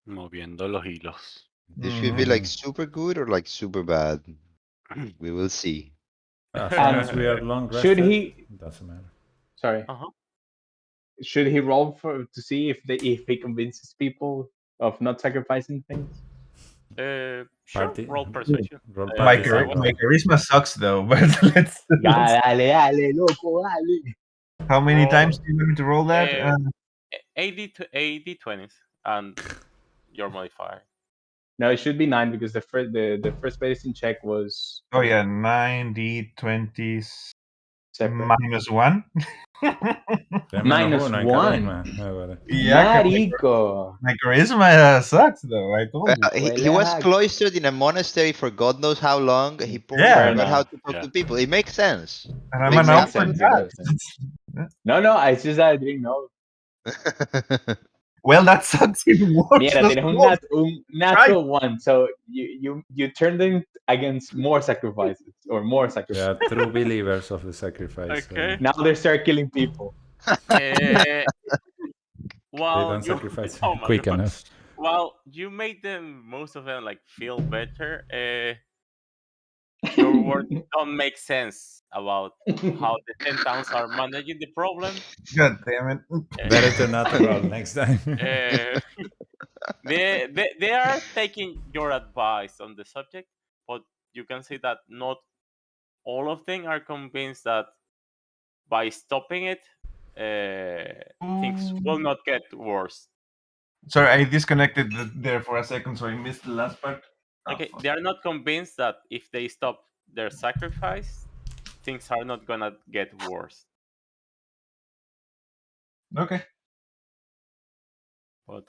Moviendo los hilos. This should be like Mhm. super good or like super bad. We will see. As long as we are And long should rested, he? it doesn't matter. Sorry. Uh-huh. Should he roll to see if he convinces people of not sacrificing things? Sure, Party, roll persuasion. roll Uh, party I was My psycho. charisma sucks though, but let's. Dale, loco, dale. How many roll times do you want me to roll that? 80 to 80 20s, and your modifier. No, it should be 9 because the first medicine check was Oh yeah, 9d20 separate. -1. Tiene menos -1. 1 en carisma. Vale. Yeah, Marico. my charisma sucks though. I told you. He Huele was a- cloistered in a monastery for God knows how long. He probably Yeah. Fair forgot how enough. to talk Yeah. to people. It makes sense. And I'm It an Makes makes alpha sense. It god. makes sense. No, it's just that I didn't know. Well, that sucks even more. Mira, Just tienes un, roll. un natural 1, so you turned in against more sacrifices or more They sacrifices. are true believers of the sacrifice. Okay. Now they start killing people. Uh, They while don't you sacrifice oh my quick god, enough. while you make them, most of them, like feel better, your words don't make sense about how the 10 towns are managing the problem. God damn it. Better to not roll next time. Uh, they are taking your advice on the subject, but you can see that not all of them are convinced that by stopping it, things will not get worse. Sorry, I disconnected there for a second, so I missed the last part. Oh, Okay, fuck. they are not convinced that if they stop their sacrifice, things are not gonna get worse. Okay. But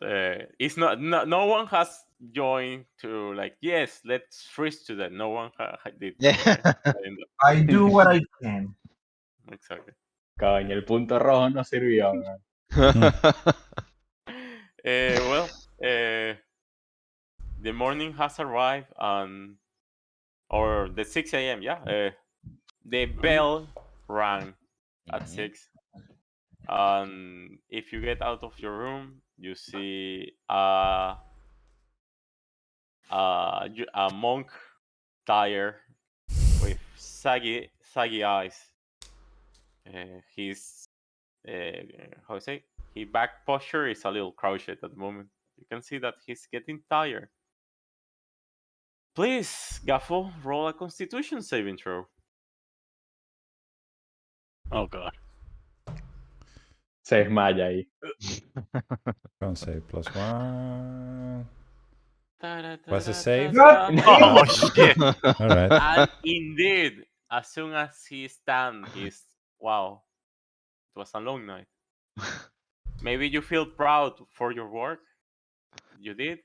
it's not. No one has joined to like. Yes, let's freeze to that. No one did. Yeah. I do what I can. Exactly. Coño, el punto rojo no sirvió. ¿verdad? Well, the morning has arrived, and or the 6 a.m. Yeah, the bell rang at 6, And if you get out of your room, you see a monk tired with saggy eyes. His how to say, his back posture is a little crouched at the moment. You can see that he's getting tired. Please, Gaffo, roll a Constitution saving throw. Oh god. Se desmaya ahí. Con save +1. What's the Ta-da-ta-da-ta-ta. save? God Oh damn! shit. All right. And indeed, as soon as he stands, he's wow. It was a long night. Maybe you feel proud for your work. You did.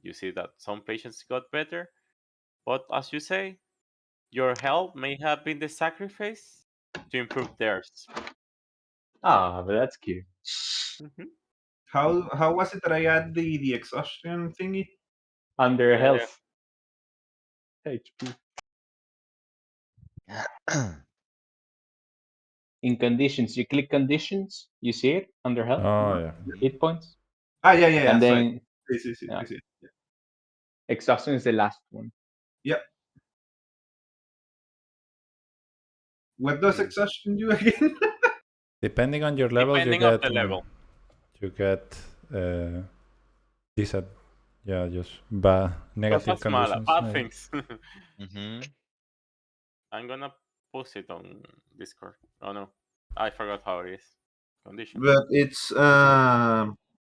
You see that some patients got better, but as you say, your health may have been the sacrifice to improve theirs. Ah, but that's cute. Mhm. How was it that I had the exhaustion thingy? Under Yeah, health. HP. In conditions, you click conditions, you see it under health, Oh yeah. hit points, Yeah. and Sorry. then Sí. yeah, I see. exhaustion is the last one. Yep. What does exhaustion do again? Depending on your level, depending of the level. you get disad. Yeah, just negative Cosas malas, conditions. bad maybe. things. Mm-hmm. I'm gonna post it on Discord. Oh no, I forgot how it is. Conditions. But it's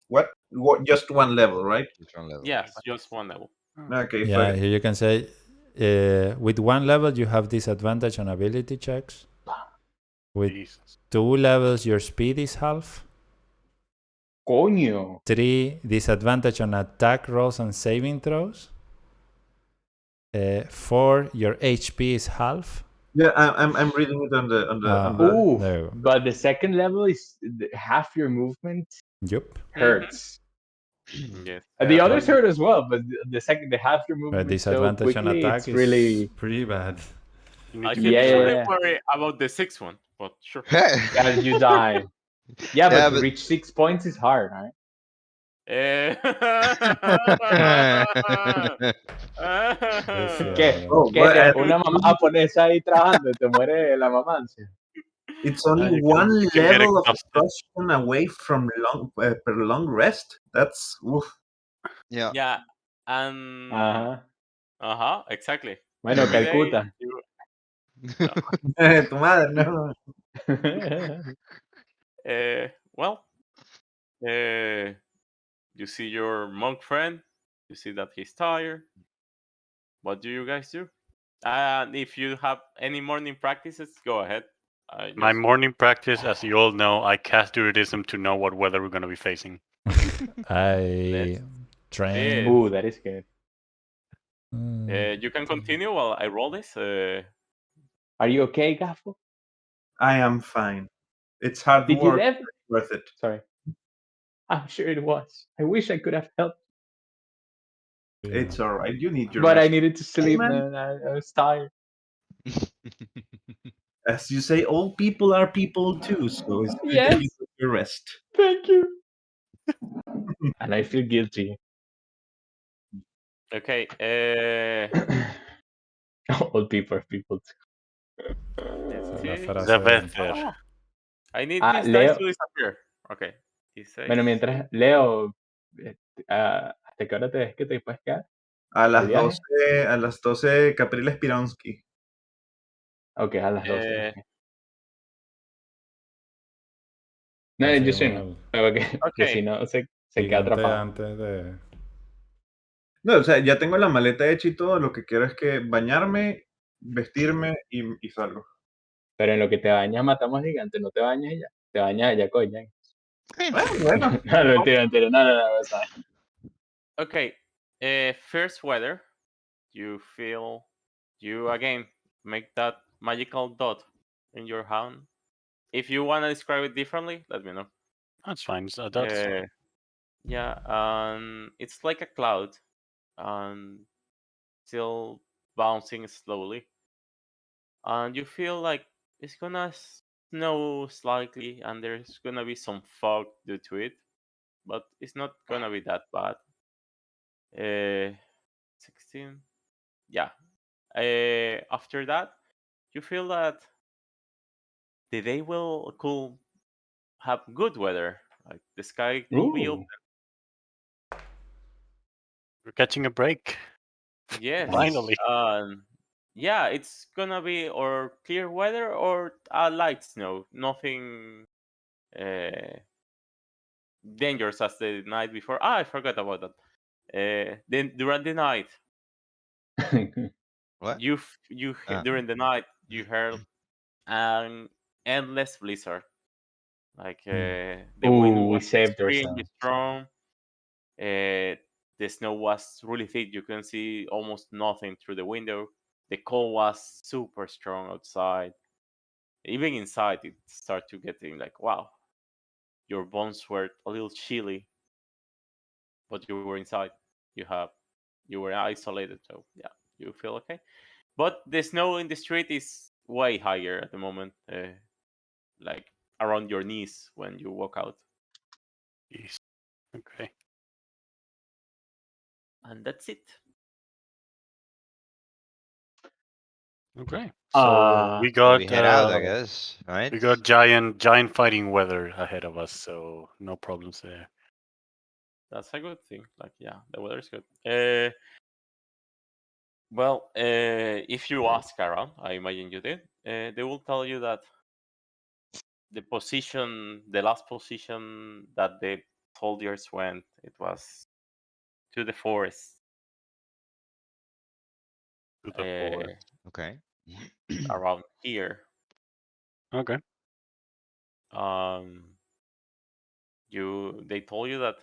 what just one level, right? Different level. Yes, just one level. Okay, Yeah, fine. here you can say with one level you have disadvantage on ability checks. With Jesus. 2 levels, your speed is half. Coño. 3 disadvantage on attack rolls and saving throws. 4 your HP is half. Yeah, I'm reading it on the. Ooh, There you go. but the second level is half your movement Yup. hurts. Yes. The Yeah, others hurt as well, but the half your movement so Disadvantage on quickly, attack it's is really pretty bad. You need I to can get truly yeah. worry about the sixth one, but sure. As you die. Yeah, but Yeah, to but reach 6 points is hard, right? Eh, Let's see ¿Qué? about Oh, ¿Qué but te, una mamá pones ahí trabajando y te muere la mamancia? it's only you one can get level of exhausted. exhaustion away from per long rest. That's oof. yeah. yeah, and Ajá. exactly. Bueno, Every day, Calcuta. Tu madre, no. well, uh, you see your monk friend. You see that he's tired. What do you guys do? And if you have any morning practices, go ahead. My Just morning practice, as you all know, I cast Druidism to know what weather we're going to be facing. I train. Ooh, that is good. you can continue while I roll this. Are you okay, Gaffo? I am fine. It's hard Did you work, ever? but it's worth it. Sorry. I'm sure it was. I wish I could have helped, It's all right. You need your but I rest. needed to sleep, man. man. I was tired. As you say, all people are people too, so it's good that Yes, you took your rest. thank you. And I feel guilty. Okay. All people are people too. Let's La see. The frase. better. Oh, I need these dice Leo, to disappear. Okay. This dice. bueno, mientras Leo, ¿hasta qué hora te ves que te puedes quedar? A ¿El las viaje? 12, a las 12 Capriles Pironsky. Ok, a las 12. Eh, Ok. No, Así yo sí no. mal. Que si okay. no se queda Gigante atrapado. antes de. No, o sea, ya tengo la maleta hecha y todo. Lo que quiero es que bañarme, vestirme y salgo. Pero en lo que te bañas matamos gigantes, no te bañas y ya. Te bañas ya, coña. Bueno, No, mentira. No, o sea, Okay. First weather. You feel you again make that magical dot in your hand. If you want to describe it differently, let me know. That's fine. So that's Uh, yeah, it's like a cloud, and still bouncing slowly, and you feel like it's gonna snow slightly, and there's gonna be some fog due to it, but it's not gonna be that bad. 16, yeah. After that, you feel that the day could have good weather. Like the sky could be open. Ooh. We're catching a break. Yes. Finally. Yeah, it's gonna be or clear weather or light snow. Nothing dangerous as the night before. I forgot about that. Then during the night, What? during the night you heard an endless blizzard. Like the wind Ooh, we was saved extremely ourselves. strong. The snow was really thick. You can see almost nothing through the window. The cold was super strong outside. Even inside, it started to getting like, wow, your bones were a little chilly, but you were inside. You have you were isolated, so yeah, you feel okay. But the snow in the street is way higher at the moment, like around your knees when you walk out, Jeez. Okay. and that's it. Okay. So we So we got head out, I guess, right? giant fighting weather ahead of us, so no problems there. That's a good thing. Like, yeah, the weather is good. Well, if you ask around, I imagine you did, they will tell you that the last position that the soldiers went, it was to the forest, To the uh, forest. Okay. around here. Okay. Um, they told you that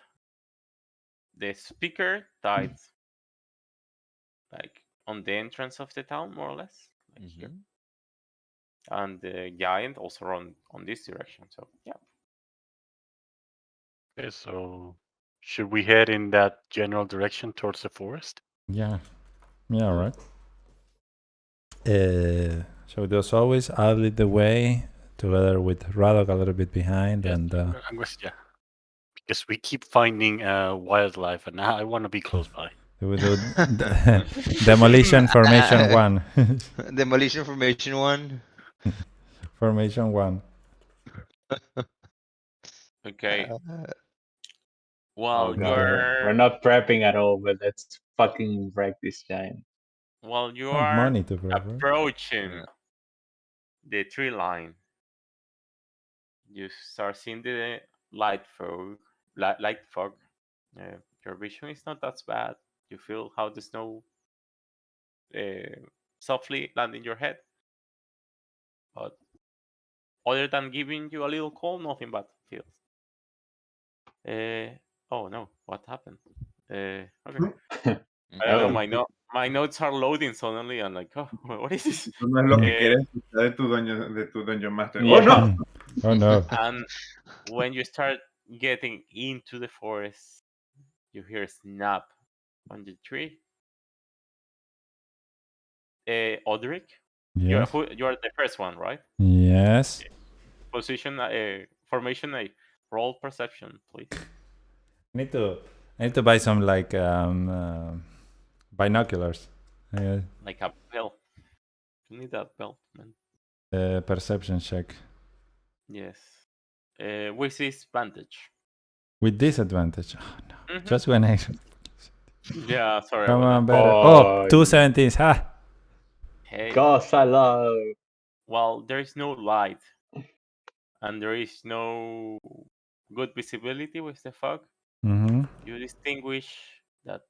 the speaker died like on the entrance of the town, more or less, like here, Hmm. and the giant also on this direction. So yeah. Okay. So should we head in that general direction towards the forest? Yeah. Yeah, right. So as always, I'll lead the way together with Radok a little bit behind, Yes. and I'm yeah. Because we keep finding wildlife, and now I want to be close by. we do demolition formation one. Demolition Formation 1. Formation one. Okay. Uh, Oh While god, Okay. we're you're not prepping at all, but let's fucking wreck this giant. while you Have are money to prep, right? approaching yeah. the tree line, you start seeing the light fog. Light fog. Your vision is not that bad. You feel how the snow uh, softly land in your head, but other than giving you a little cold, nothing bad feels. Oh no, what happened? Okay, I don't know. Oh, My notes are loading suddenly. I'm like, oh, what is this? Eso no es lo que Uh, quieres escuchar de tu Dungeon Master. ¡Oh, yeah. no! Oh no. and when you start getting into the forest, you hear a snap on the tree. Odric, Yes. you are the first one, right? Yes. Position, formation A. Roll perception, please. Need to I need to buy some like binoculars. Like a belt. You need that belt, man. Perception check Yes. With disadvantage. with disadvantage. Oh no! Mhm. Just when I Yeah, sorry come about on, that. better. Oh, Oh, 217s. Ha! Hey, gosh, I love. well, there is no light and there is no good visibility with the fog. Mm-hmm. You distinguish that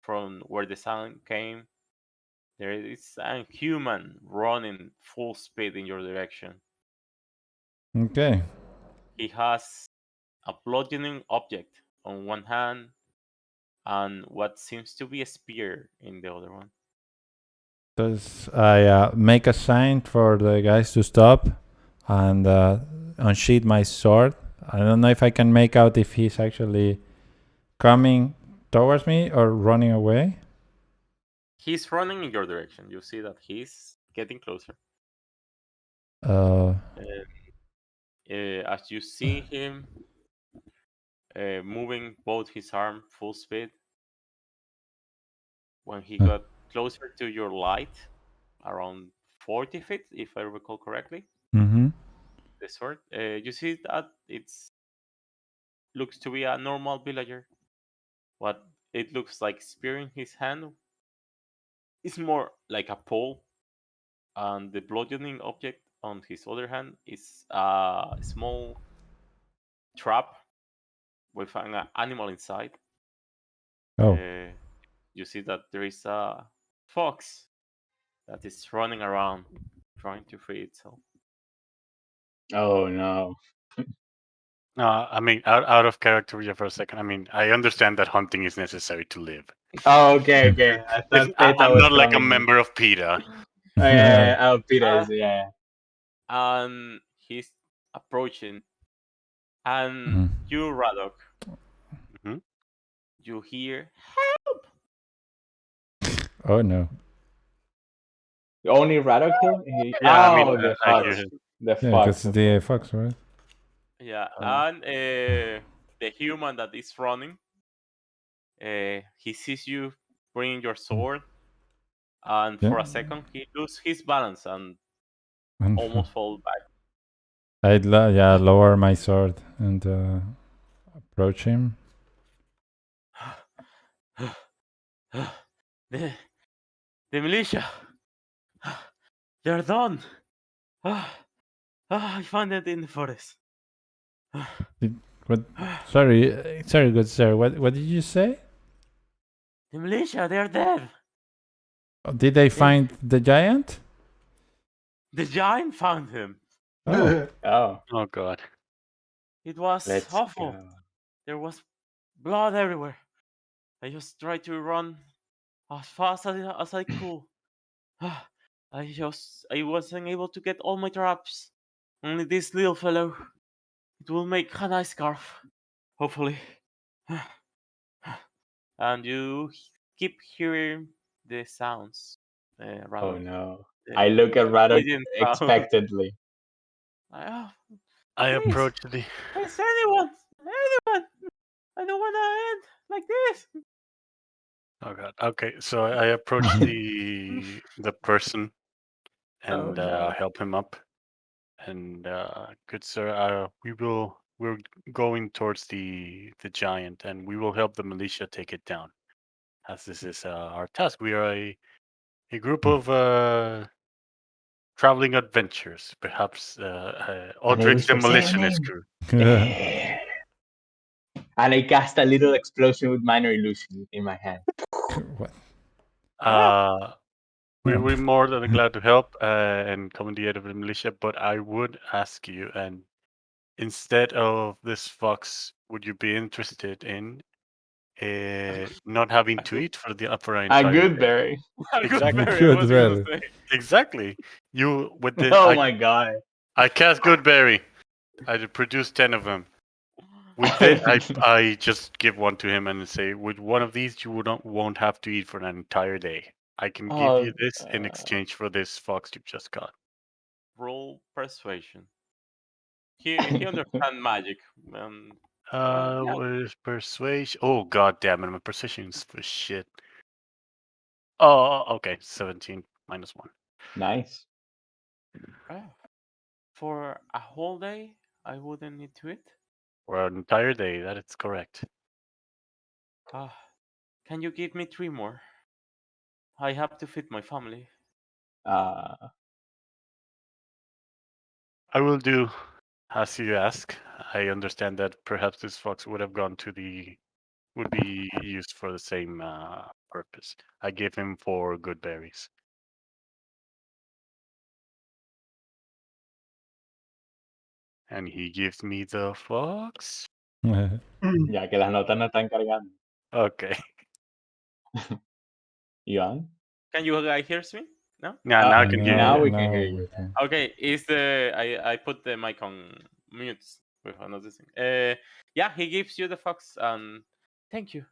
from where the sound came, there is a human running full speed in your direction. Okay. He has a bludgeoning object on one hand and what seems to be a spear in the other one. Does I make a sign for the guys to stop and unsheath my sword? I don't know if I can make out if he's actually coming towards me or running away. He's running in your direction. You see that he's getting closer. Uh, Uh, as you see him moving both his arm full speed, when he got closer to your light, around 40 feet, if I recall correctly, Mm-hmm. the sword, you see that it's looks to be a normal villager. What it looks like spear in his hand is more like a pole, and the bludgeoning object on his other hand is a small trap with an animal inside. Oh. You see that there is a fox that is running around trying to free itself. Oh no. I mean, out of character here for a second. I mean, I understand that hunting is necessary to live. Oh, okay, okay. I thought PETA I'm was not like a coming. member of PETA. Oh, yeah. Oh, PETA is, yeah. And he's approaching, and Mhm. you, Radok, Mhm. you hear, Oh no. Only Radok here? Yeah, I mean, Oh, the I hear fox. him. The Yeah, because fox. the fox, right? yeah, Uh, and the human that is running, he sees you bringing your sword, and Yeah. for a second he loses his balance and And almost falls back. yeah, lower my sword and approach him. the, the militia, they're done. I found it in the forest. What? Sorry, sorry, good sir. What did you say? The militia, they're dead. Oh, did they They, find the giant? the giant found him. Oh, Oh, oh God. It was let's awful. go. There was blood everywhere. I just tried to run as fast as I could. I wasn't able to get all my traps. Only this little fellow. It will make a nice scarf, hopefully. And you keep hearing the sounds, Oh Radok. no. I The look at Radok bleeding sound. expectantly. Oh, I please, approach the. please, anyone. I don't want to end like this. Oh God. Okay, so I approach the person Oh and no. help him up. And good sir, we're going towards the giant, and we will help the militia take it down. As this is our task, we are a group of traveling adventurers, perhaps And I Aldrich's whisper, say your demolitionist name. crew. There. And I cast a little explosion with minor illusion in my hand. what? Uh, No. we're more than glad to help and come in the aid of the militia, but I would ask you, and instead of this fox, would you be interested in not having A to good, eat for an A entire good day? berry. a good Exactly. berry. I Good was gonna berry. say. Exactly. You with the Oh my god. I cast Goodberry. I produced 10 of them. With it, I just give one to him and say, with one of these, you won't have to eat for an entire day. I can give Oh, you this in exchange for this fox you just got. Roll persuasion. He understands magic. Yeah. What is persuasion? Oh god damn it, my persuasion's for shit. Oh, okay, 17 minus 1. nice. For a whole day, I wouldn't need to eat. For an entire day, that is correct. Ah, can you give me 3 more? I have to feed my family. Uh, I will do as you ask. I understand that perhaps this fox would be used for the same purpose. I gave him 4 good berries. And he gives me the fox. ya que las notas no están cargando. Okay. Iván? Can you guys hear me? No. Yeah, Uh, now I can hear you. now Yeah. we can Now hear we you. can. Okay, is I put the mic on mute with another thing. Yeah, he gives you the fox and thank you.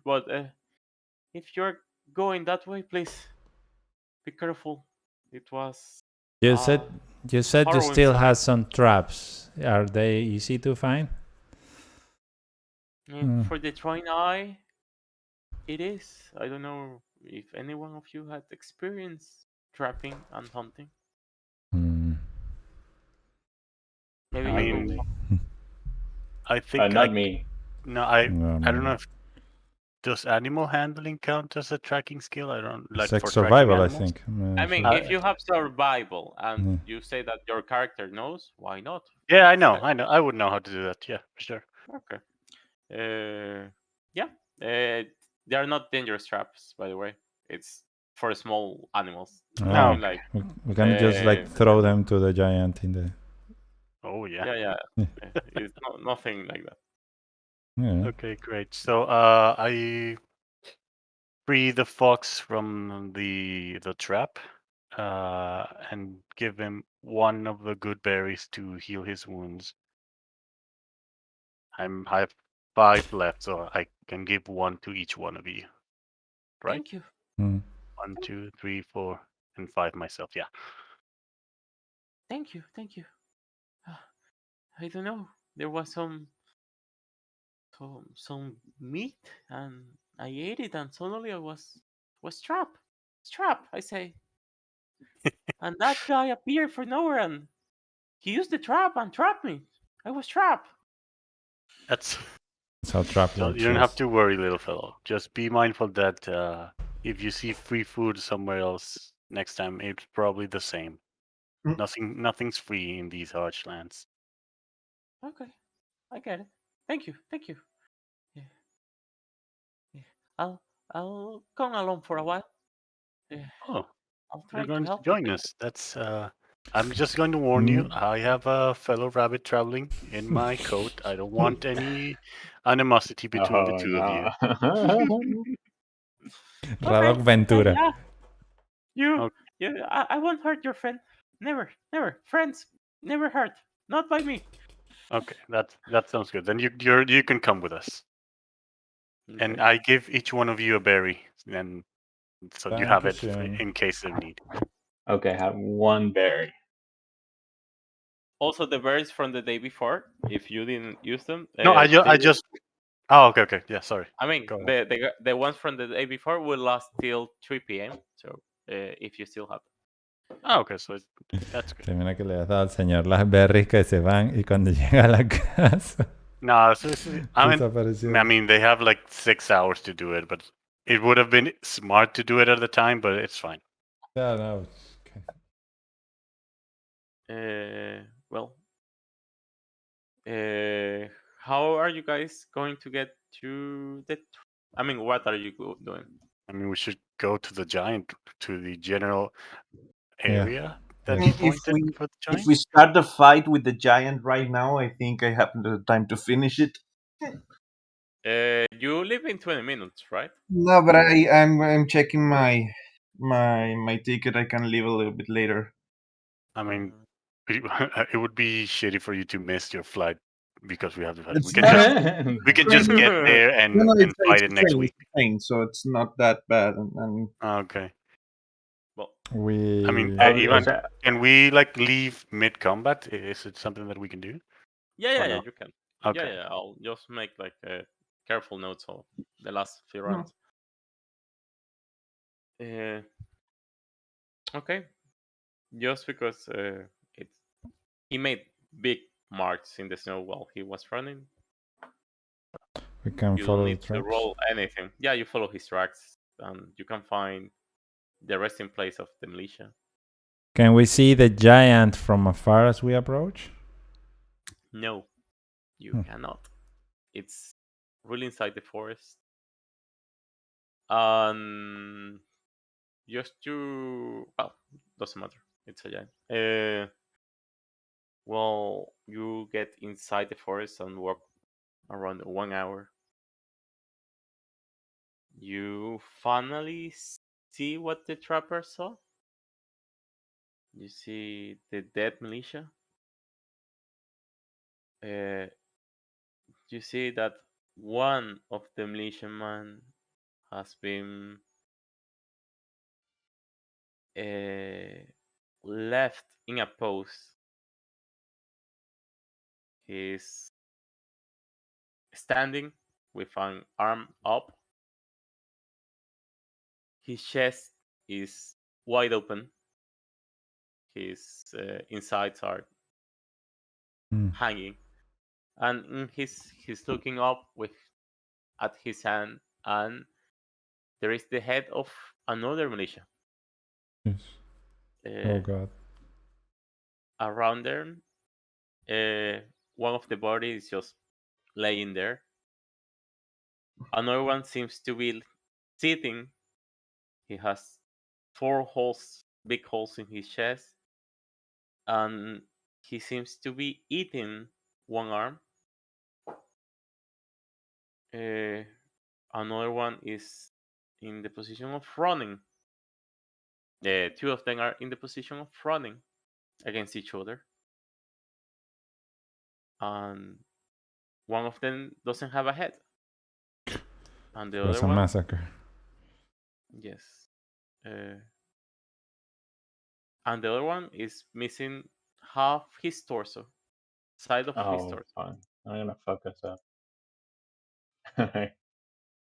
But if you're going that way, please be careful. It was You uh said You said you Horror still inside. have some traps. Are they easy to find? For the drawing eye, it is. I don't know if any one of you had experience trapping and hunting. Hmm. Maybe I you go. mean, I think Not me. no, No, I don't know maybe. if does animal handling count as a tracking skill? I don't It's like like for tracking survival, I animals. think. I mean, Uh, if you have survival and Yeah. you say that your character knows, why not? yeah, I know, Check. I would know how to do that. Yeah, for sure. Okay. Yeah. They are not dangerous traps, by the way. It's for small animals. No, Oh, Nothing okay. like. we can just like throw them to the giant in the. Oh yeah. Yeah. Yeah. It's nothing like that. Yeah. Okay, great. So I free the fox from the trap, and give him one of the good berries to heal his wounds. I have 5 left, so I can give one to each one of you. Right? Thank you. Mm. 1, 2, 3, 4, and 5 myself. Yeah. Thank you. Thank you. I don't know. There was some meat and I ate it and suddenly I was trapped. Trap, I say. And that guy appeared for nowhere and he used the trap and trapped me. I was trapped. That's That's how trap you works. don't have Yes. to worry, little fellow. Just be mindful that if you see free food somewhere else next time, it's probably the same. Mm. Nothing's free in these harsh lands. Okay, I get it. Thank you. Thank you. Yeah, yeah. I'll come along for a while. Yeah, Oh, I'll you're try to going to help you join people. us. That's I'm just going to warn you. Mm. I have a fellow rabbit traveling in my coat. I don't want any animosity between the Oh two of you. no. Okay. Radok Ventura. Yeah. You, Okay, I won't hurt your friend. Never, never. Friends never hurt. Not by me. okay, that sounds good. Then you can come with us, and Okay. I give each one of you a berry, and so you have it Dankeschön. in case of need. Okay, I have one berry. Also, the berries from the day before, if you didn't use them, No, they I will. just. Oh, okay. Yeah, sorry. I mean, Go ahead. the ones from the day before will last till 3 p.m. So if you still have them. Oh, okay, so that's good. Termina que le has dado al señor las berries que se van y cuando llega a la casa No, I desapareció. mean, they have like 6 hours to do it, but it would have been smart to do it at the time, but it's fine. Yeah, no. Okay. Well, how are you guys going to get to the? I mean, what are you doing? I mean, we should go to the giant, to the general Yeah. area that Yes. he If pointed we for the if giant. we start the fight with the giant right now, I think I have the time to finish it. You leave in 20 minutes, right? No, but I'm checking my ticket. I can leave a little bit later. I mean, Uh, it would be shitty for you to miss your flight because we have to fight. It's We can just train. get there No, no, and it's fight a it next train. week. It's a train, so it's not that bad. And Okay. well, I mean, We Okay, Ivan, so can we like leave mid combat? Is it something that we can do or yeah, no? you can. Okay. I'll just make like a careful notes of the last few no, rounds. Uh, okay, just because it's he made big marks in the snow while he was running. can You don't follow the need to tracks. roll anything. Yeah, you follow his tracks, and you can find the resting place of the militia. Can we see the giant from afar as we approach? No, you Hmm. cannot. It's really inside the forest. And just to well, doesn't matter. It's a giant. Well, you get inside the forest and walk around 1 hour. You finally see what the trapper saw. You see the dead militia. Uh, you see that one of the militiamen has been uh, left in a pose. He's standing with an arm up. His chest is wide open. His insides are hanging, and he's looking up with at his hand, and there is the head of another militia. Yes. Oh God. Around them, one of the bodies is just laying there. Another one seems to be sitting. He has 4 holes, big holes in his chest, and he seems to be eating one arm. Another one is in the position of running. The two of them are in the position of running against each other, and one of them doesn't have a head, and the It was other a one, massacre. yes, and the other one is missing half his torso, side of his Oh, torso. fine. I'm gonna focus up.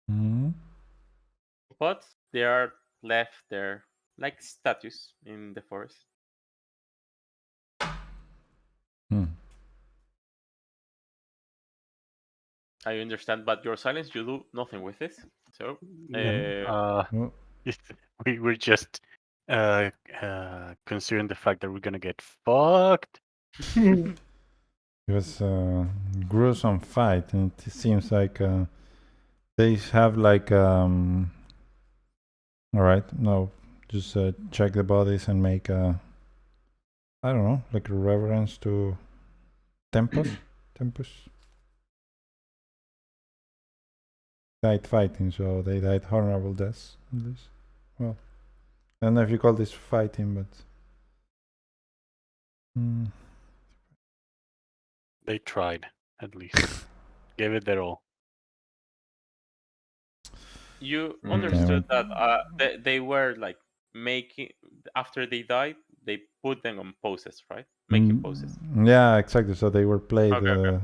Hmm. But they are left there like statues in the forest. Hmm. I understand, but your silence, you do nothing with this. So, Well, we were just considering the fact that we're gonna get fucked. it was a gruesome fight, and it seems like they have like all right, no, just check the bodies and make I don't know, like a reverence to Tempus. Tempus died fighting, so they died honorable deaths at least. Well, I don't know if you call this fighting, but They tried, at least. Gave it their all. you Mm. understood that they were like making, after they died, they put them on poses, right? Making poses. Yeah, exactly. So they were played. Okay.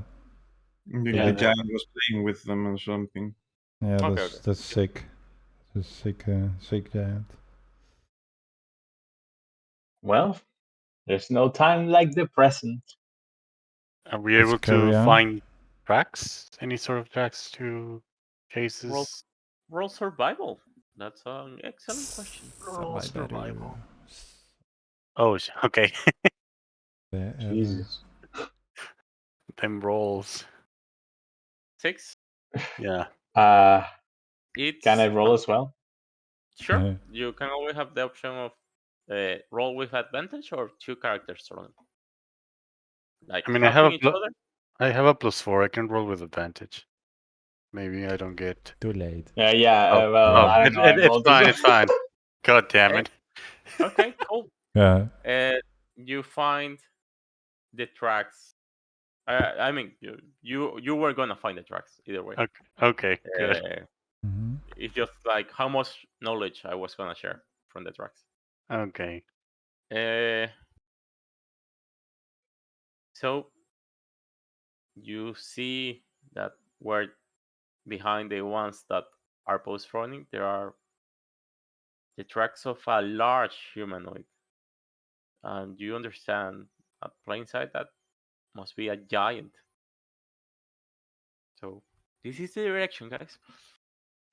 The giant was playing with them or something. Yeah, Okay, that's okay. sick. That's sick giant. Well, there's no time like the present. Are we Let's able carry to on. find tracks? Any sort of tracks to cases? Roll survival. That's an excellent question. Survival. Oh, okay. Jesus. Them rolls. 6. Yeah. It's Can I roll as well? Sure. You can always have the option of roll with advantage or 2 characters rolling. Like I mean, helping each other. I have a +4. I can roll with advantage. Maybe I don't get. Too late. Yeah. Well, I don't know. I It's rolled as fine. well. It's fine. God damn it. Okay, cool. Yeah. You find the tracks. I mean, you were gonna find the tracks either way. Okay, good. It's just like how much knowledge I was gonna share from the tracks. Okay. So you see that where behind the ones that are post running, there are the tracks of a large humanoid, and you understand at plain sight that must be a giant. So this is the direction, guys.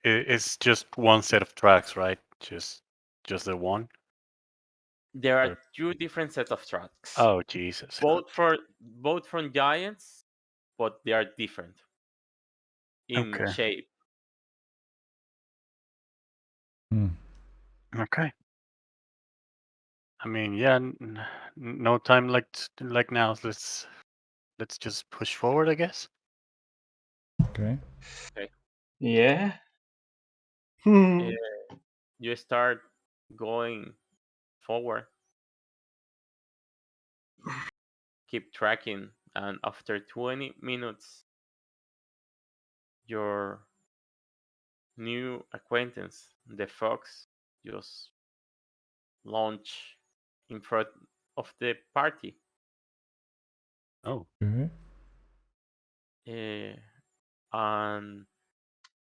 It's just one set of tracks, right? Just the one. There are 2 different sets of tracks. Oh Jesus! Both from giants, but they are different in shape. Okay. I mean, yeah, no time like now. Let's just push forward, I guess. Okay. Yeah. You start going forward. Keep tracking, and after 20 minutes, your new acquaintance, the fox, just launch in front of the party. Oh, Mhm. And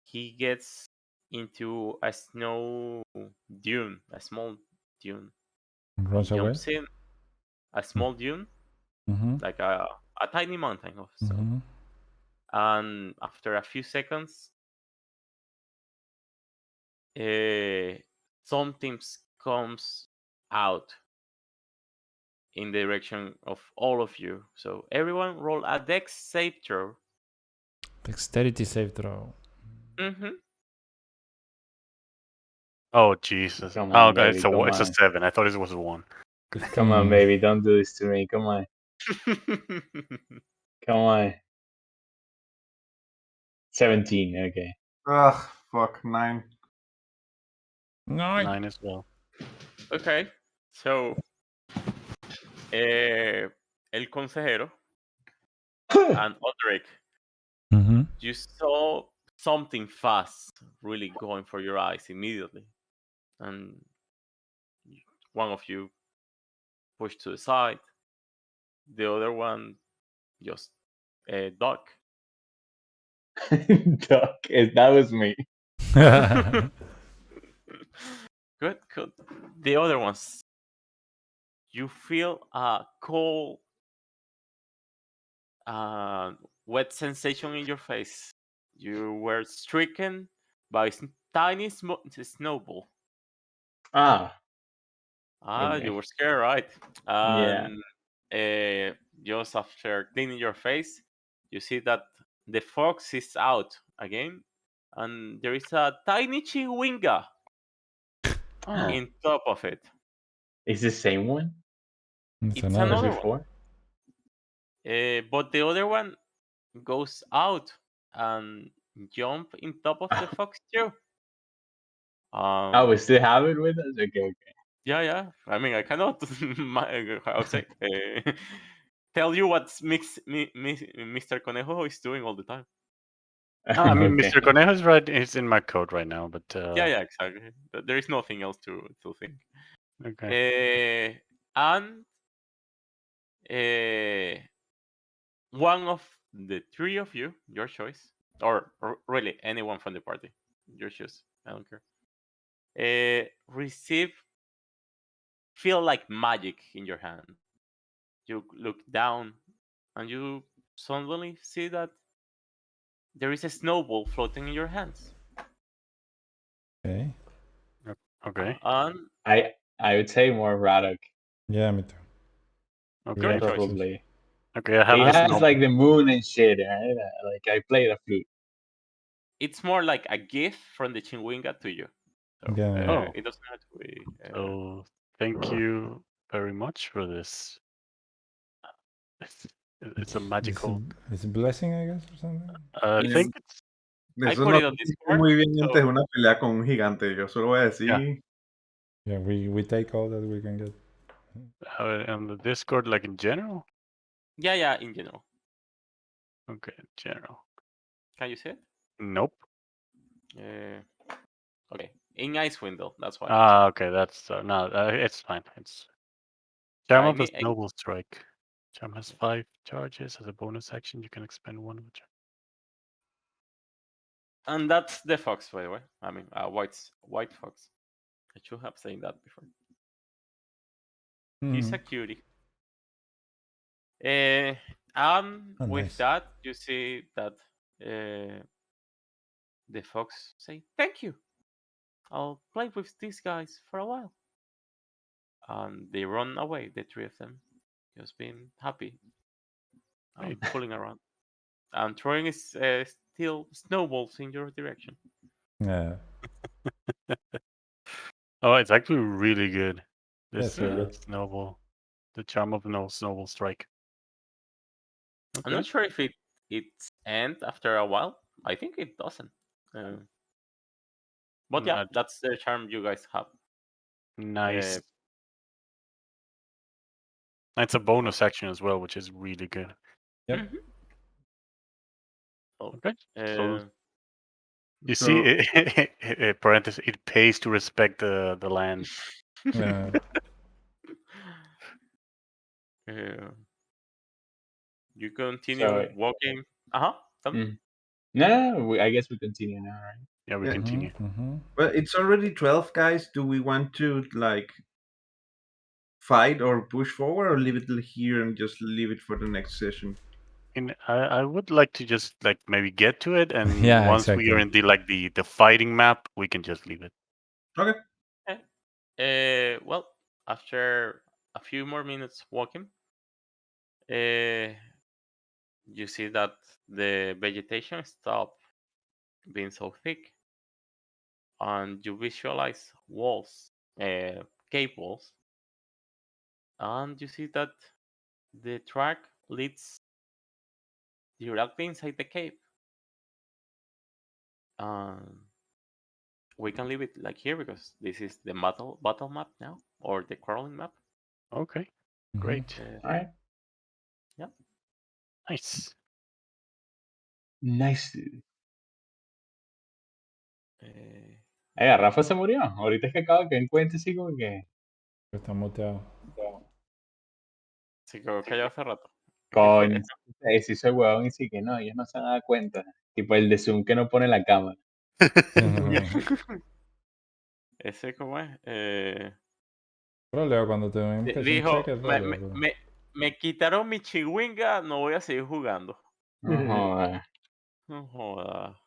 he gets into a snow dune, a small dune. He Runs away. jumps in a small dune, Mm-hmm. like a tiny mountain of snow. Mm-hmm. And after a few seconds, something comes out in the direction of all of you. So everyone roll a dex save throw. Dexterity save throw. Mm-hmm. oh Jesus! Come Oh, on, okay, baby. Come it's a on. 7. I thought it was a 1. Come on, 15. baby. Don't do this to me. Come on. Come on. 17. Okay. Ugh, fuck, 9. No. 9 as well. Okay, so el consejero and Odric, Mm-hmm. you saw something fast really going for your eyes immediately, and one of you pushed to the side, the other one just duck. Duck. That was me. Good, good. The other ones, you feel a cold, wet sensation in your face. You were stricken by tiny snowball. Ah. You Okay. were scared, right? Yeah. And just after cleaning your face, you see that the fox is out again, and there is a tiny chewinga Oh, in top of it. Is the same one It's It's as another another. one, before? but the other one goes out and jump in top of the fox too. Oh, we Um, still have it with us? Okay, yeah, yeah. I mean, I cannot, how to say, tell you what Mr. Conejo is doing all the time. no, I okay. mean, Okay. Mr. Conejo's right. It's in my code right now, but Yeah, yeah, exactly. There is nothing else to think. okay. And uh, one of the three of you, your choice, or really anyone from the party, your choice. I don't care. Receive feel like magic in your hand. You look down and you suddenly see that there is a snowball floating in your hands. Okay. Okay. And I would say more Radok, Yeah, me too. Okay. your choice. probably. Okay. I have He the has snow. like the moon and shit, right? Like I play the flute. It's more like a gift from the Chinwinga to you. So Yeah. Oh, it doesn't have to be. so thank you very much for this. It's, it's a magical. It's a blessing, I guess, or something. I It's. think it's I Eso put no it on se siente Discord. muy bien antes So de una pelea con un gigante. Yo solo voy a yeah. decir. Yeah, we take all that we can get. On the Discord, like in general. yeah, yeah. In general, Okay, general. can you see it? Nope. Uh, okay, in Icewind that's why. Ah, okay. That's no. It's fine. It's Charm I of the need, Noble Strike. Charm has 5 charges. As a bonus action, you can expend 1 of the charm. and that's the fox, by the way. I mean, white fox. I should have said that before. He's Hmm. a cutie. And Oh, with nice. that, you see that the fox say, "Thank you. I'll play with these guys for a while." And they run away, the three of them, just being happy Great. and fooling around and throwing still snowballs in your direction. Yeah. Oh, it's actually really good. Yes, This very good. snowball, the charm of no snowball strike. I'm Okay, not sure if it's end after a while. I think it doesn't. Uh, but yeah, that's the charm you guys have. nice. Uh, It's a bonus action as well, which is really good. Yep. mhm. Oh, Okay, so you So, see, parenthesis, it pays to respect the land. Yeah. Uh, you continue So, walking. Uh-huh. Tell me. no, I guess we continue now, right? Yeah, we Yeah. continue. Well, it's already 12, guys. Do we want to like fight or push forward, or leave it here and just leave it for the next session? And I would like to just like maybe get to it, and Yeah, once we are exactly. in the fighting map, we can just leave it. Okay. Well, after a few more minutes walking, you see that the vegetation stopped being so thick, and you visualize walls, cave walls, and you see that the track leads directly inside the cave. We can leave it like here because this is the battle map now, or the crawling map. Okay, great, All right. Yeah. nice. Nice. Eh, Rafa se murió. Ahorita es que acabo que encuentre así como que. Está muteado. se quedó callado hace rato. Coño, si soy huevón y sí que no, ellos no se han dado cuenta. Tipo el de Zoom que no pone la cámara. Ese, ¿cómo es? Pero Leo, cuando tenemos que hacer un Dijo, check es válido. me quitaron mi chigüinga, no voy a seguir jugando. No jodas. No joda.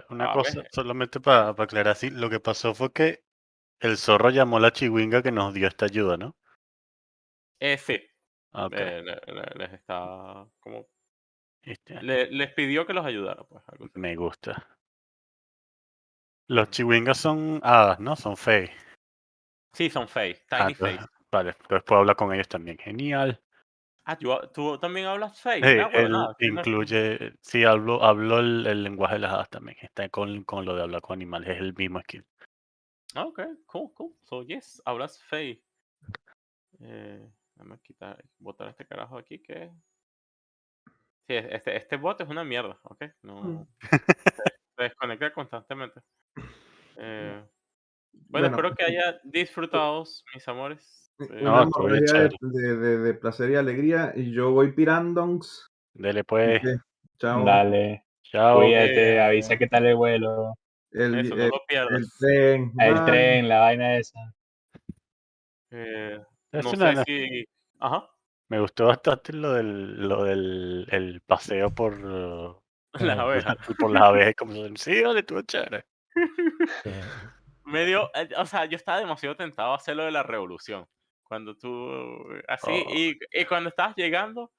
Una A cosa, ver, solamente para aclarar, sí, lo que pasó fue que el zorro llamó a la chigüinga que nos dio esta ayuda, ¿no? sí. Ah, ok. Les está como... Este, les pidió que los ayudara, pues, algo así. me gusta. Los chigüingas son hadas, ¿no? Son fey. Sí, son face, Ah, tiny entonces, face. vale, entonces puedo hablar con ellos también. Genial. Ah, ¿tú también hablas face? Hey, Nah, bueno, él nada. incluye, sí, hablo el lenguaje de las hadas también. Está con lo de hablar con animales, es el mismo skill. Ok, cool. So, yes, hablas face. Déjame botar este carajo aquí que... Sí, este bot es una mierda, ¿ok? No, se desconecta constantemente. Bueno, Bueno, espero que haya disfrutado, mis amores. No, una estuvo bien moraleja chévere. de placer y alegría. Y yo voy pirandongs. Dele pues. Ok, chao. Dale. Chao. Cuídate, avisa qué tal el vuelo. Eso, no lo El pierdas. tren. El Bye. tren, la vaina esa. Es No una, sé si... Ajá, me gustó bastante lo del el paseo por, las abejas. por las abejas. Como, sí, vale, estuvo chévere. O sea, yo estaba demasiado tentado a hacer lo de la revolución. Cuando así, Oh, y cuando estabas llegando,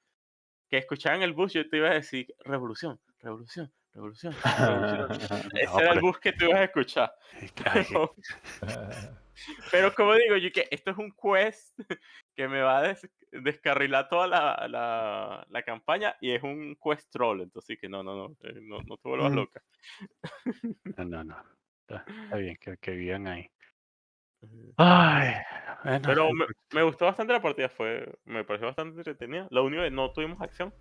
que escuchaban el bus, yo te iba a decir, revolución. no, Ese era el bus que tú ibas a escuchar. ay, Pero como digo, yo que esto es un quest que me va a descarrilar toda la campaña y es un quest troll, entonces que no te vuelvas loca. no. Está bien que vivan ahí. Ujú. Ay, bueno, Pero me gustó bastante la partida, me pareció bastante entretenida. Lo único que no tuvimos acción.